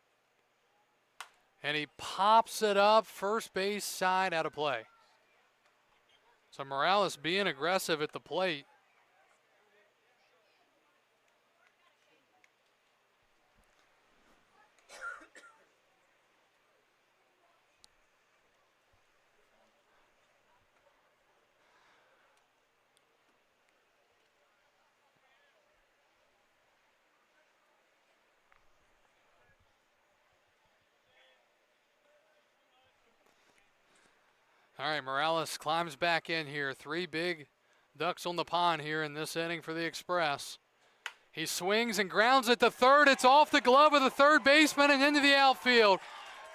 And he pops it up, first base side, out of play. So Morales being aggressive at the plate. All right, Morales climbs back in here. 3 big ducks on the pond here in this inning for the Express. He swings and grounds at the third. It's off the glove of the third baseman and into the outfield.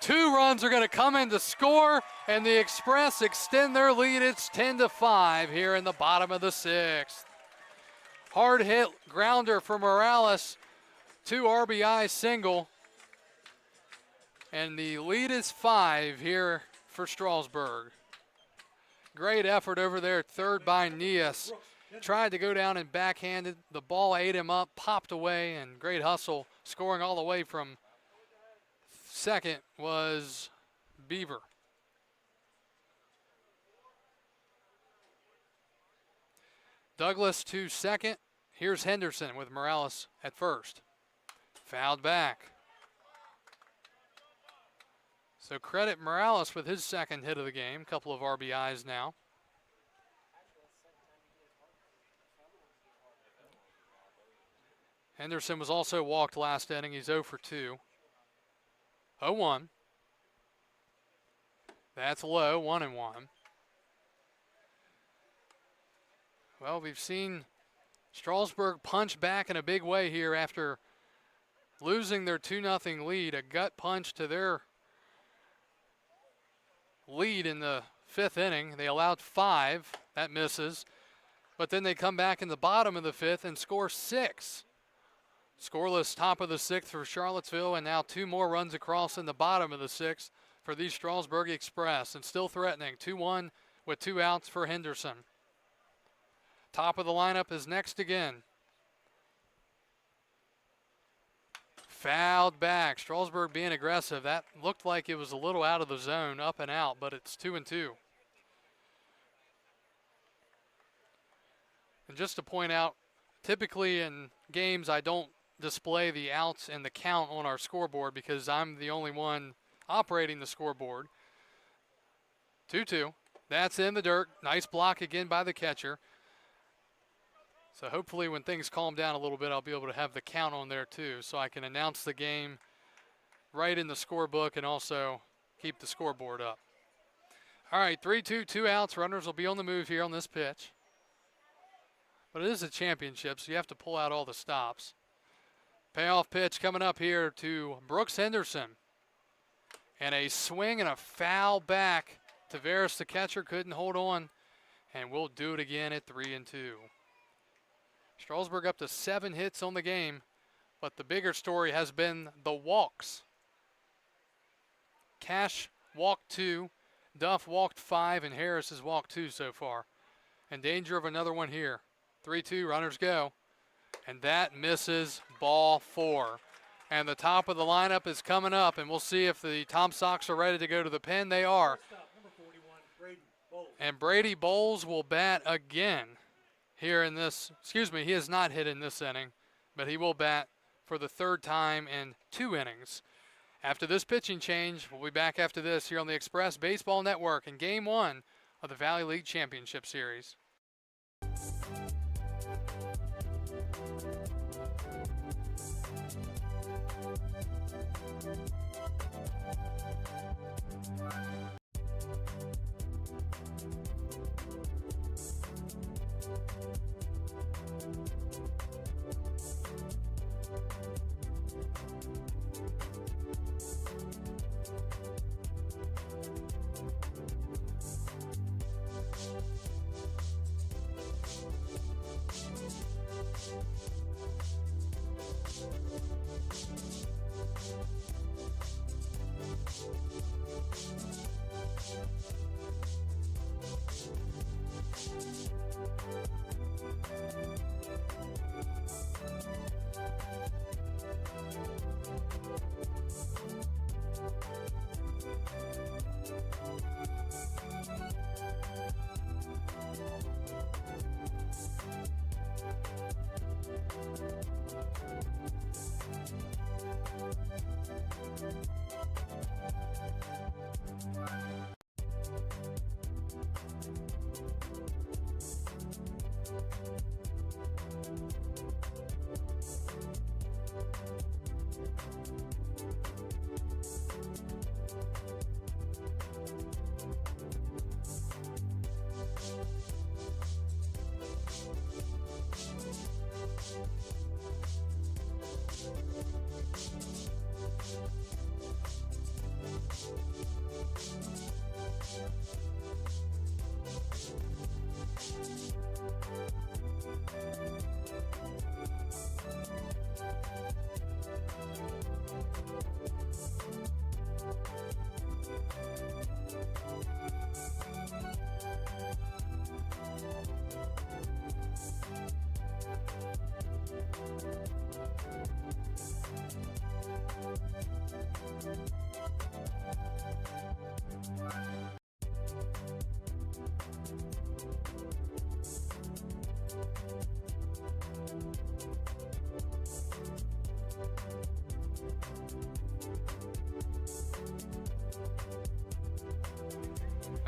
2 runs are going to come in to score, and the Express extend their lead. It's 10-5 here in the bottom of the 6th. Hard hit grounder for Morales. 2 RBI single. And the lead is 5 here for Strasburg. Great effort over there at third by Nias. Tried to go down and backhanded. The ball ate him up, popped away, and great hustle. Scoring all the way from second was Beaver. Douglas to second. Here's Henderson with Morales at first. Fouled back. So credit Morales with his second hit of the game. Couple of RBIs now. Henderson was also walked last inning. He's 0 for 2. 0-1. That's low, 1-1. Well, we've seen Strasburg punch back in a big way here after losing their 2-0 lead. A gut punch to their lead in the 5th inning. They allowed 5. That misses. But then they come back in the bottom of the 5th and score 6. Scoreless top of the 6th for Charlottesville, and now 2 more runs across in the bottom of the 6th for the Strasburg Express. And still threatening. 2-1 with 2 outs for Henderson. Top of the lineup is next again. Fouled back. Strasburg being aggressive. That looked like it was a little out of the zone, up and out, but it's 2-2. And just to point out, typically in games I don't display the outs and the count on our scoreboard because I'm the only one operating the scoreboard. 2-2. That's in the dirt. Nice block again by the catcher. So hopefully when things calm down a little bit, I'll be able to have the count on there too, so I can announce the game right in the scorebook and also keep the scoreboard up. All right, 3-2, 2 outs. Runners will be on the move here on this pitch. But it is a championship, so you have to pull out all the stops. Payoff pitch coming up here to Brooks Henderson. And a swing and a foul back. Tavares, the catcher, couldn't hold on and we'll do it again at 3-2. Strasburg up to 7 hits on the game, but the bigger story has been the walks. Cash walked 2, Duff walked 5, and Harris has walked 2 so far. In danger of another one here. 3-2, runners go. And that misses, ball 4. And the top of the lineup is coming up, and we'll see if the Tom Sox are ready to go to the pen. They are. Number 41, Brady Bowles. And Brady Bowles will bat again here in this. Excuse me, he has not hit in this inning, but he will bat for the 3rd time in 2 innings. After this pitching change, we'll be back after this here on the Express Baseball Network in Game 1 of the Valley League Championship Series.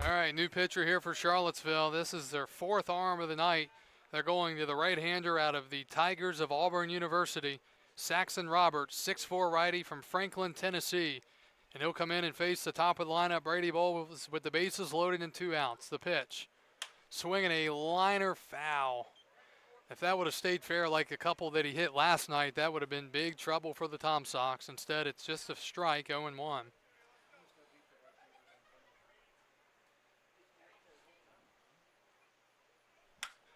All right, new pitcher here for Charlottesville. This is their 4th arm of the night. They're going to the right-hander out of the Tigers of Auburn University, Saxon Roberts, 6'4" righty from Franklin, Tennessee. And he'll come in and face the top of the lineup, Brady Bowles, with the bases loaded and 2 outs. The pitch. Swinging a liner foul. If that would have stayed fair like a couple that he hit last night, that would have been big trouble for the Tom Sox. Instead, it's just a strike, 0-1.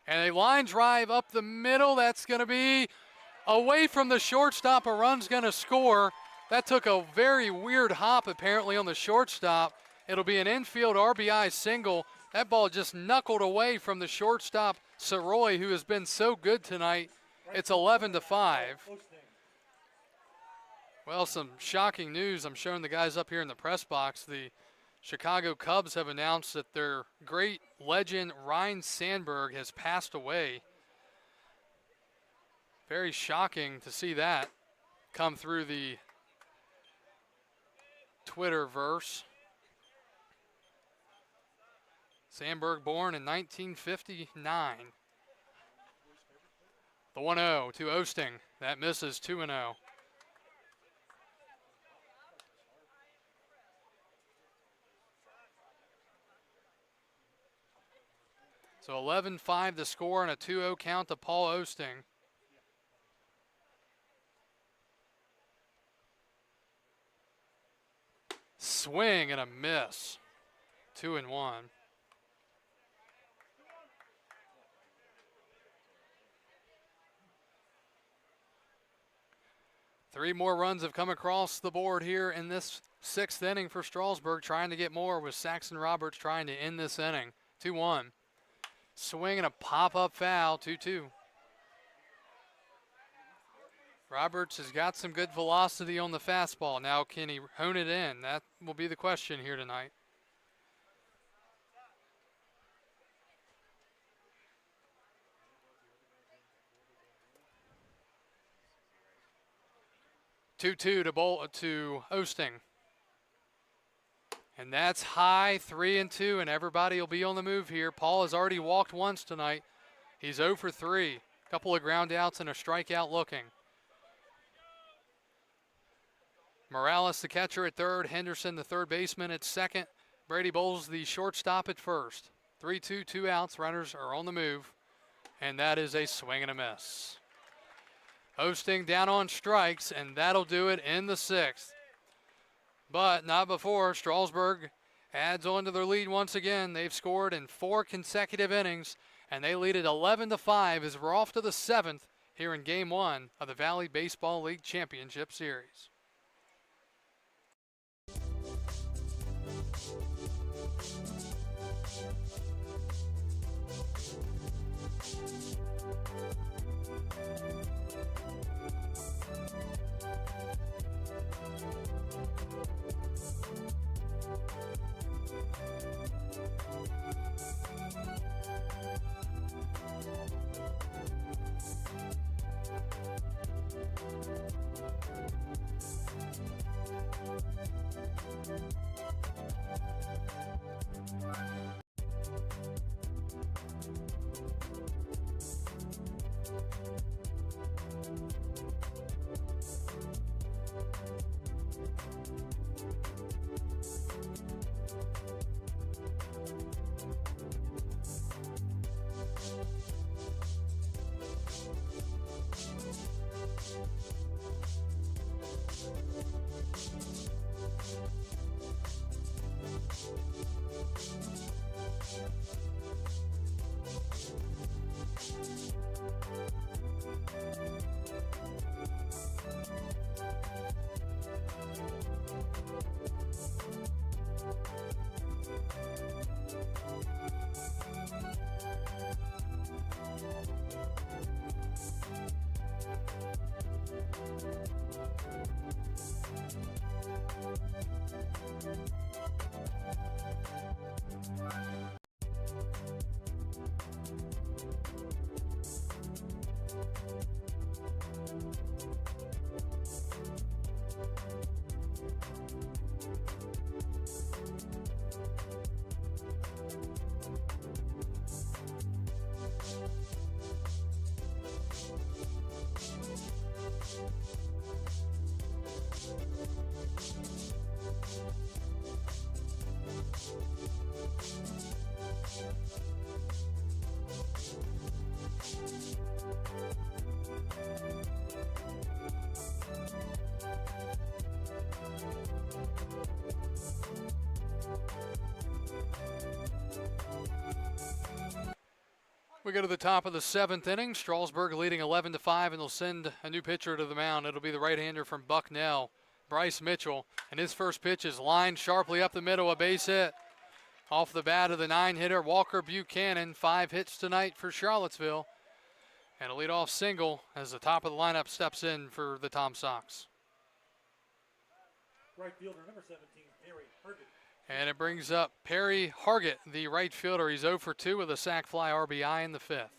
And a line drive up the middle. That's going to be away from the shortstop. A run's going to score. That took a very weird hop apparently on the shortstop. It'll be an infield RBI single. That ball just knuckled away from the shortstop, Soroy, who has been so good tonight. It's 11-5. Well, some shocking news. I'm showing the guys up here in the press box. The Chicago Cubs have announced that their great legend Ryne Sandberg has passed away. Very shocking to see that come through the Twitterverse. Sandberg born in 1959. The 1-0 to Osting. That misses, 2-0. So 11-5 the score and a 2-0 count to Paul Osting. Swing and a miss. 2-1. 3 more runs have come across the board here in this 6th inning for Strasburg, trying to get more with Saxon Roberts trying to end this inning. 2-1. Swing and a pop-up foul, 2-2. Roberts has got some good velocity on the fastball. Now can he hone it in? That will be the question here tonight. Two-two to Osting. And that's high, 3-2, and everybody will be on the move here. Paul has already walked once tonight. He's 0 for 3. Couple of ground outs and a strikeout looking. Morales, the catcher, at third. Henderson, the third baseman, at second. Brady Bowles, the shortstop, at first. 3-2, 2 outs. Runners are on the move. And that is a swing and a miss. Osting down on strikes, and that'll do it in the 6th. But not before. Strasburg adds on to their lead once again. They've scored in 4 consecutive innings, and they lead it 11-5 as we're off to the 7th here in Game 1 of the Valley Baseball League Championship Series. We go to the top of the 7th inning. Strasburg leading 11-5, and they'll send a new pitcher to the mound. It'll be the right-hander from Bucknell, Bryce Mitchell. And his first pitch is lined sharply up the middle, a base hit. Off the bat of the 9-hitter, Walker Buchanan. 5 hits tonight for Charlottesville. And a leadoff single as the top of the lineup steps in for the Tom Sox. Right fielder, number 17, Perry Hargett. And it brings up Perry Hargett, the right fielder. He's 0 for 2 with a sac fly RBI in the 5th.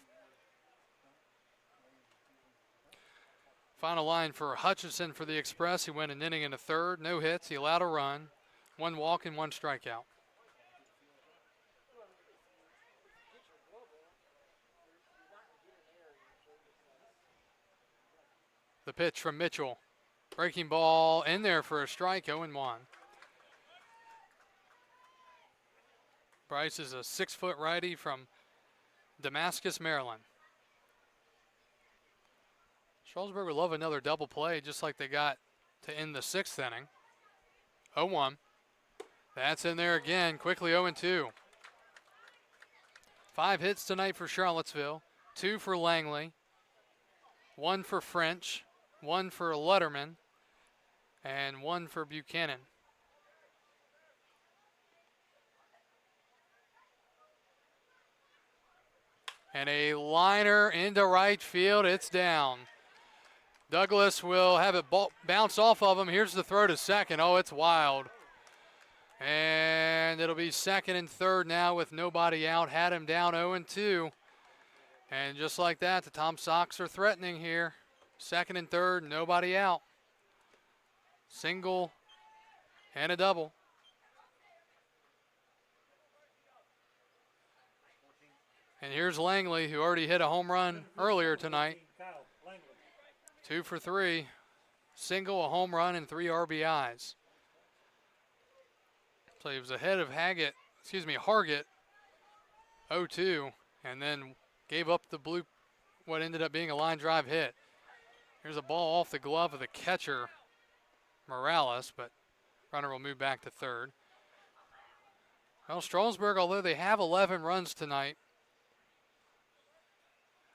Final line for Hutchinson for the Express. He went an inning and a third, no hits. He allowed a run, 1 walk and 1 strikeout. The pitch from Mitchell. Breaking ball in there for a strike, 0-1. Bryce is a 6-foot righty from Damascus, Maryland. Strasburg would love another double play just like they got to end the 6th inning. 0-1. That's in there again, quickly 0-2. 5 hits tonight for Charlottesville, 2 for Langley, 1 for French, 1 for Letterman, and 1 for Buchanan. And a liner into right field. It's down. Douglas will have it bounce off of him. Here's the throw to second. Oh, it's wild. And it'll be second and third now with nobody out. Had him down 0-2. And just like that, the Tom Sox are threatening here. Second and third, nobody out. Single and a double. And here's Langley, who already hit a home run earlier tonight. 2 for 3. Single, a home run, and 3 RBIs. So he was ahead of Hargett, 0-2, and then gave up what ended up being a line drive hit. Here's a ball off the glove of the catcher, Morales, but runner will move back to third. Well, Strasburg, although they have 11 runs tonight,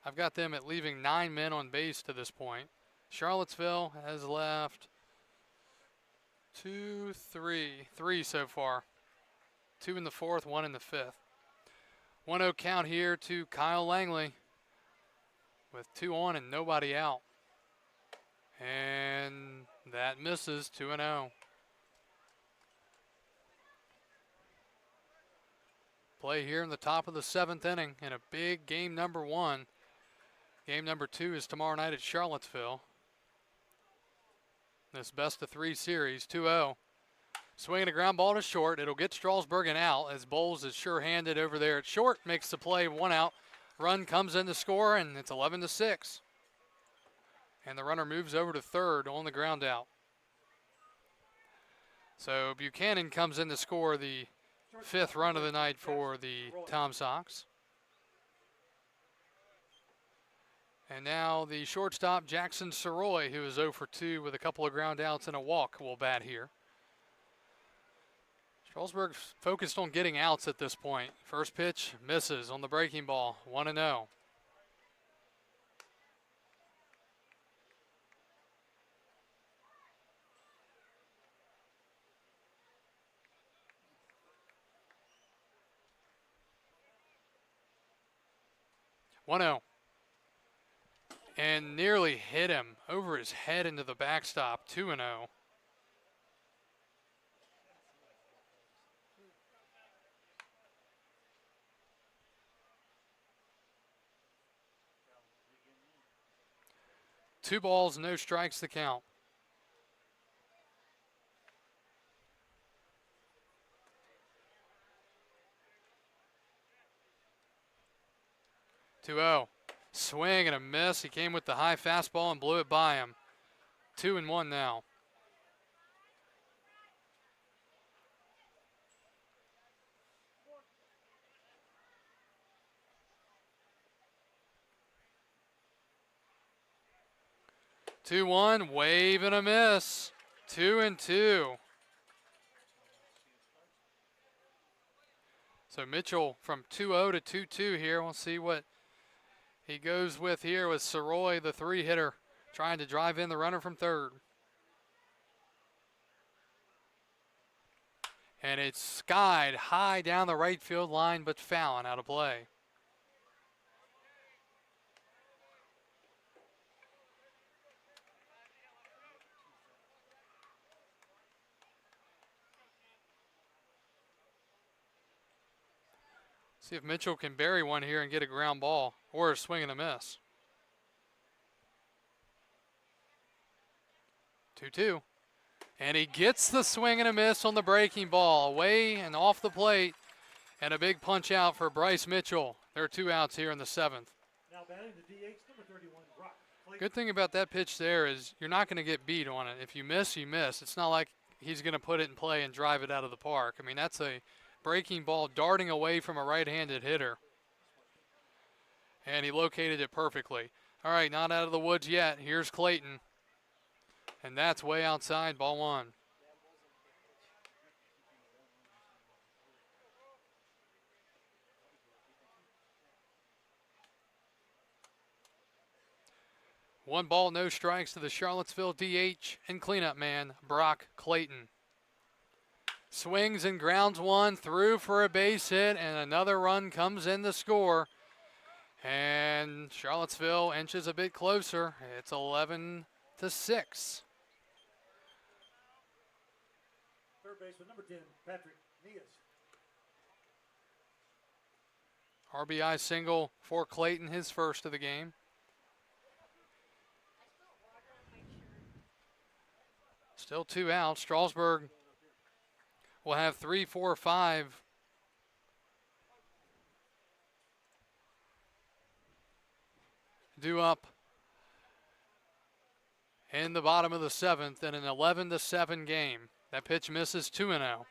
I've got them at leaving 9 men on base to this point. Charlottesville has left 3 so far. 2 in the fourth, 1 in the fifth. 1-0 count here to Kyle Langley with 2 on and nobody out. And that misses. 2-0. Play here in the top of the 7th inning in a big game number 1. Game number 2 is tomorrow night at Charlottesville. This best of 3 series. 2-0. Swinging a ground ball to short. It'll get Strasburg an out as Bowles is sure-handed over there at short. Makes the play, 1 out. Run comes in to score, and it's 11-6. And the runner moves over to third on the ground out. So Buchanan comes in to score the 5th run of the night for the Tom Sox. And now the shortstop, Jackson Soroy, who is 0 for 2 with a couple of ground outs and a walk, will bat here. Strasburg focused on getting outs at this point. First pitch misses on the breaking ball, 1-0. And nearly hit him over his head into the backstop, 2-0. Two balls, no strikes the count. Swing and a miss. He came with the high fastball and blew it by him. 2-1 now. Two one, wave and a miss. 2-2. So Mitchell from 2-0 to 2-2 here. We'll see what he goes with here with Soroy, the 3-hitter, trying to drive in the runner from third. And it's skied high down the right field line, but foul and out of play. See if Mitchell can bury one here and get a ground ball or a swing and a miss. 2-2. And he gets the swing and a miss on the breaking ball. Away and off the plate. And a big punch out for Bryce Mitchell. There are 2 outs here in the 7th. Now batting the DH, number 31, Brock. Good thing about that pitch there is you're not going to get beat on it. If you miss, you miss. It's not like he's going to put it in play and drive it out of the park. I mean, that's a breaking ball darting away from a right-handed hitter. And he located it perfectly. All right, not out of the woods yet. Here's Clayton. And that's way outside, ball 1. 1 ball, no strikes to the Charlottesville DH and cleanup man, Brock Clayton. Swings and grounds one, through for a base hit, and another run comes in to score. And Charlottesville inches a bit closer. It's 11-6. Third baseman, number 10, Patrick Nias. RBI single for Clayton, his first of the game. Still 2 out. Strasburg will have 3, 4, 5. Due up in the bottom of the 7th in an 11-7 game. That pitch misses 2-0.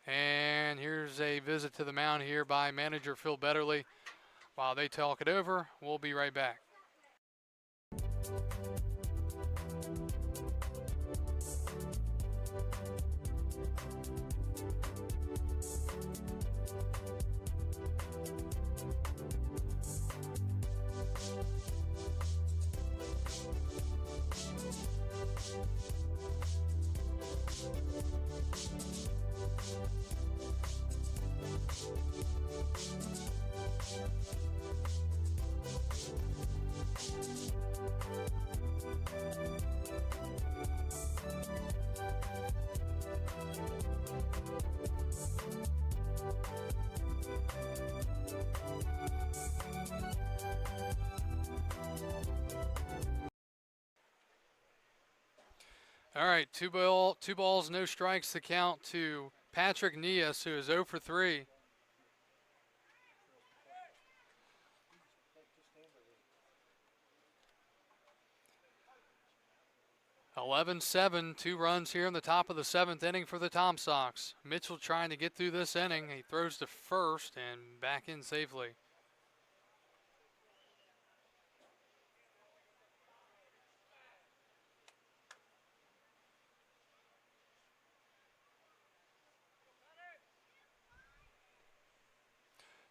And here's a visit to the mound here by manager Phil Betterly. While they talk it over, we'll be right back. All right, two balls, no strikes to count to Patrick Nias, who is 0 for 3. (11-7), 2 runs here in the top of the 7th inning for the Tom Sox. Mitchell trying to get through this inning. He throws to first and back in safely.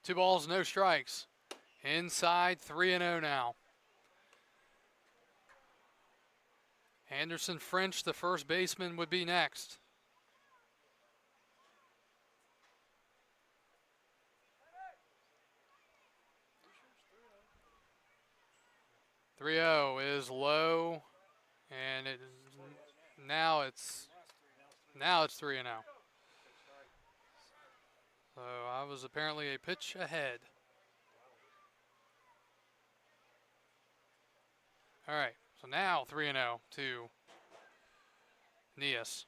Two balls, no strikes. Inside, 3-0 now. Anderson French, the first baseman, would be next. (3-0) is low, and now it's 3-0. So I was apparently a pitch ahead. All right, so now 3-0 to Nias.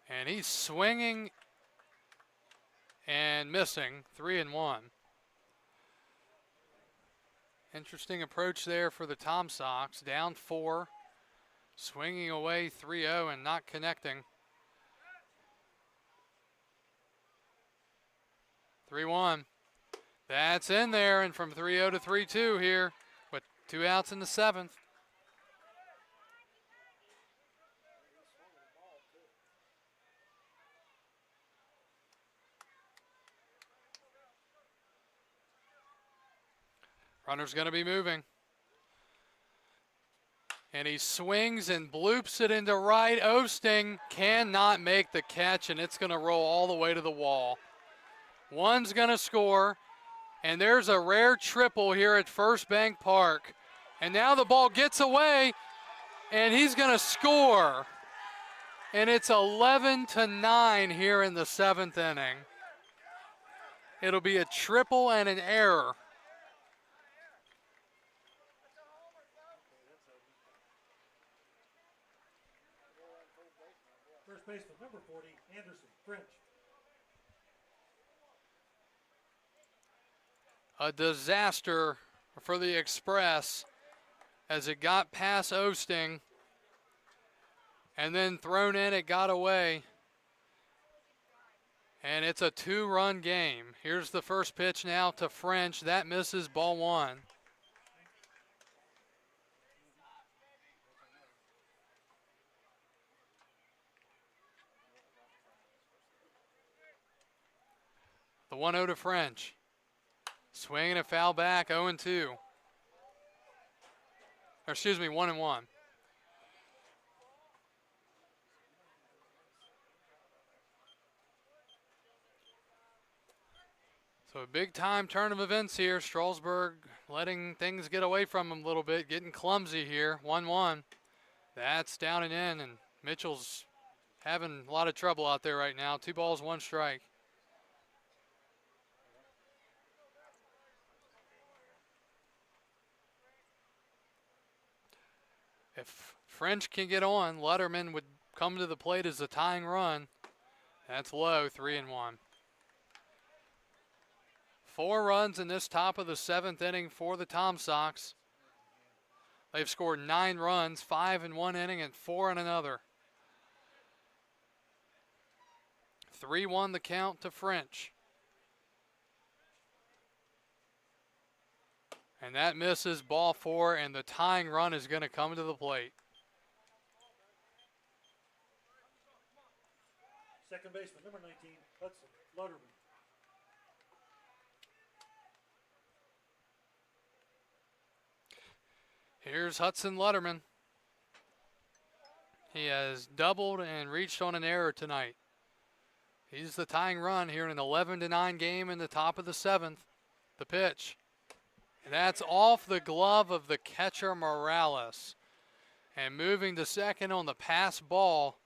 And he's swinging and missing, 3-1. Interesting approach there for the Tom Sox. Down 4, swinging away 3-0 and not connecting. 3-1. That's in there, and from 3-0 to 3-2 here with 2 outs in the 7th. Runner's going to be moving. And he swings and bloops it into right. Osting cannot make the catch, and it's going to roll all the way to the wall. One's going to score, and there's a rare triple here at First Bank Park. And now the ball gets away, and he's going to score. And it's 11-9 here in the 7th inning. It'll be a triple and an error. First baseman, number 40, Anderson French. A disaster for the Express as it got past Osting and then thrown in, it got away. And it's a 2-run game. Here's the first pitch now to French. That misses, ball 1. The 1-0 to French. Swinging a foul back, 0-2. Or excuse me, 1-1. So a big time turn of events here. Strasburg letting things get away from them a little bit, getting clumsy here. 1-1. That's down and in, and Mitchell's having a lot of trouble out there right now. 2 balls, 1 strike. If French can get on, Letterman would come to the plate as the tying run. That's low, 3-1. 4 runs in this top of the 7th inning for the Tom Sox. They've scored 9 runs, 5 in 1 inning and 4 in another. 3-1 the count to French. And that misses, ball 4, and the tying run is going to come to the plate. Second baseman, number 19, Hudson Lutterman. Here's Hudson Lutterman. He has doubled and reached on an error tonight. He's the tying run here in an 11-9 game in the top of the 7th. The pitch. And that's off the glove of the catcher Morales. And moving to second on the pass ball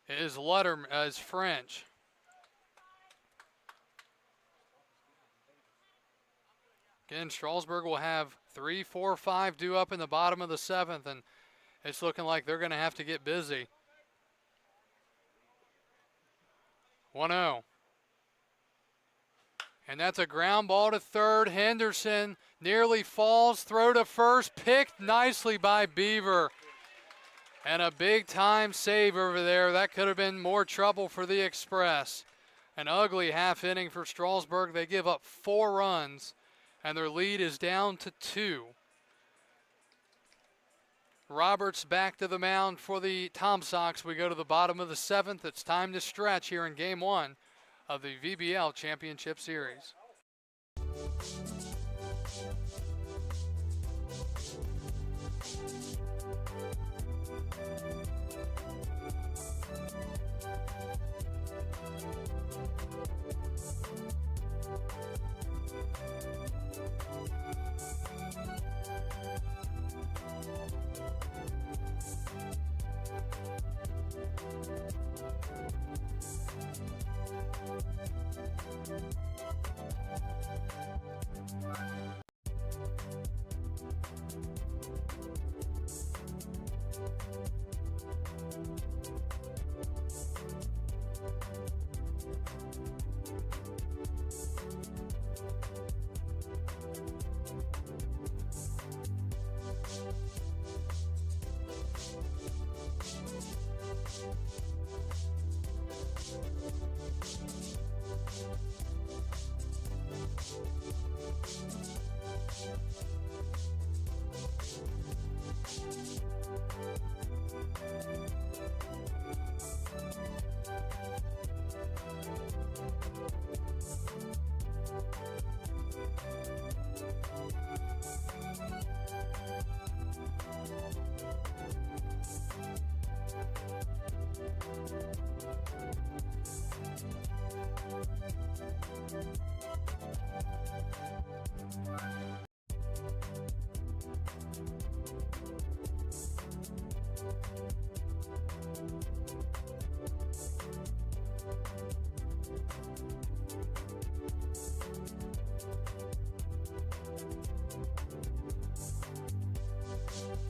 is French. Again, Strasburg will have 3, 4, 5 due up in the bottom of the 7th, and it's looking like they're going to have to get busy. 1-0. And that's a ground ball to third. Henderson nearly falls. Throw to first. Picked nicely by Beaver. And a big-time save over there. That could have been more trouble for the Express. An ugly half inning for Strasburg. They give up 4 runs, and their lead is down to 2. Roberts back to the mound for the Tom Sox. We go to the bottom of the 7th. It's time to stretch here in Game 1 of the VBL Championship Series.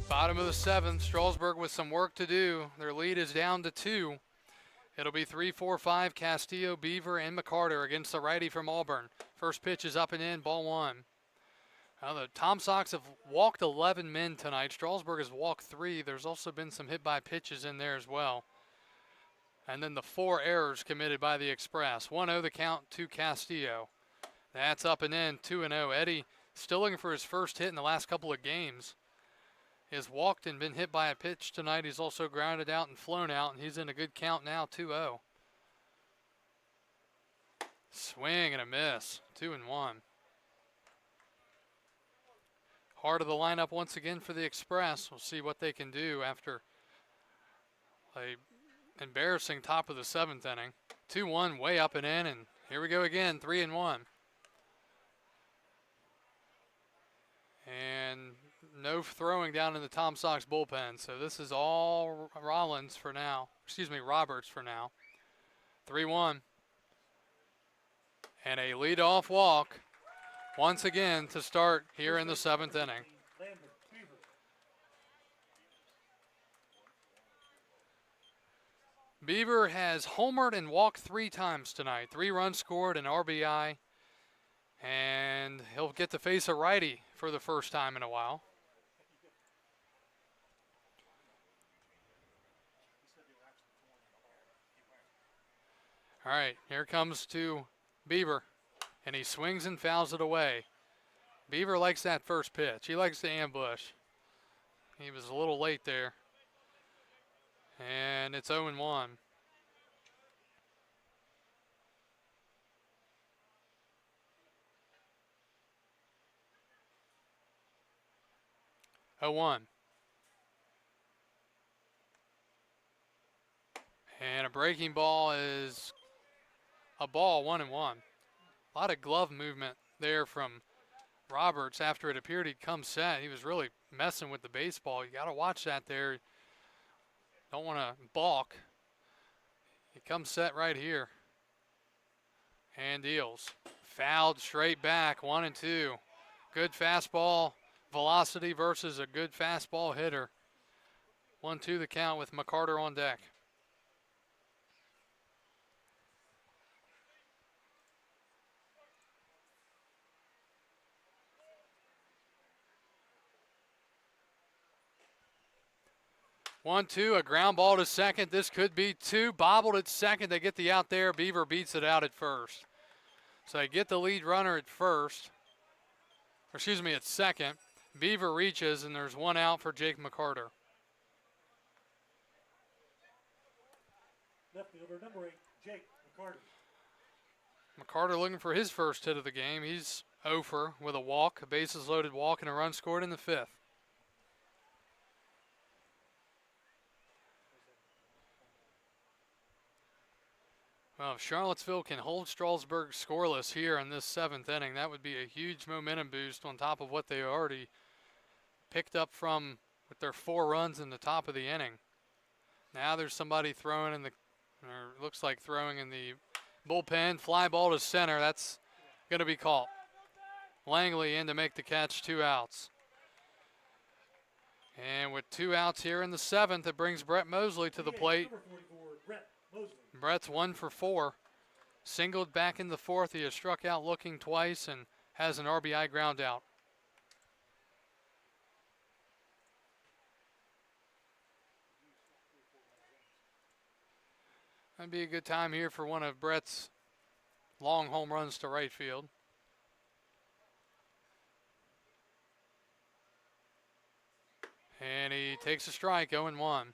Bottom of the 7th, Strasburg with some work to do. Their lead is down to 2. It'll be 3, 4, 5, Castillo, Beaver, and McCarter against the righty from Auburn. First pitch is up and in, ball 1. Now the Tom Sox have walked 11 men tonight. Strasburg has walked 3. There's also been some hit by pitches in there as well. And then the 4 errors committed by the Express. 1-0 the count to Castillo. That's up and in, 2-0. Eddie still looking for his first hit in the last couple of games. He has walked and been hit by a pitch tonight. He's also grounded out and flown out, and he's in a good count now, 2-0. Swing and a miss, 2-1. Heart of the lineup once again for the Express. We'll see what they can do after a embarrassing top of the 7th inning. 2-1 way up and in, and here we go again, 3-1. And no throwing down in the Tom Sox bullpen, so this is all Roberts for now. 3-1. And a leadoff walk once again to start here in the 7th inning. Beaver has homered and walked 3 times tonight. 3 runs scored, an RBI, and he'll get to face a righty for the first time in a while. All right, here comes to Beaver, and he swings and fouls it away. Beaver likes that first pitch. He likes the ambush. He was a little late there. And it's 0-1. 0-1. And a breaking ball is a ball, 1-1. A lot of glove movement there from Roberts after it appeared he'd come set. He was really messing with the baseball. You got to watch that there. Don't want to balk. He comes set right here. And deals. Fouled straight back, 1-2. Good fastball velocity versus a good fastball hitter. 1-2 the count with McCarter on deck. One, two, a ground ball to second. This could be 2. Bobbled at second. They get the out there. Beaver beats it out at first. So they get the lead runner at first. Or excuse me, at second. Beaver reaches, and there's 1 out for Jake McCarter. Left fielder number 8, Jake McCarter. McCarter looking for his first hit of the game. He's 0 for with a walk, a bases loaded walk, and a run scored in the 5th. Well, if Charlottesville can hold Strasburg scoreless here in this 7th inning, that would be a huge momentum boost on top of what they already picked up from with their 4 runs in the top of the inning. Now there's somebody throwing in the, or looks like throwing in the bullpen. Fly ball to center. That's going to be caught. Langley in to make the catch, 2 outs. And with 2 outs here in the 7th, it brings Brett Mosley to the plate. Brett's 1 for 4. Singled back in the 4th. He has struck out looking twice and has an RBI ground out. That'd be a good time here for one of Brett's long home runs to right field. And he takes a strike, 0-1.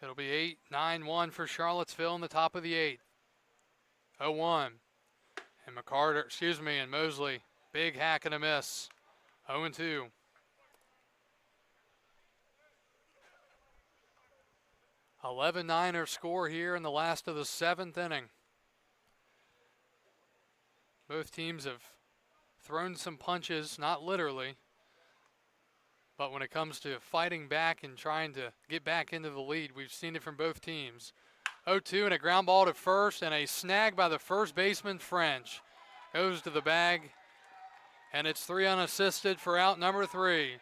It'll be 8-9-1 for Charlottesville in the top of the 8th. 0-1. And and Mosley, big hack and a miss. 0-2. Eleven-9 score here in the last of the 7th inning. Both teams have thrown some punches, not literally, but when it comes to fighting back and trying to get back into the lead, we've seen it from both teams. 0-2 and a ground ball to first, and a snag by the first baseman, French. Goes to the bag, and it's 3 unassisted for out number 3.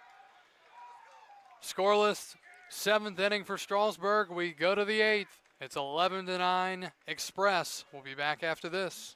Scoreless, 7th inning for Strasburg. We go to the 8th. It's 11-9 Express. We'll be back after this.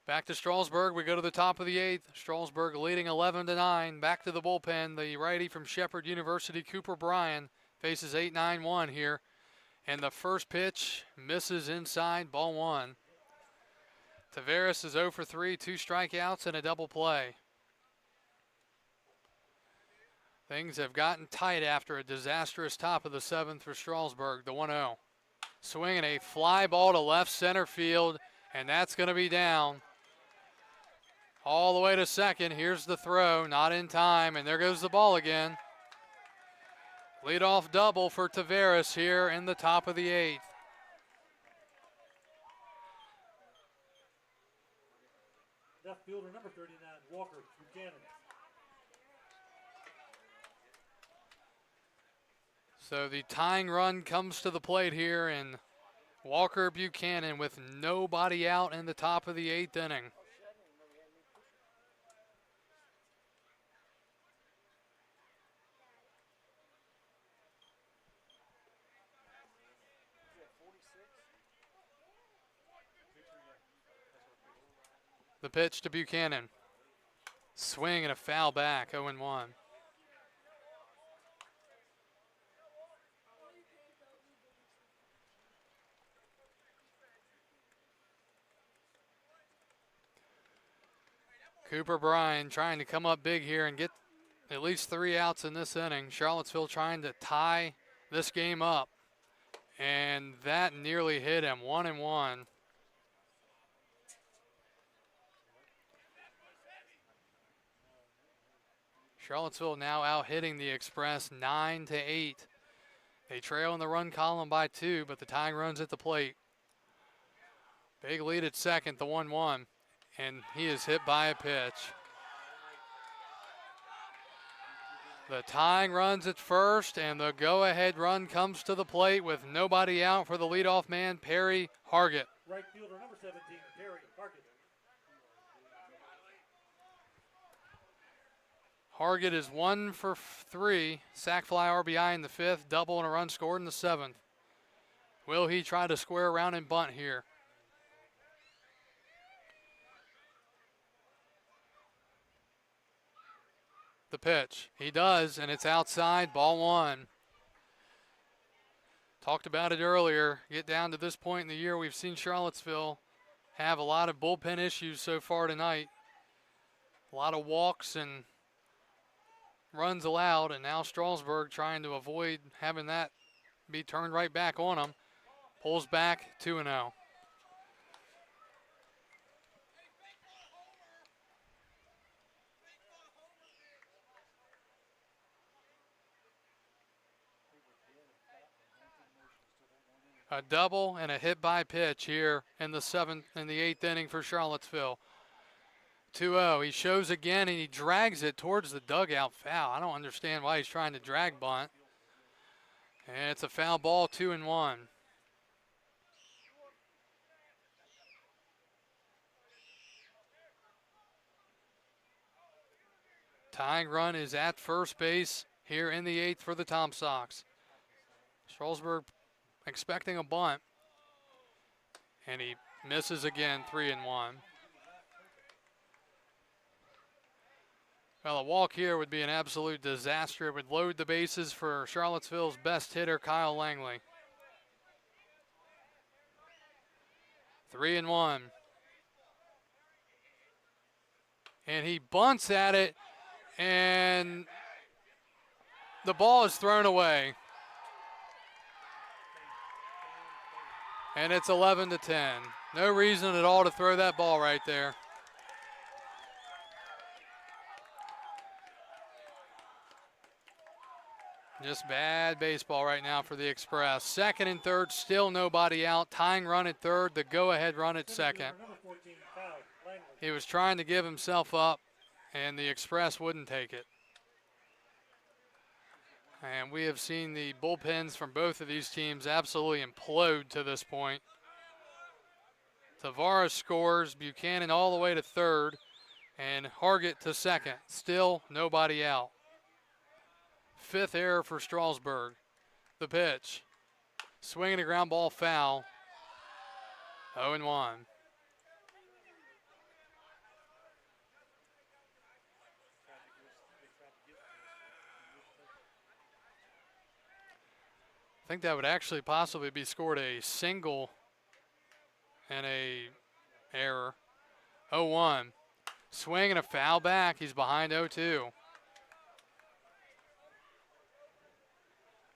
Back to Strasburg. We go to the top of the 8th. Strasburg leading 11-9. Back to the bullpen. The righty from Shepherd University, Cooper Bryan, faces 8-9-1 here. And the first pitch misses inside, ball 1. Tavares is 0 for 3, 2 strikeouts and a double play. Things have gotten tight after a disastrous top of the 7th for Strasburg, the 1-0. Swinging a fly ball to left center field, and that's going to be down. All the way to second. Here's the throw, not in time, and there goes the ball again. Leadoff double for Tavares here in the top of the 8th. Left fielder number 39, Walker Buchanan. So the tying run comes to the plate here, and Walker Buchanan with nobody out in the top of the 8th inning. The pitch to Buchanan. Swing and a foul back, 0-1. Cooper Bryan trying to come up big here and get at least 3 outs in this inning. Charlottesville trying to tie this game up. And that nearly hit him, 1-1. Charlottesville now out hitting the Express 9-8. They trail in the run column by 2, but the tying run's at the plate. Big lead at second, the 1-1, and he is hit by a pitch. The tying run's at first, and the go-ahead run comes to the plate with nobody out for the leadoff man, Perry Hargett. Right fielder number 17, Perry Hargett. Hargett is 1 for 3, sac fly RBI in the 5th, double and a run scored in the 7th. Will he try to square around and bunt here? The pitch. He does, and it's outside, ball 1. Talked about it earlier. Get down to this point in the year, we've seen Charlottesville have a lot of bullpen issues so far tonight. A lot of walks and runs allowed, and now Strasburg trying to avoid having that be turned right back on him. Pulls back 2-0. A double and a hit by pitch here in the 8th inning for Charlottesville. 2-0. He shows again and he drags it towards the dugout, foul. I don't understand why he's trying to drag bunt. And it's a foul ball, 2-1. Tying run is at first base here in the 8th for the Tom Sox. Strasburg expecting a bunt, and he misses again, 3-1. Well, a walk here would be an absolute disaster. It would load the bases for Charlottesville's best hitter, Kyle Langley. 3-1. And he bunts at it, and the ball is thrown away. And it's 11-10. No reason at all to throw that ball right there. Just bad baseball right now for the Express. Second and third, still nobody out. Tying run at third, the go-ahead run at second. He was trying to give himself up, and the Express wouldn't take it. And we have seen the bullpens from both of these teams absolutely implode to this point. Tavares scores, Buchanan all the way to third, and Hargett to second. Still nobody out. 5th error for Strasburg. The pitch. Swinging a ground ball, foul. 0-1. I think that would actually possibly be scored a single and a error. 0-1. Swing and a foul back. He's behind 0-2.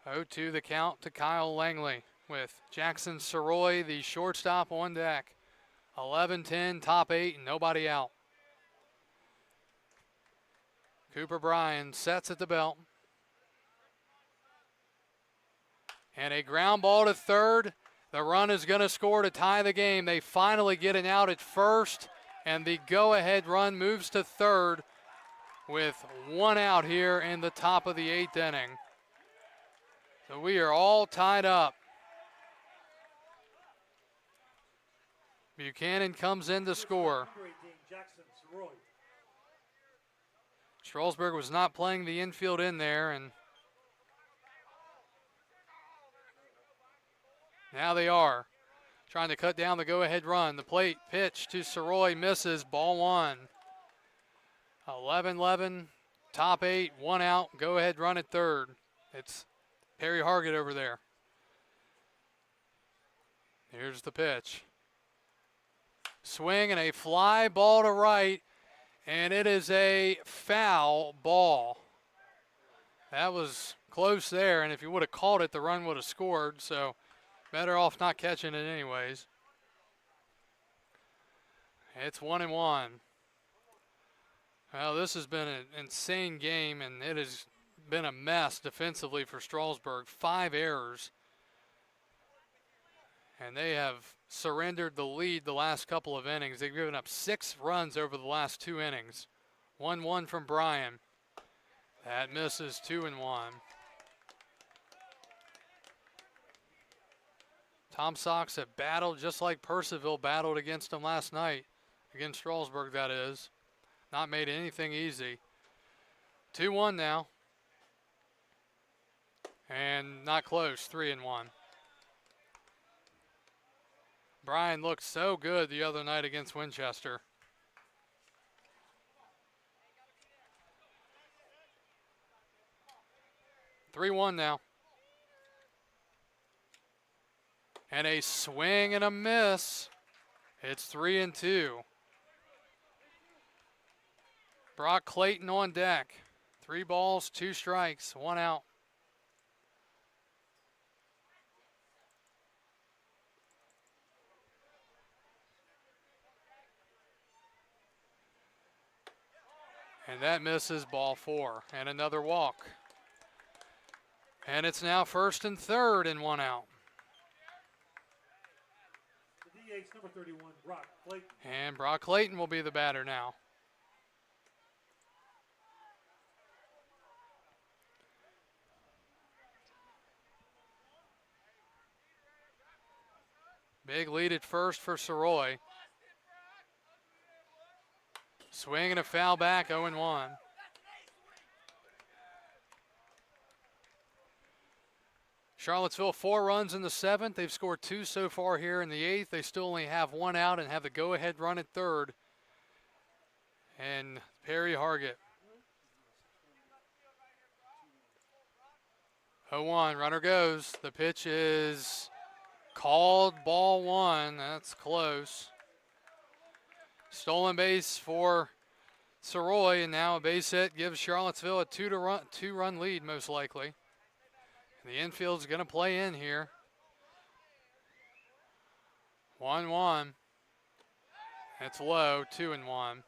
0-2 the count to Kyle Langley with Jackson Soroy, the shortstop, on deck. 11-10, top 8, and nobody out. Cooper Bryan sets at the belt. And a ground ball to third. The run is going to score to tie the game. They finally get an out at first, and the go-ahead run moves to third with one out here in the top of the 8th inning. So we are all tied up. Buchanan comes in to score. Strasburg was not playing the infield in there, and now they are trying to cut down the go-ahead run. The plate pitch to Soroy misses, ball 1. 11-11, top 8, one out, go-ahead run at third. It's Perry Hargett over there. Here's the pitch. Swing and a fly ball to right, and it is a foul ball. That was close there, and if you would have caught it, the run would have scored, so better off not catching it anyways. It's 1-1. Well, this has been an insane game, and it has been a mess defensively for Strasburg. 5 errors. And they have surrendered the lead the last couple of innings. They've given up 6 runs over the last 2 innings. 1-1 from Bryan. That misses, 2-1. Tom Sox have battled just like Percival battled against them last night. Against Strasburg, that is. Not made anything easy. 2-1 now. And not close, 3-1. Bryan looked so good the other night against Winchester. (3-1) now. And a swing and a miss. It's 3-2. Brock Clayton on deck. 3 balls, 2 strikes, 1 out. And that misses, ball 4, and another walk. And it's now 1st and 3rd and 1 out. The DH, number 31, Brock Clayton. And Brock Clayton will be the batter now. Big lead at first for Soroy. Swing and a foul back, 0-1. Charlottesville 4 runs in the 7th. They've scored 2 so far here in the 8th. They still only have 1 out and have the go-ahead run at third. And Perry Hargett. 0-1, runner goes. The pitch is called, ball 1. That's close. Stolen base for Soroy, and now a base hit gives Charlottesville a 2-run lead, most likely. And the infield's going to play in here. 1-1. It's low, 2-1.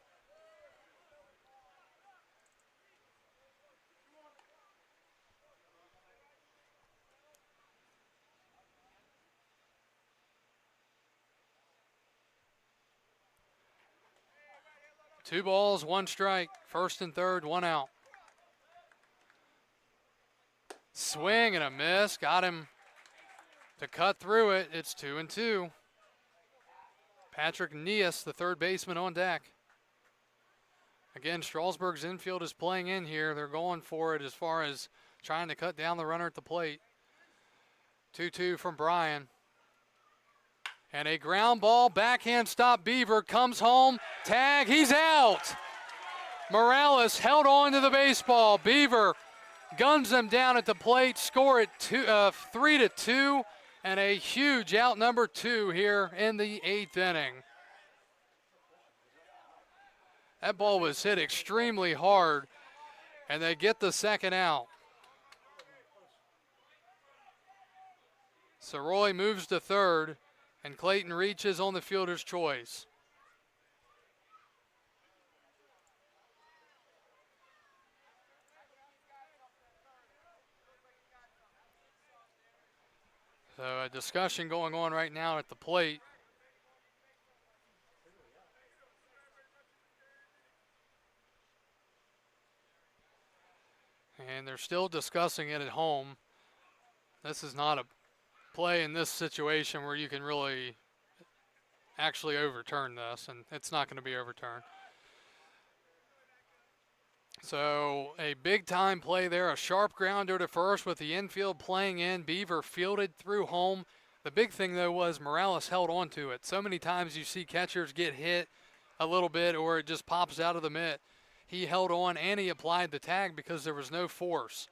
Two balls, 1 strike. 1st and 3rd, 1 out. Swing and a miss. Got him to cut through it. It's 2-2. Patrick Nias, the 3rd baseman, on deck. Again, Strasburg's infield is playing in here. They're going for it as far as trying to cut down the runner at the plate. 2-2 from Bryan. And a ground ball, backhand stop, Beaver comes home, tag, he's out. Morales held on to the baseball. Beaver guns them down at the plate, score it 3-2, and a huge out number 2 here in the 8th inning. That ball was hit extremely hard, and they get the second out. So Roy moves to third, and Clayton reaches on the fielder's choice. So a discussion going on right now at the plate. And they're still discussing it at home. This is not a play in this situation where you can really actually overturn this, and it's not going to be overturned. So a big time play there, a sharp grounder to first with the infield playing in. Beaver fielded through home. The big thing though was Morales held on to it. So many times you see catchers get hit a little bit or it just pops out of the mitt. He held on and he applied the tag because there was no force.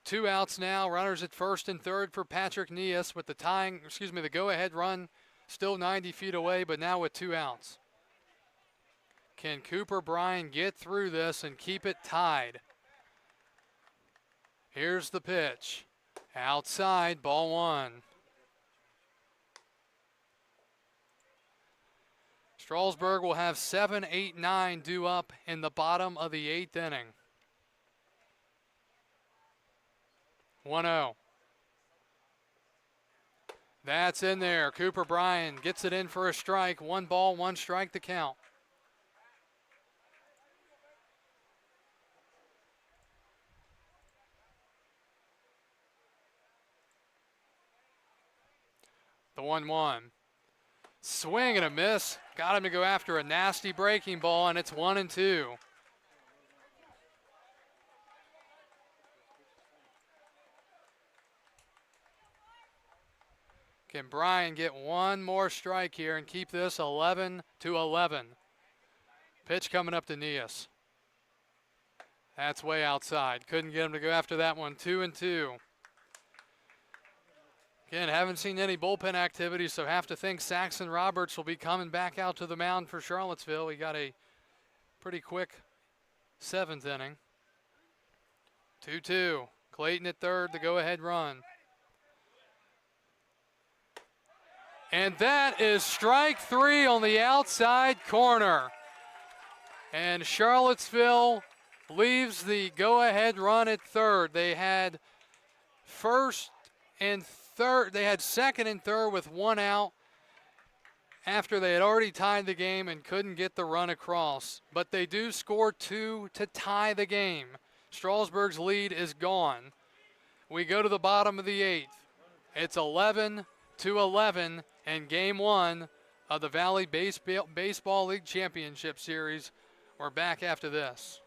2 outs now, runners at first and third for Patrick Nias with the go-ahead run still 90 feet away, but now with 2 outs. Can Cooper Bryan get through this and keep it tied? Here's the pitch. Outside, ball 1. Strasburg will have 7, 8, 9 due up in the bottom of the 8th inning. 1-0. That's in there. Cooper Bryan gets it in for a strike. 1 ball, 1 strike to count. The 1-1. Swing and a miss. Got him to go after a nasty breaking ball, and it's 1-2. Can Bryan get one more strike here and keep this 11-11? Pitch coming up to Nias. That's way outside. Couldn't get him to go after that one. 2-2. Again, haven't seen any bullpen activity, so have to think Saxon Roberts will be coming back out to the mound for Charlottesville. He got a pretty quick 7th inning. 2-2. Clayton at third, the go-ahead run. And that is strike 3 on the outside corner. And Charlottesville leaves the go-ahead run at third. They had second and third with 1 out after they had already tied the game and couldn't get the run across. But they do score 2 to tie the game. Strasburg's lead is gone. We go to the bottom of the 8th. It's 11-11 in Game 1 of the Valley Baseball League Championship Series. We're back after this.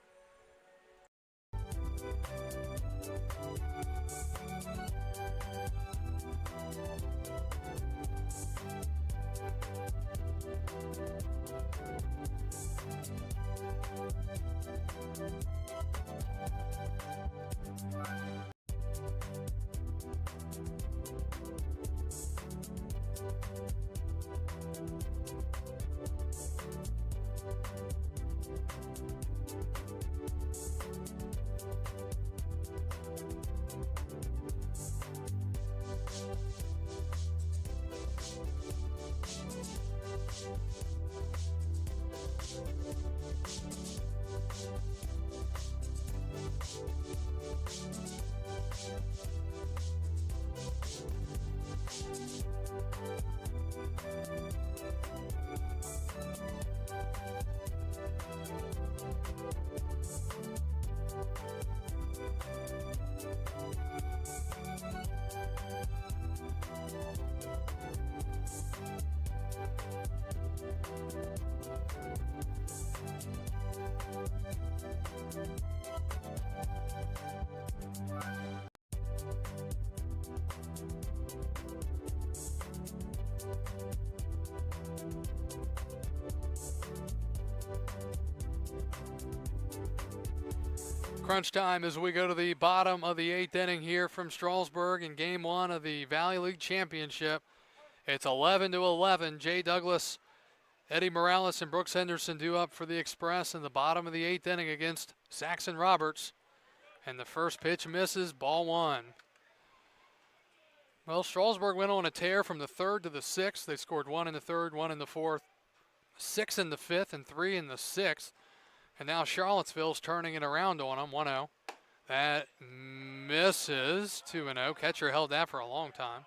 Crunch time as we go to the bottom of the 8th inning here from Strasburg in Game 1 of the Valley League Championship. It's 11-11. Jay Douglas, Eddie Morales, and Brooks Henderson due up for the Express in the bottom of the 8th inning against Saxon Roberts. And the first pitch misses, ball 1. Well, Strasburg went on a tear from the 3rd to the 6th. They scored 1 in the 3rd, 1 in the 4th, 6 in the 5th, and 3 in the 6th. And now Charlottesville's turning it around on them, 1-0. That misses, 2-0. Catcher held that for a long time.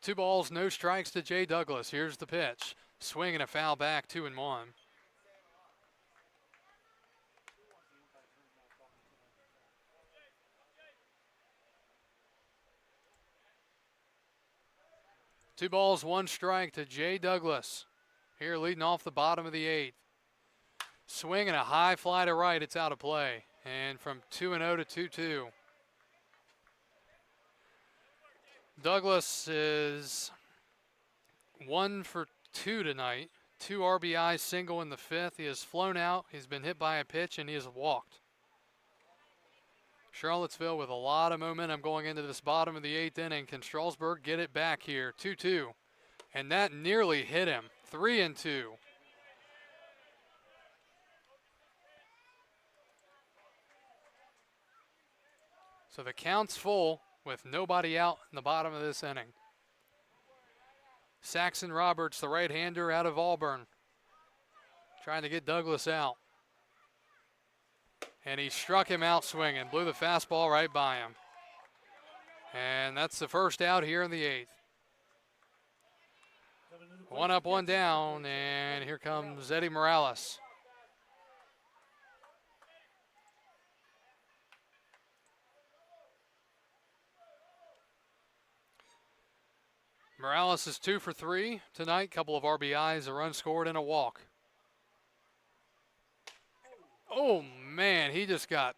Two balls, no strikes to Jay Douglas. Here's the pitch. Swing and a foul back, 2-1. Two balls, one strike to Jay Douglas. Here leading off the bottom of the 8th. Swing and a high fly to right. It's out of play. And from 2-0 to 2-2. Douglas is 1 for 2 tonight. 2 RBIs, single in the 5th. He has flown out. He's been hit by a pitch, and he has walked. Charlottesville with a lot of momentum going into this bottom of the 8th inning. Can Strasburg get it back here? 2-2. And that nearly hit him. 3-2. So the count's full with nobody out in the bottom of this inning. Saxon Roberts, the right-hander out of Auburn, trying to get Douglas out. And he struck him out swinging, blew the fastball right by him. And that's the first out here in the 8th. 1 up, 1 down, and here comes Eddie Morales. Morales is 2 for 3 tonight. Couple of RBIs, a run scored, and a walk. Oh, man, he just got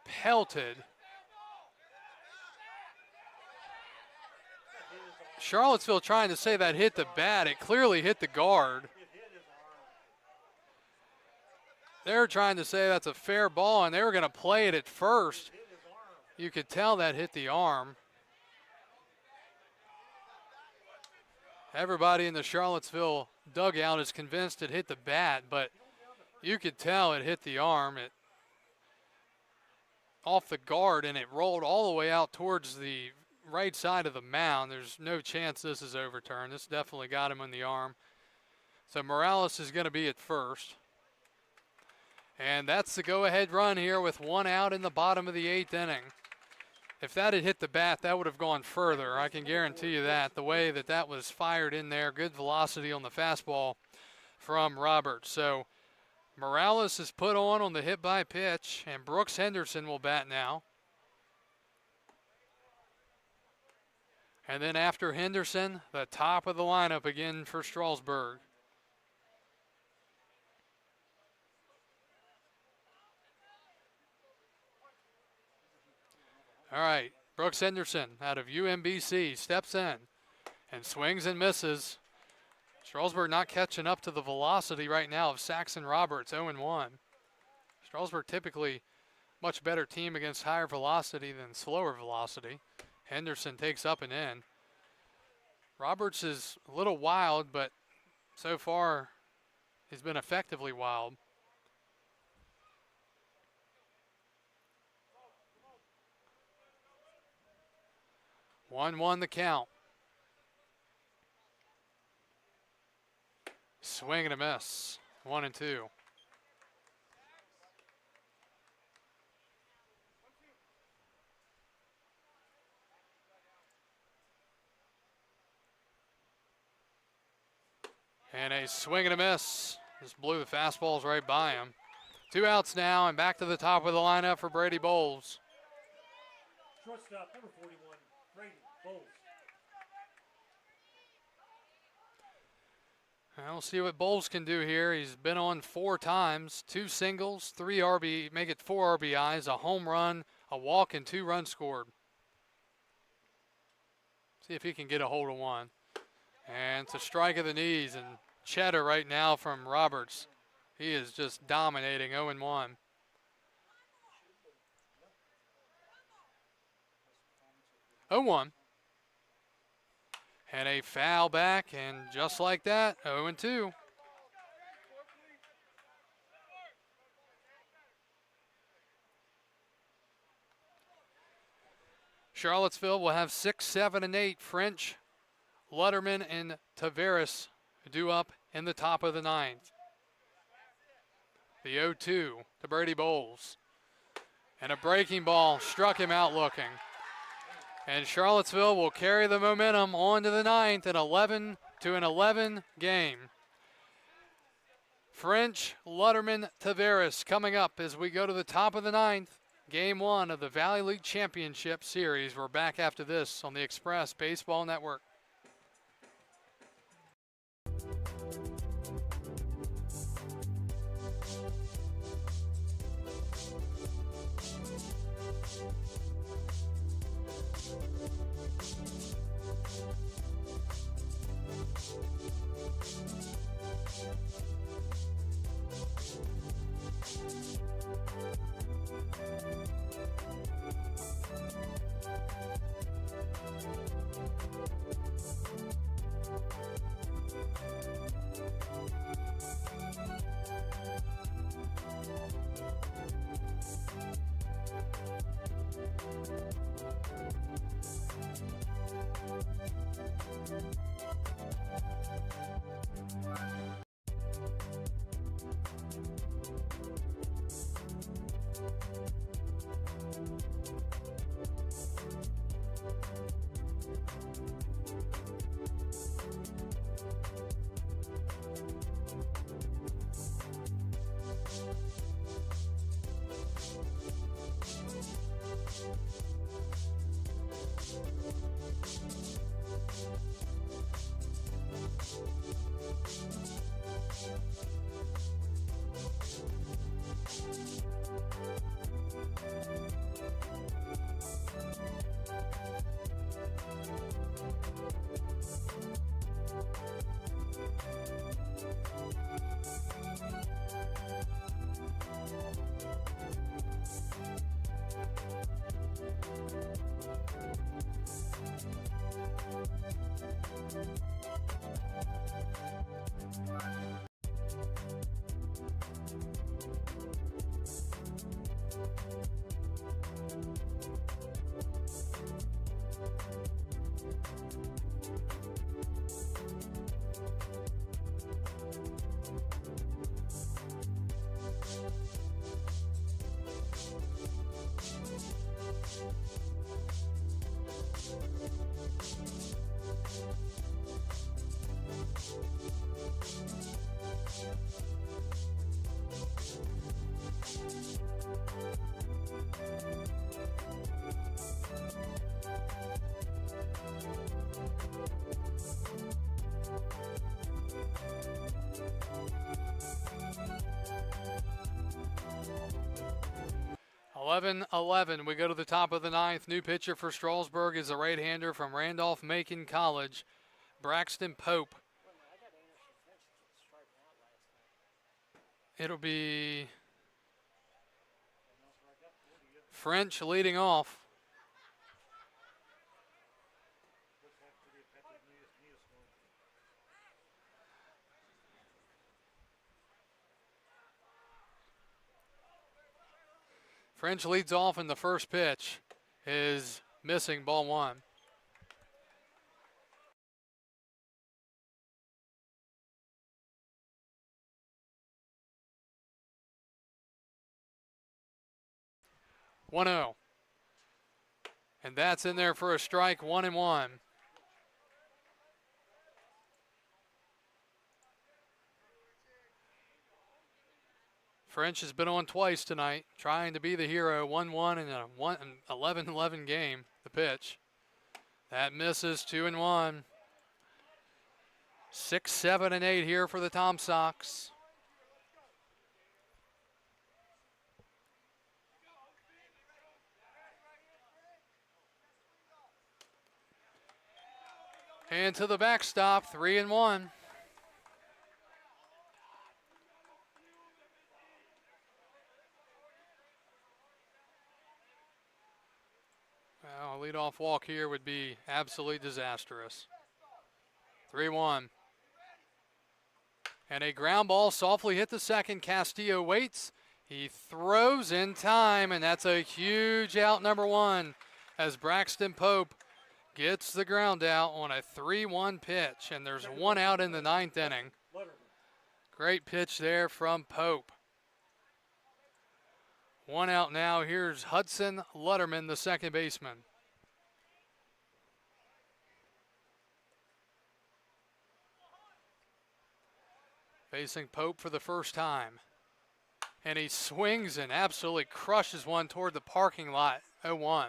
pelted. Charlottesville trying to say that hit the bat. It clearly hit the guard. They're trying to say that's a fair ball, and they were going to play it at first. You could tell that hit the arm. Everybody in the Charlottesville dugout is convinced it hit the bat, but you could tell it hit the arm. It off the guard, and it rolled all the way out towards the right side of the mound. There's no chance this is overturned. This definitely got him in the arm. So Morales is going to be at first. And that's the go-ahead run here with 1 out in the bottom of the 8th inning. If that had hit the bat, that would have gone further. I can guarantee you that. The way that that was fired in there, good velocity on the fastball from Roberts. So Morales is put on the hit by pitch, and Brooks Henderson will bat now. And then after Henderson, the top of the lineup again for Strasburg. All right, Brooks Henderson out of UMBC steps in and swings and misses. Strasburg not catching up to the velocity right now of Saxon Roberts, 0-1. Strasburg typically much better team against higher velocity than slower velocity. Henderson takes up and in. Roberts is a little wild, but so far he's been effectively wild. 1-1 the count. Swing and a miss. 1-2. And a swing and a miss. Just blew the fastballs right by him. 2 outs now, and back to the top of the lineup for Brady Bowles. Shortstop, number 41, Brady Bowles. We'll see what Bowles can do here. He's been on 4 times, 2 singles, 3 make it 4 RBIs, a home run, a walk, and 2 runs scored. See if he can get a hold of one. And it's a strike of the knees, and cheddar right now from Roberts. He is just dominating 0-1. Oh, 1. And a foul back, and just like that, 0-2. Charlottesville will have 6, 7, and 8. French, Lutterman, and Tavares due up in the top of the 9th. The 0-2 to Brady Bowles. And a breaking ball struck him out looking. And Charlottesville will carry the momentum on to the 9th, an 11-11 game. French, Lutterman, Tavares coming up as we go to the top of the 9th. Game 1 of the Valley League Championship Series. We're back after this on the Express Baseball Network. (11-11). We go to the top of the 9th. New pitcher for Strasburg is a right-hander from Randolph-Macon College, Braxton Pope. It'll be French leading off. French leads off in the first pitch. Is missing, ball 1. (1-0). And that's in there for a strike, 1-1. French has been on twice tonight, trying to be the hero. 1-1 in a 11-11 game, the pitch. That misses, 2-1. 6, 7, and 8 here for the Tom Sox. And to the backstop, 3-1. Well, a leadoff walk here would be absolutely disastrous. 3-1. And a ground ball softly hit the second. Castillo waits. He throws in time, and that's a huge out, number one, as Braxton Pope gets the ground out on a 3-1 pitch, and there's one out in the ninth inning. Great pitch there from Pope. One out now. Here's Hudson Lutterman, the second baseman. Facing Pope for the first time. And he swings and absolutely crushes one toward the parking lot. 0-1.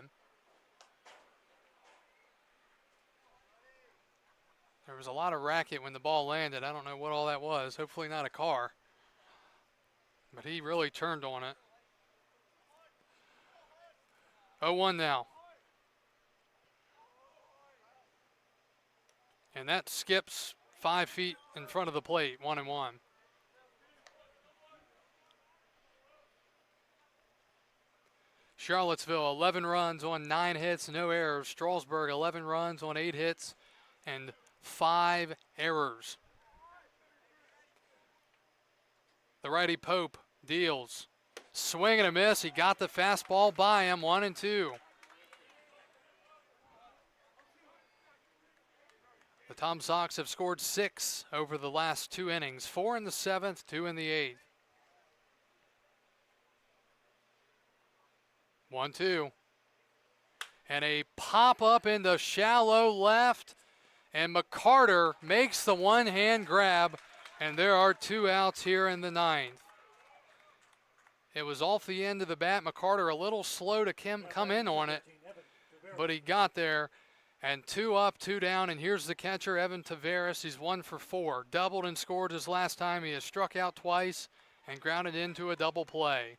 There was a lot of racket when the ball landed. I don't know what all that was. Hopefully not a car. But he really turned on it. 0-1 now. And that skips 5 feet in front of the plate. 1-1. Charlottesville, 11 runs on 9 hits, no errors. Strasburg, 11 runs on 8 hits and 5 errors. The righty Pope deals. Swing and a miss. He got the fastball by him. 1-2. The Tom Sox have scored 6 over the last 2 innings. 4 in the 7th, 2 in the 8th. 1-2. And a pop up into shallow left. And McCarter makes the one-hand grab. And there are 2 outs here in the 9th. It was off the end of the bat. McCarter a little slow to come in on it. But he got there. And 2 up, 2 down. And here's the catcher, Evan Taveras. He's 1 for 4. Doubled and scored his last time. He has struck out twice and grounded into a double play.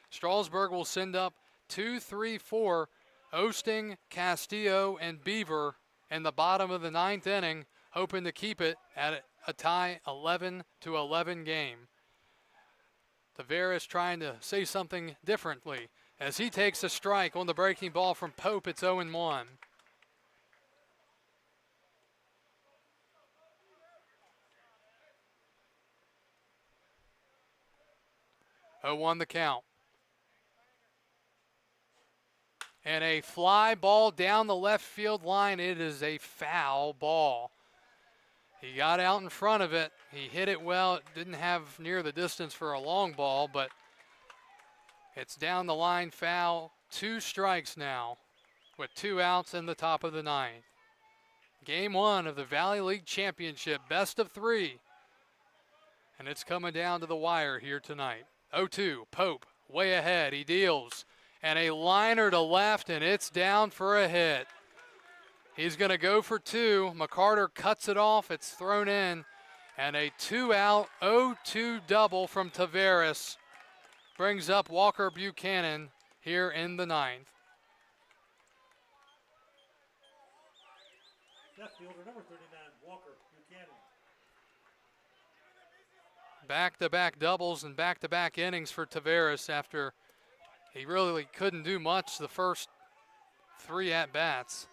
Strasburg will send up 2, 3, 4, Osting, Castillo, and Beaver in the bottom of the 9th inning, hoping to keep it at a tie 11-11 game. Taveras trying to say something differently as he takes a strike on the breaking ball from Pope. It's 0-1. The count. And a fly ball down the left field line. It is a foul ball. He got out in front of it. He hit it well. It didn't have near the distance for a long ball, but it's down the line, foul. 2 strikes now with 2 outs in the top of the 9th. Game 1 of the Valley League Championship, best of 3. And it's coming down to the wire here tonight. 0-2, Pope way ahead. He deals. And a liner to left, and it's down for a hit. He's going to go for 2. McCarter cuts it off. It's thrown in. And a 2-out, 0-2 double from Taveras brings up Walker Buchanan here in the 9th. Left fielder number 39, Walker Buchanan. Back-to-back doubles and back-to-back innings for Taveras after he really couldn't do much the first 3 at-bats.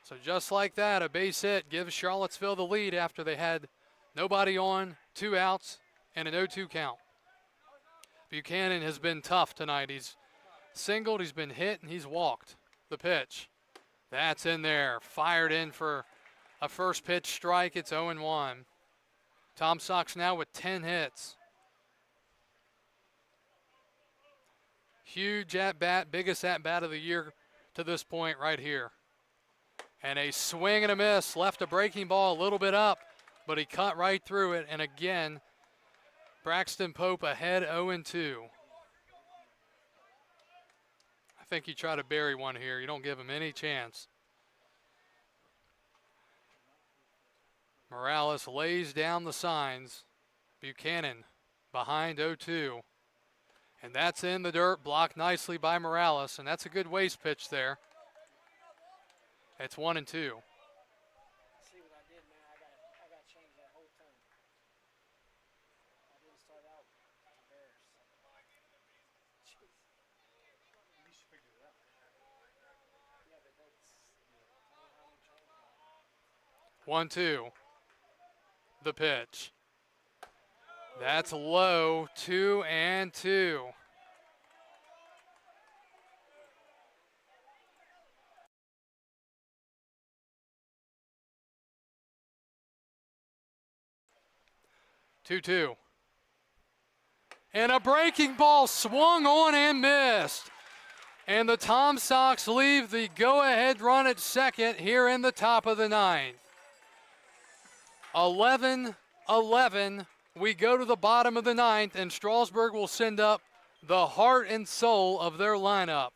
So just like that, a base hit gives Charlottesville the lead after they had nobody on, 2 outs, and an 0-2 count. Buchanan has been tough tonight. He's singled, he's been hit, and he's walked. The pitch. That's in there. Fired in for a first pitch strike. It's 0-1. Tom Sox now with 10 hits. Huge at-bat, biggest at-bat of the year to this point right here. And a swing and a miss, left a breaking ball a little bit up, but he cut right through it. And again, Braxton Pope ahead 0-2. I think you try to bury one here. You don't give him any chance. Morales lays down the signs. Buchanan behind 0-2. And that's in the dirt, blocked nicely by Morales, and that's a good waste pitch there. It's 1-2. 1-2. The pitch. That's low. 2-2. Two. And a breaking ball swung on and missed. And the Tom Sox leave the go-ahead run at second here in the top of the ninth. 11-11. We go to the bottom of the ninth, and Strasburg will send up the heart and soul of their lineup.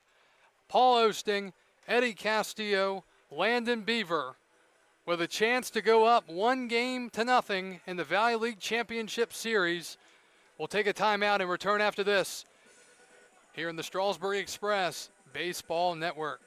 Paul Osting, Eddie Castillo, Landon Beaver, with a chance to go up 1-0 in the Valley League Championship Series. We'll take a timeout and return after this here in the Strasburg Express Baseball Network.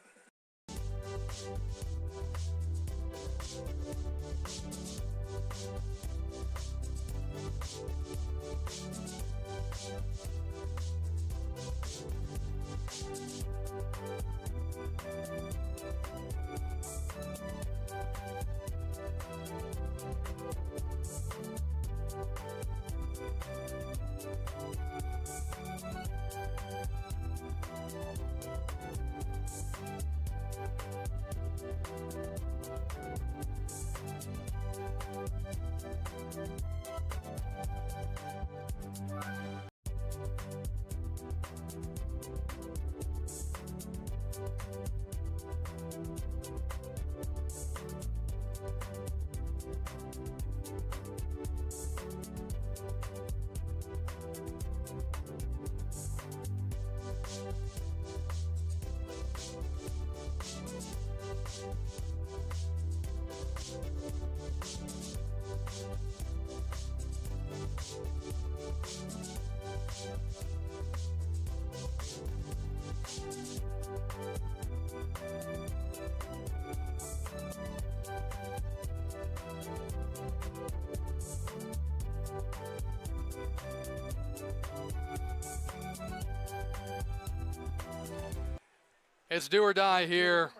It's do or die here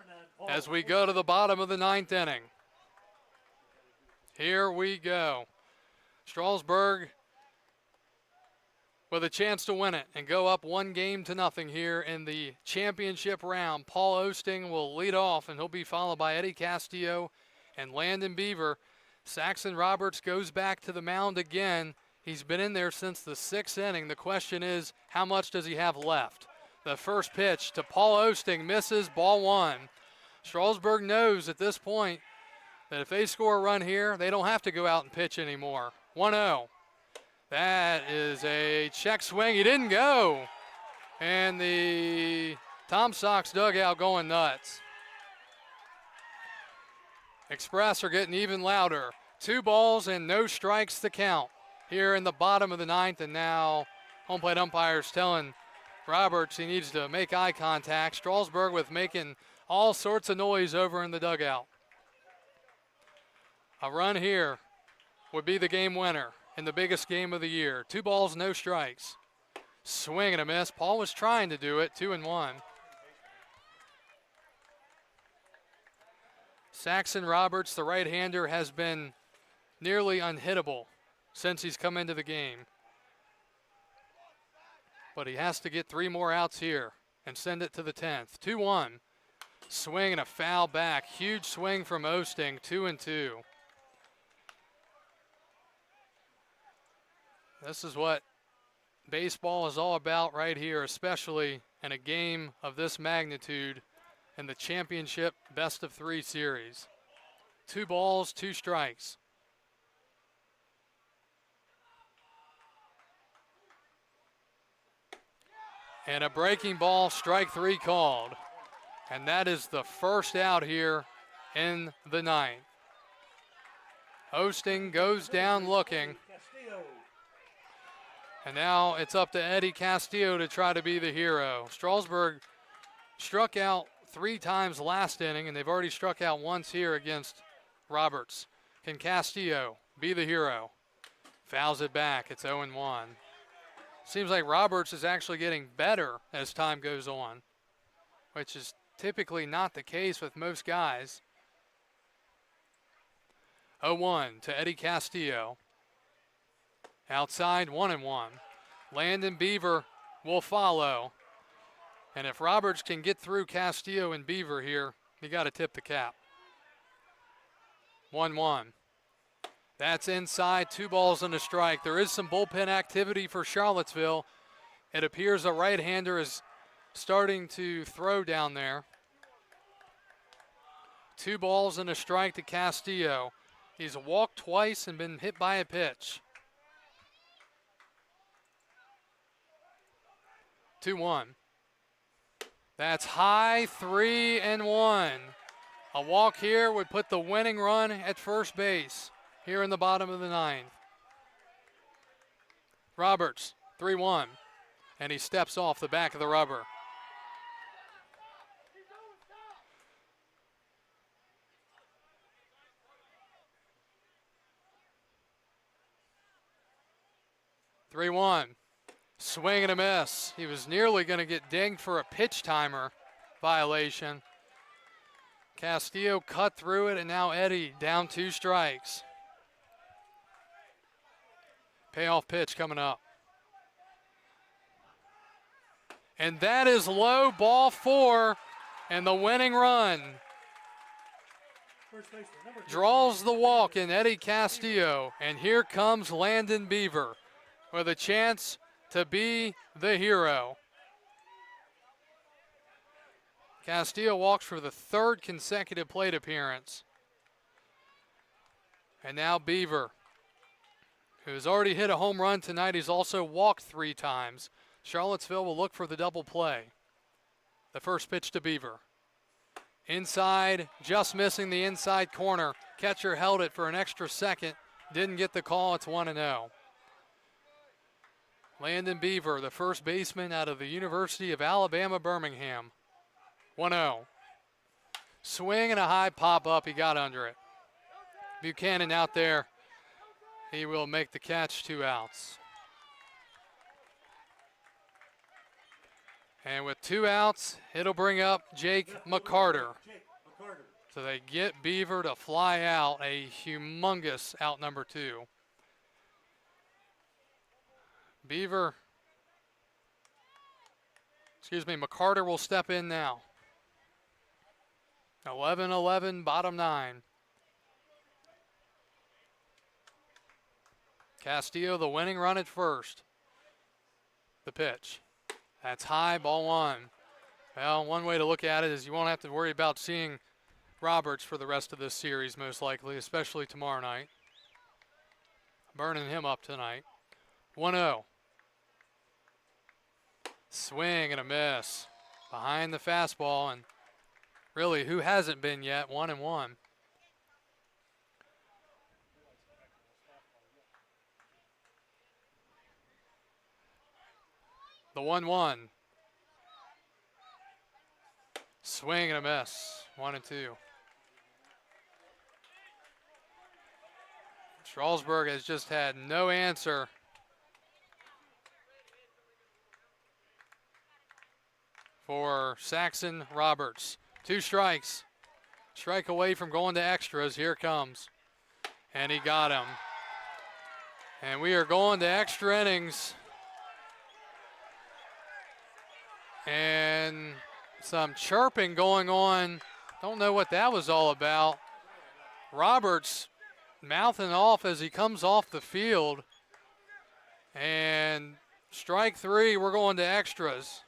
as we go to the bottom of the ninth inning. Here we go. Strasburg with a chance to win it and go up 1-0 here in the championship round. Paul Osting will lead off, and he'll be followed by Eddie Castillo and Landon Beaver. Saxon Roberts goes back to the mound again. He's been in there since the 6th inning. The question is, how much does he have left? The first pitch to Paul Osting misses, ball 1. Strasburg knows at this point that if they score a run here, they don't have to go out and pitch anymore. 1-0. That is a check swing. He didn't go. And the Tom Sox dugout going nuts. Express are getting even louder. 2 balls and no strikes to count here in the bottom of the ninth. And now home plate umpires telling Roberts he needs to make eye contact. Strasburg with making all sorts of noise over in the dugout. A run here would be the game winner in the biggest game of the year. 2 balls, no strikes. Swing and a miss. Paul was trying to do it. 2-1. Saxon Roberts, the right-hander, has been nearly unhittable since he's come into the game. But he has to get 3 more outs here and send it to the 10th. 2-1. Swing and a foul back. Huge swing from Osting. 2-2. This is what baseball is all about right here, especially in a game of this magnitude in the championship best-of-3 series. 2 balls, 2 strikes. And a breaking ball, strike 3 called. And that is the first out here in the ninth. Osting goes down looking. And now it's up to Eddie Castillo to try to be the hero. Strasburg struck out 3 times last inning, and they've already struck out once here against Roberts. Can Castillo be the hero? Fouls it back. It's 0-1. Seems like Roberts is actually getting better as time goes on, which is typically not the case with most guys. 0-1 to Eddie Castillo. Outside, 1-1. Landon Beaver will follow. And if Roberts can get through Castillo and Beaver here, you got to tip the cap. 1-1. That's inside, 2 balls and a strike. There is some bullpen activity for Charlottesville. It appears a right-hander is starting to throw down there. 2 balls and a strike to Castillo. He's walked twice and been hit by a pitch. 2-1. That's high, 3-1. A walk here would put the winning run at first base here in the bottom of the 9th. Roberts, 3-1, and he steps off the back of the rubber. Swing and a miss. He was nearly going to get dinged for a pitch timer violation. Castillo cut through it, and now Eddie down 2 strikes. Payoff pitch coming up. And that is low, ball 4, and the winning run. Draws the walk in Eddie Castillo, and here comes Landon Beaver with a chance to be the hero. Castillo walks for the 3rd consecutive plate appearance. And now Beaver, who has already hit a home run tonight, he's also walked 3 times. Charlottesville will look for the double play. The first pitch to Beaver. Inside, just missing the inside corner. Catcher held it for an extra second. Didn't get the call. It's 1-0. Landon Beaver, the first baseman out of the University of Alabama, Birmingham. 1-0. Swing and a high pop up. He got under it. Buchanan out there. He will make the catch, 2 outs. And with 2 outs, it'll bring up Jake McCarter. So they get Beaver to fly out, a humongous out number 2. McCarter will step in now. 11-11, bottom 9. Castillo, the winning run at first. The pitch. That's high, ball 1. Well, one way to look at it is you won't have to worry about seeing Roberts for the rest of this series, most likely, especially tomorrow night. Burning him up tonight. 1-0. Swing and a miss. Behind the fastball, and really, who hasn't been yet? 1-1. The 1-1. Swing and a miss. 1-2. Strasburg has just had no answer for Saxon Roberts. 2 strikes. Strike away from going to extras. Here comes. And he got him. And we are going to extra innings. And some chirping going on. Don't know what that was all about. Roberts mouthing off as he comes off the field. And strike 3, we're going to extras.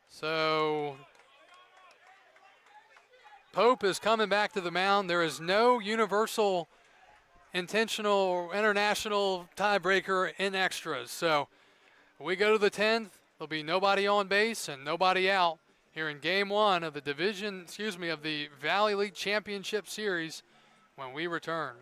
So Pope is coming back to the mound. There is no universal, intentional, or international tiebreaker in extras. So we go to the 10th. There'll be nobody on base and nobody out here in Game 1 of the of the Valley League Championship Series when we return.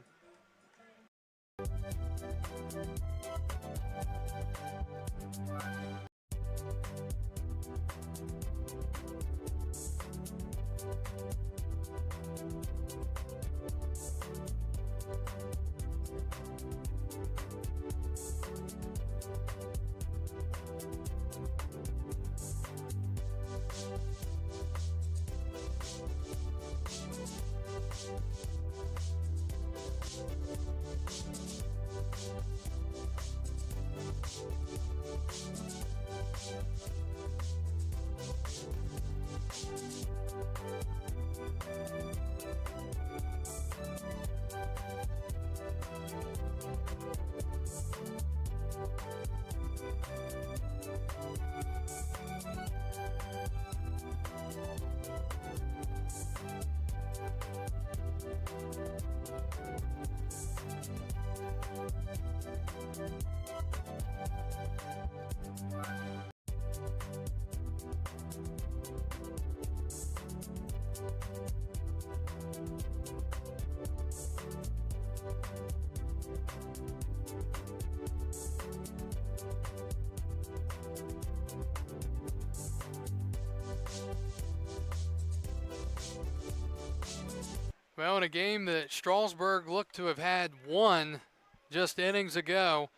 Well, in a game that Strasburg looked to have had won just innings ago,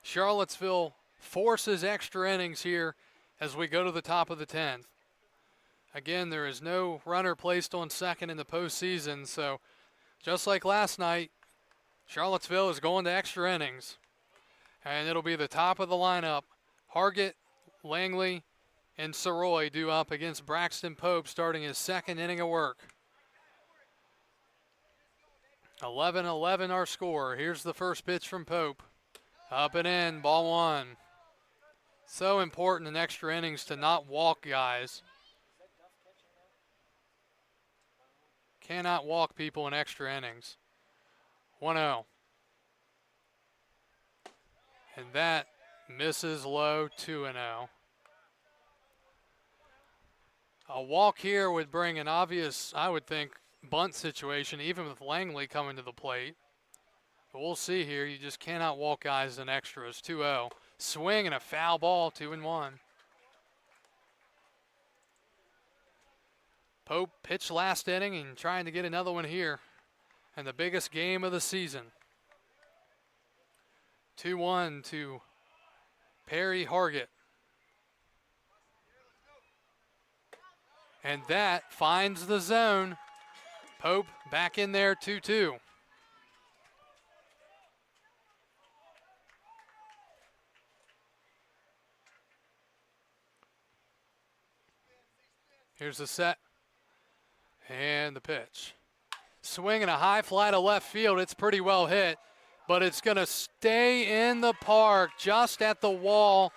Charlottesville forces extra innings here as we go to the top of the 10th. Again, there is no runner placed on second in the postseason, so just like last night, Charlottesville is going to extra innings. And it'll be the top of the lineup. Hargett, Langley, and Soroy due up against Braxton Pope starting his second inning of work. 11-11 our score. Here's the first pitch from Pope. Up and in, ball one. So important in extra innings to not walk guys. Cannot walk people in extra innings. 1-0. And that misses low, 2-0. A walk here would bring an obvious, I would think, bunt situation, even with Langley coming to the plate. But we'll see here. You just cannot walk guys in extras. 2-0. Swing and a foul ball, 2-1. Pope pitched last inning and trying to get another one here. And the biggest game of the season. 2-1 to Perry Hargett. And that finds the zone. Pope back in there, 2-2. Here's the set. And the pitch. Swing and a high fly to left field. It's pretty well hit, but it's going to stay in the park just at the wall.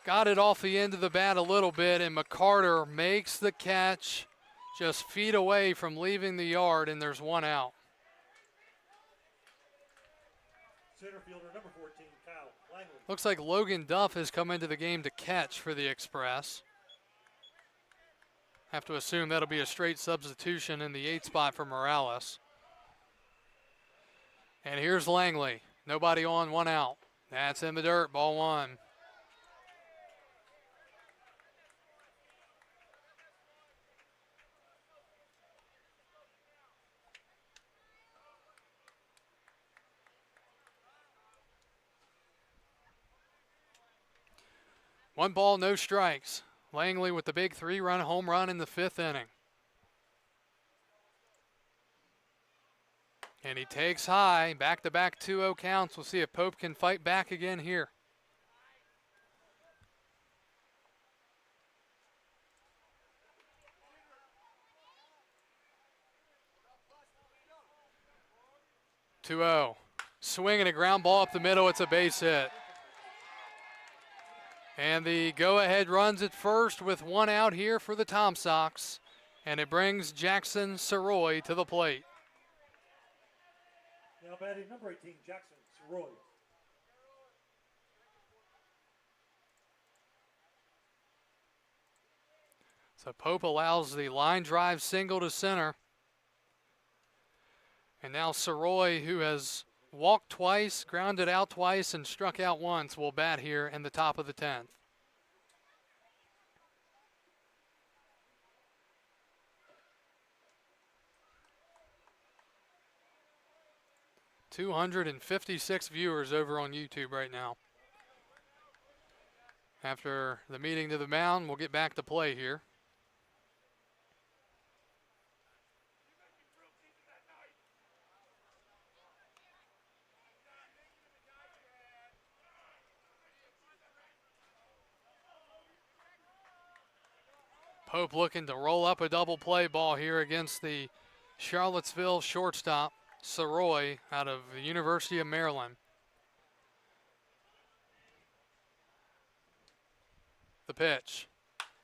Got it off the end of the bat a little bit, and McCarter makes the catch just feet away from leaving the yard, and there's one out. Center fielder number 14, Kyle Langley. Looks like Logan Duff has come into the game to catch for the Express. Have to assume that'll be a straight substitution in the 8th spot for Morales. And here's Langley. Nobody on, one out. That's in the dirt, ball one. One ball, no strikes. Langley with the big 3-run home run in the 5th inning. And he takes high, back-to-back 2-0 counts. We'll see if Pope can fight back again here. Swinging a ground ball up the middle. It's a base hit. And the go-ahead runs at first with one out here for the Tom Sox. And it brings Jackson Soroy to the plate. Now batting number 18, Jackson Soroy. So Pope allows the line drive single to center. And now Soroy, who has walked twice, grounded out twice, and struck out once, will bat here in the top of the 10th. $256 viewers over on YouTube right now. After the meeting to the mound, we'll get back to play here. Pope looking to roll up a double play ball here against the Charlottesville shortstop, Soroy, out of the University of Maryland. The pitch.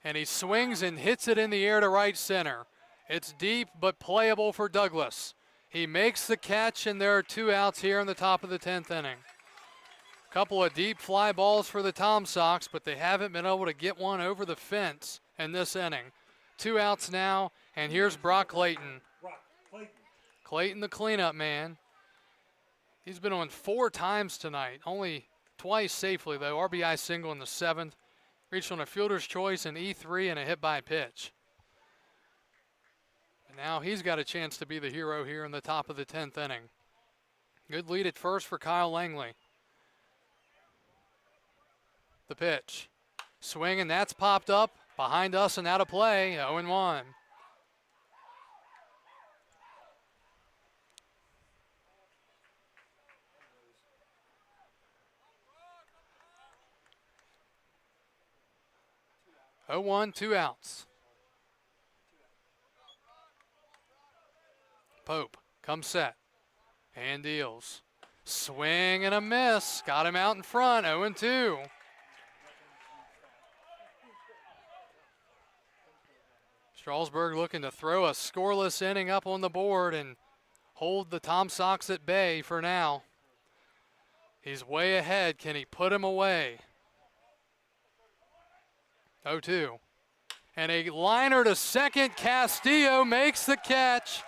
And he swings and hits it in the air to right center. It's deep but playable for Douglas. He makes the catch, and there are 2 outs here in the top of the 10th inning. A couple of deep fly balls for the Tom Sox, but they haven't been able to get one over the fence in this inning. 2 outs now, and here's Brock Clayton. Clayton, the cleanup man. He's been on 4 times tonight, only twice safely, though. RBI single in the 7th. Reached on a fielder's choice, an E3, and a hit by pitch. And now he's got a chance to be the hero here in the top of the 10th inning. Good lead at first for Kyle Langley. The pitch. Swing, and that's popped up behind us and out of play. 0-1. Oh, 1, 2 outs. Pope comes set and deals. Swing and a miss. Got him out in front. 0-2. Strasburg looking to throw a scoreless inning up on the board and hold the Tom Sox at bay for now. He's way ahead. Can he put him away? 0-2. And a liner to second. Castillo makes the catch.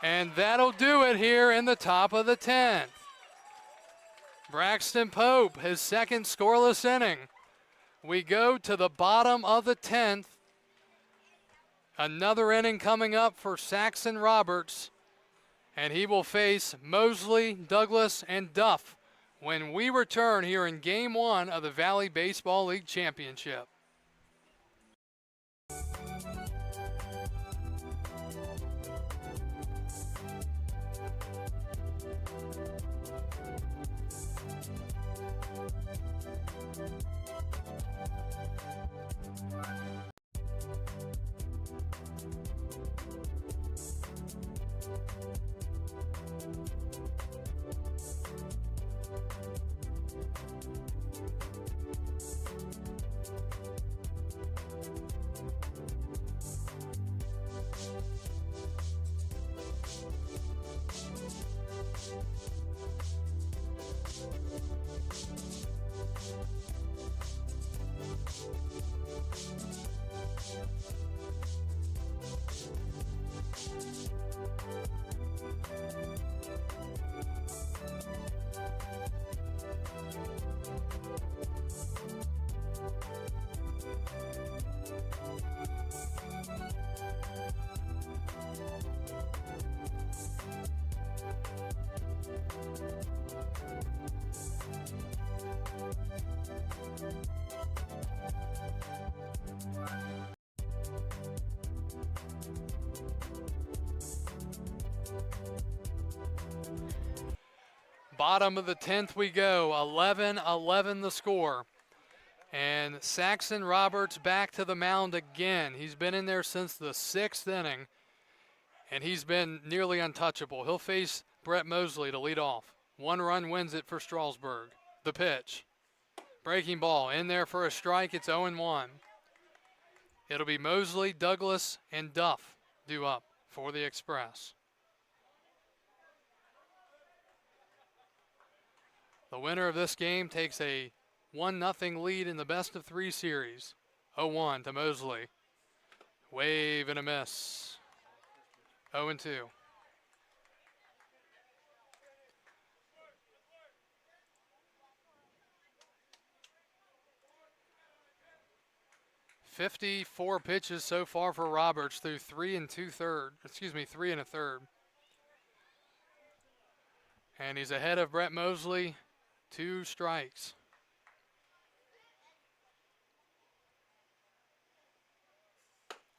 And that'll do it here in the top of the 10th. Braxton Pope, his second scoreless inning. We go to the bottom of the 10th. Another inning coming up for Saxon Roberts. And he will face Mosley, Douglas, and Duff when we return here in Game 1 of the Valley Baseball League Championship. Bottom of the 10th we go, 11-11 the score. And Saxon Roberts back to the mound again. He's been in there since the 6th inning, and he's been nearly untouchable. He'll face Brett Mosley to lead off. 1 run wins it for Strasburg. The pitch. Breaking ball in there for a strike. It's 0-1. It'll be Mosley, Douglas, and Duff due up for the Express. The winner of this game takes a 1-0 lead in the best-of-3 series. 0-1 to Mosley. Wave and a miss. 0-2. "54 pitches so far for Roberts through 3 1/3. And he's ahead of Brett Mosley. 2 strikes.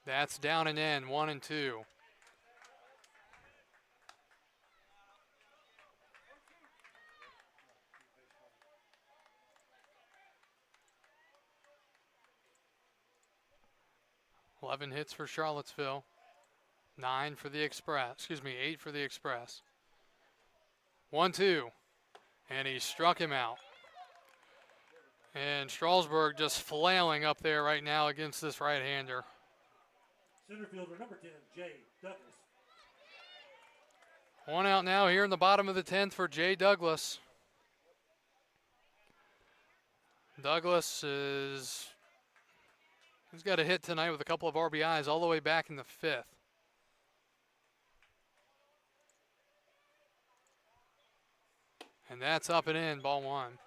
That's down and in, 1-2. "11 hits for Charlottesville, 8 for the Express. 1-2. And he struck him out. And Strasburg just flailing up there right now against this right-hander. Center fielder number 10, Jay Douglas. 1 out now here in the bottom of the 10th for Jay Douglas. Douglas he's got a hit tonight with a couple of RBIs all the way back in the 5th. And that's up and in, ball 1.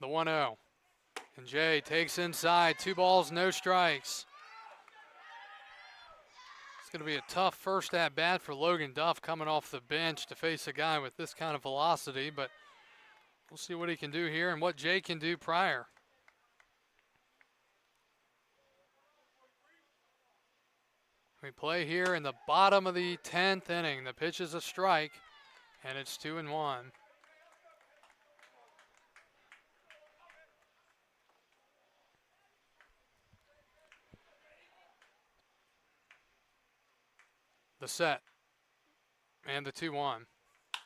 The 1-0. And Jay takes inside. 2 balls, no strikes. It's going to be a tough first at bat for Logan Duff coming off the bench to face a guy with this kind of velocity, but we'll see what he can do here and what Jay can do prior. We play here in the bottom of the 10th inning. The pitch is a strike, and it's 2-1. The set and the 2-1.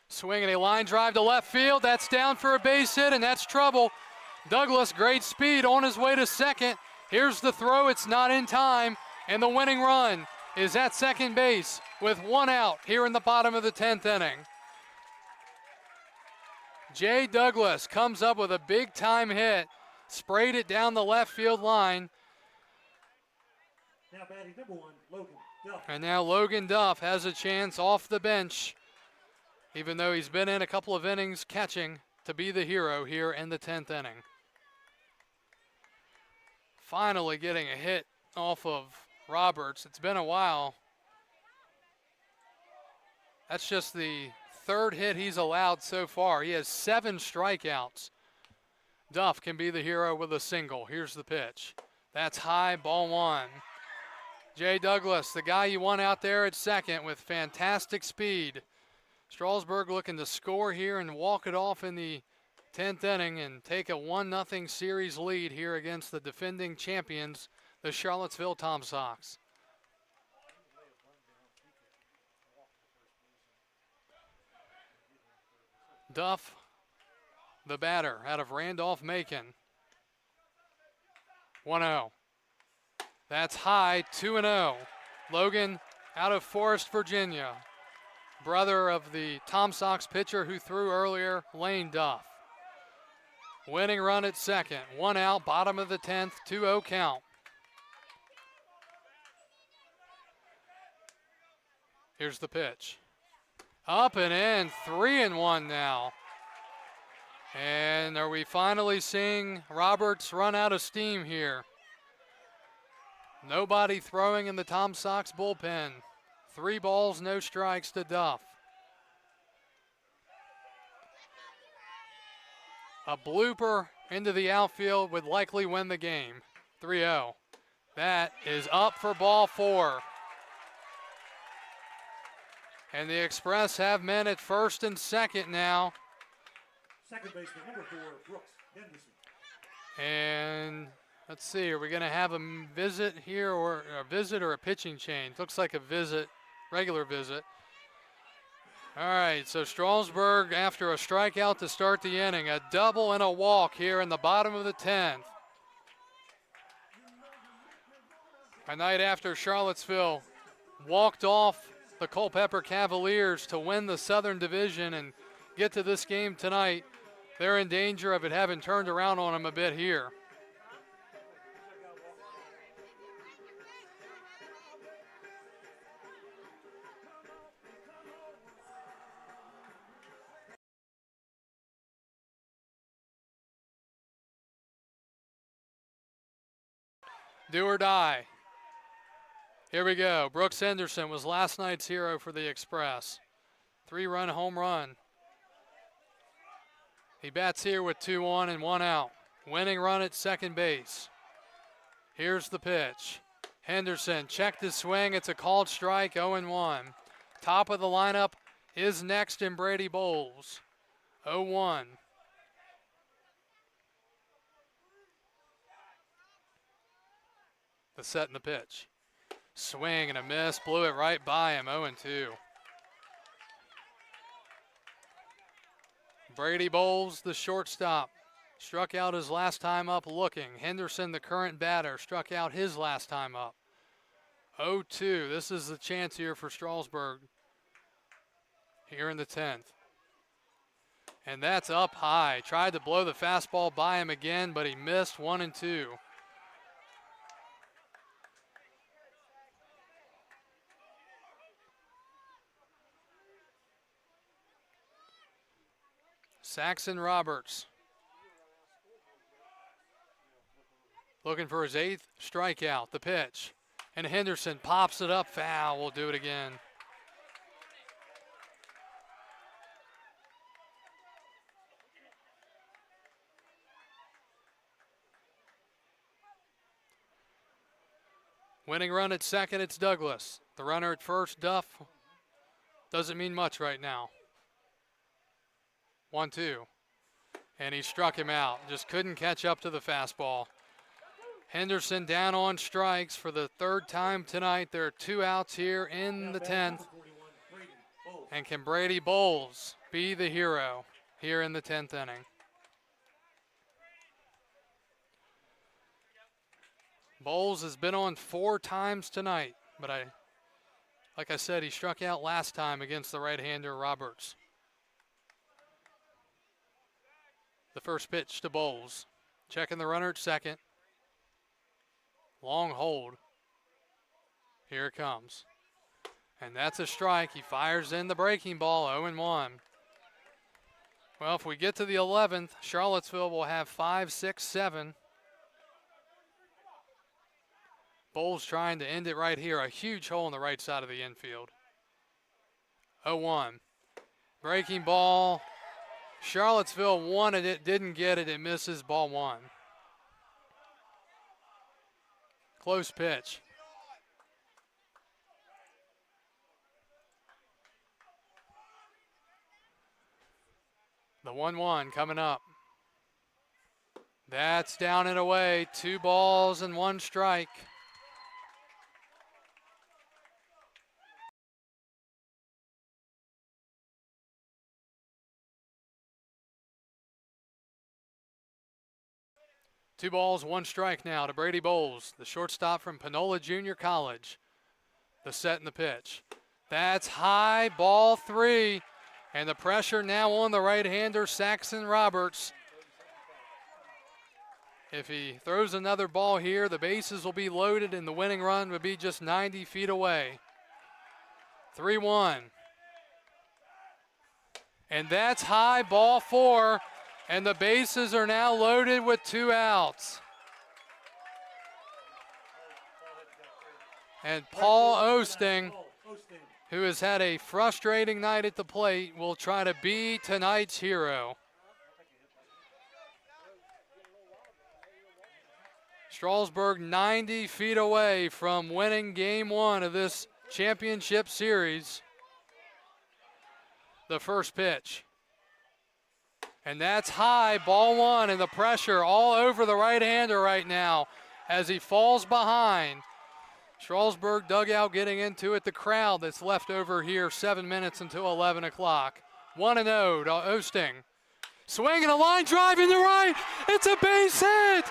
Swinging a line drive to left field. That's down for a base hit, and that's trouble. Douglas, great speed on his way to second. Here's the throw. It's not in time, and the winning run is at second base with 1 out here in the bottom of the 10th inning. Jay Douglas comes up with a big-time hit, sprayed it down the left field line. Now batting number 1, Logan Duff. And now Logan Duff has a chance off the bench, even though he's been in a couple of innings catching, to be the hero here in the 10th inning. Finally getting a hit off of Roberts. It's been a while. That's just the 3rd hit he's allowed so far. He has 7 strikeouts. Duff can be the hero with a single. Here's the pitch. That's high, ball 1. Jay Douglas, the guy you want out there at second with fantastic speed. Strasburg looking to score here and walk it off in the 10th inning and take a 1-0 series lead here against the defending champions, the Charlottesville Tom Sox. Duff, the batter, out of Randolph-Macon. 1-0. That's high, 2-0. Logan out of Forest, Virginia. Brother of the Tom Sox pitcher who threw earlier, Lane Duff. Winning run at second. 1 out, bottom of the 10th, 2-0 count. Here's the pitch. Up and in, 3-1 now. And are we finally seeing Roberts run out of steam here? Nobody throwing in the Tom Sox bullpen. 3 balls, no strikes to Duff. A blooper into the outfield would likely win the game. 3-0. That is up for ball 4. And the Express have men at first and second now. Second baseman number 4, Brooks Henderson. And let's see, are we going to have a visit here, or a visit or a pitching change? Looks like a visit, regular visit. All right, so Strasburg, after a strikeout to start the inning, a double and a walk here in the bottom of the 10th. A night after Charlottesville walked off the Culpeper Cavaliers to win the Southern Division and get to this game tonight, they're in danger of it having turned around on them a bit here. Do or die. Here we go. Brooks Henderson was last night's hero for the Express. 3-run home run. He bats here with 2 on and 1 out. Winning run at second base. Here's the pitch. Henderson checked his swing. It's a called strike, 0-1. Top of the lineup is next in Brady Bowles. 0-1. The set and the pitch. Swing and a miss, blew it right by him, 0-2. Brady Bowles, the shortstop, struck out his last time up looking. Henderson, the current batter, struck out his last time up. 0-2, this is the chance here for Strasburg here in the 10th. And that's up high. Tried to blow the fastball by him again, but he missed, 1-2. Saxon Roberts looking for his 8th strikeout. The pitch. And Henderson pops it up. Foul. We'll do it again. Winning run at second, it's Douglas. The runner at first, Duff. Doesn't mean much right now. 1-2. And he struck him out. Just couldn't catch up to the fastball. Henderson down on strikes for the 3rd time tonight. There are 2 outs here in the 10th. And can Brady Bowles be the hero here in the 10th inning? Bowles has been on 4 times tonight, but like I said, he struck out last time against the right-hander Roberts. The first pitch to Bowles. Checking the runner at second. Long hold. Here it comes. And that's a strike. He fires in the breaking ball, 0-1. Well, if we get to the 11th, Charlottesville will have 5, 6, 7. Bowles trying to end it right here. A huge hole in the right side of the infield. 0-1. Breaking ball. Charlottesville wanted it, didn't get it. It misses, ball 1. Close pitch. The 1-1 coming up. That's down and away. 2 balls and 1 strike. Two balls, 1 strike now to Brady Bowles, the shortstop from Panola Junior College. The set and the pitch. That's high, ball 3. And the pressure now on the right-hander, Saxon Roberts. If he throws another ball here, the bases will be loaded and the winning run would be just 90 feet away. 3-1. And that's high, ball 4. And the bases are now loaded with 2 outs. And Paul Osting, who has had a frustrating night at the plate, will try to be tonight's hero. Strasburg 90 feet away from winning game 1 of this championship series. The first pitch. And that's high, ball 1, and the pressure all over the right-hander right now as he falls behind. Strasburg dugout getting into it. The crowd that's left over here 7 minutes until 11 o'clock. 1-0 to Osting. Swinging a line drive in the right. It's a base hit.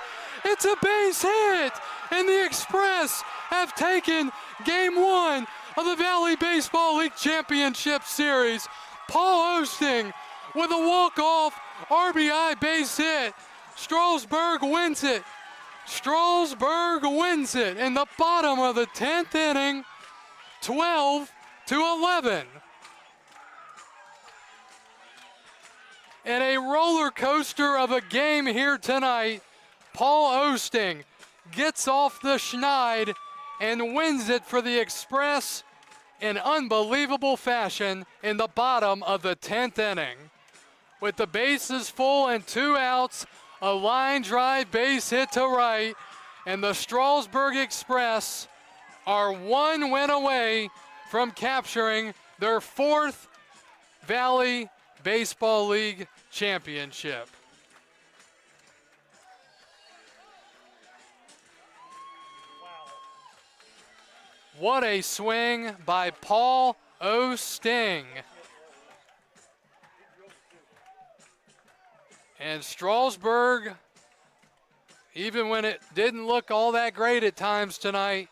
It's a base hit. And the Express have taken game 1 of the Valley Baseball League Championship Series. Paul Osting with a walk-off RBI base hit. Strasburg wins it. Strasburg wins it in the bottom of the 10th inning, 12-11. In a roller coaster of a game here tonight, Paul Osting gets off the schneid and wins it for the Express in unbelievable fashion in the bottom of the 10th inning. With the bases full and 2 outs, a line drive base hit to right, and the Strasburg Express are 1 win away from capturing their 4th Valley Baseball League championship. What a swing by Paul Osting. And Strasburg, even when it didn't look all that great at times tonight,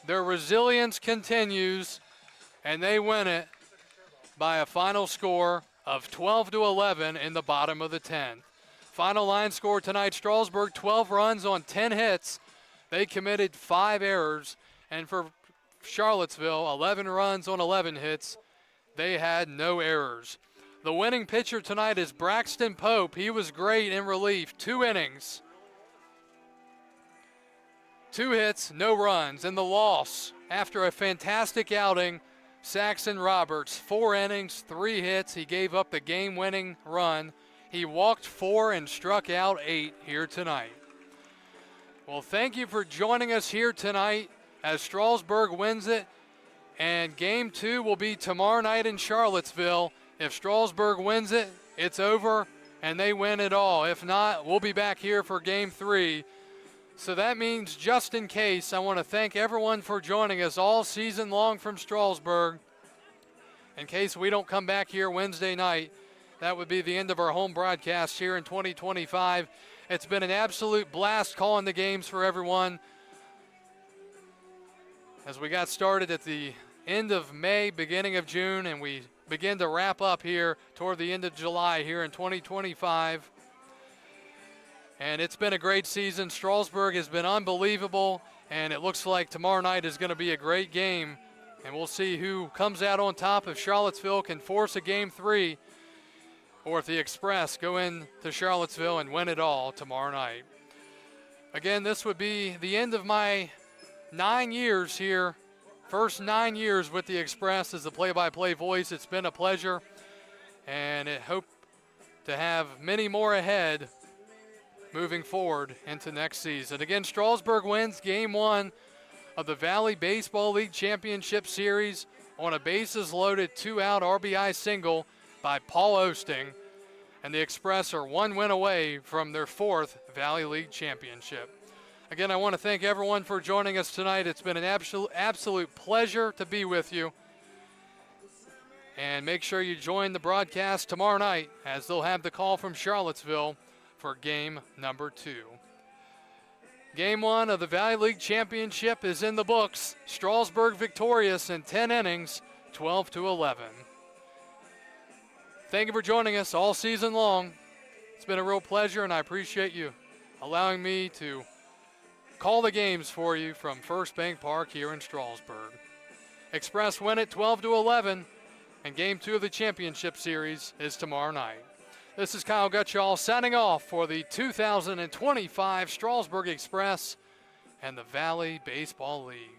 their resilience continues, and they win it by a final score of 12-11 in the bottom of the 10th. Final line score tonight, Strasburg 12 runs on 10 hits. They committed 5 errors, and for Charlottesville, 11 runs on 11 hits. They had no errors. The winning pitcher tonight is Braxton Pope. He was great in relief, 2 innings. 2 hits, no runs. In the loss, after a fantastic outing, Saxon Roberts, 4 innings, 3 hits. He gave up the game-winning run. He walked 4 and struck out 8 here tonight. Well, thank you for joining us here tonight as Strasburg wins it. And Game 2 will be tomorrow night in Charlottesville. If Strasburg wins it, it's over and they win it all. If not, we'll be back here for Game 3. So that means, just in case, I want to thank everyone for joining us all season long from Strasburg. In case we don't come back here Wednesday night, that would be the end of our home broadcast here in 2025. It's been an absolute blast calling the games for everyone. As we got started at the end of May, beginning of June, and we begin to wrap up here toward the end of July here in 2025. And it's been a great season. Strasburg has been unbelievable, and it looks like tomorrow night is going to be a great game. And we'll see who comes out on top, if Charlottesville can force a Game 3, or if the Express go into Charlottesville and win it all tomorrow night. Again, this would be the end of my 9 years here, first 9 years with the Express as the play-by-play voice. It's been a pleasure, and I hope to have many more ahead moving forward into next season. Again, Strasburg wins Game 1 of the Valley Baseball League Championship Series on a bases-loaded 2-out RBI single by Paul Osting, and the Express are 1 win away from their 4th Valley League Championship. Again, I want to thank everyone for joining us tonight. It's been an absolute pleasure to be with you. And make sure you join the broadcast tomorrow night, as they'll have the call from Charlottesville for game number 2. Game 1 of the Valley League Championship is in the books. Strasburg victorious in 10 innings, 12-11. Thank you for joining us all season long. It's been a real pleasure, and I appreciate you allowing me to call the games for you from First Bank Park here in Strasburg. Express win it 12-11, and Game 2 of the championship series is tomorrow night. This is Kyle Gutschall signing off for the 2025 Strasburg Express and the Valley Baseball League.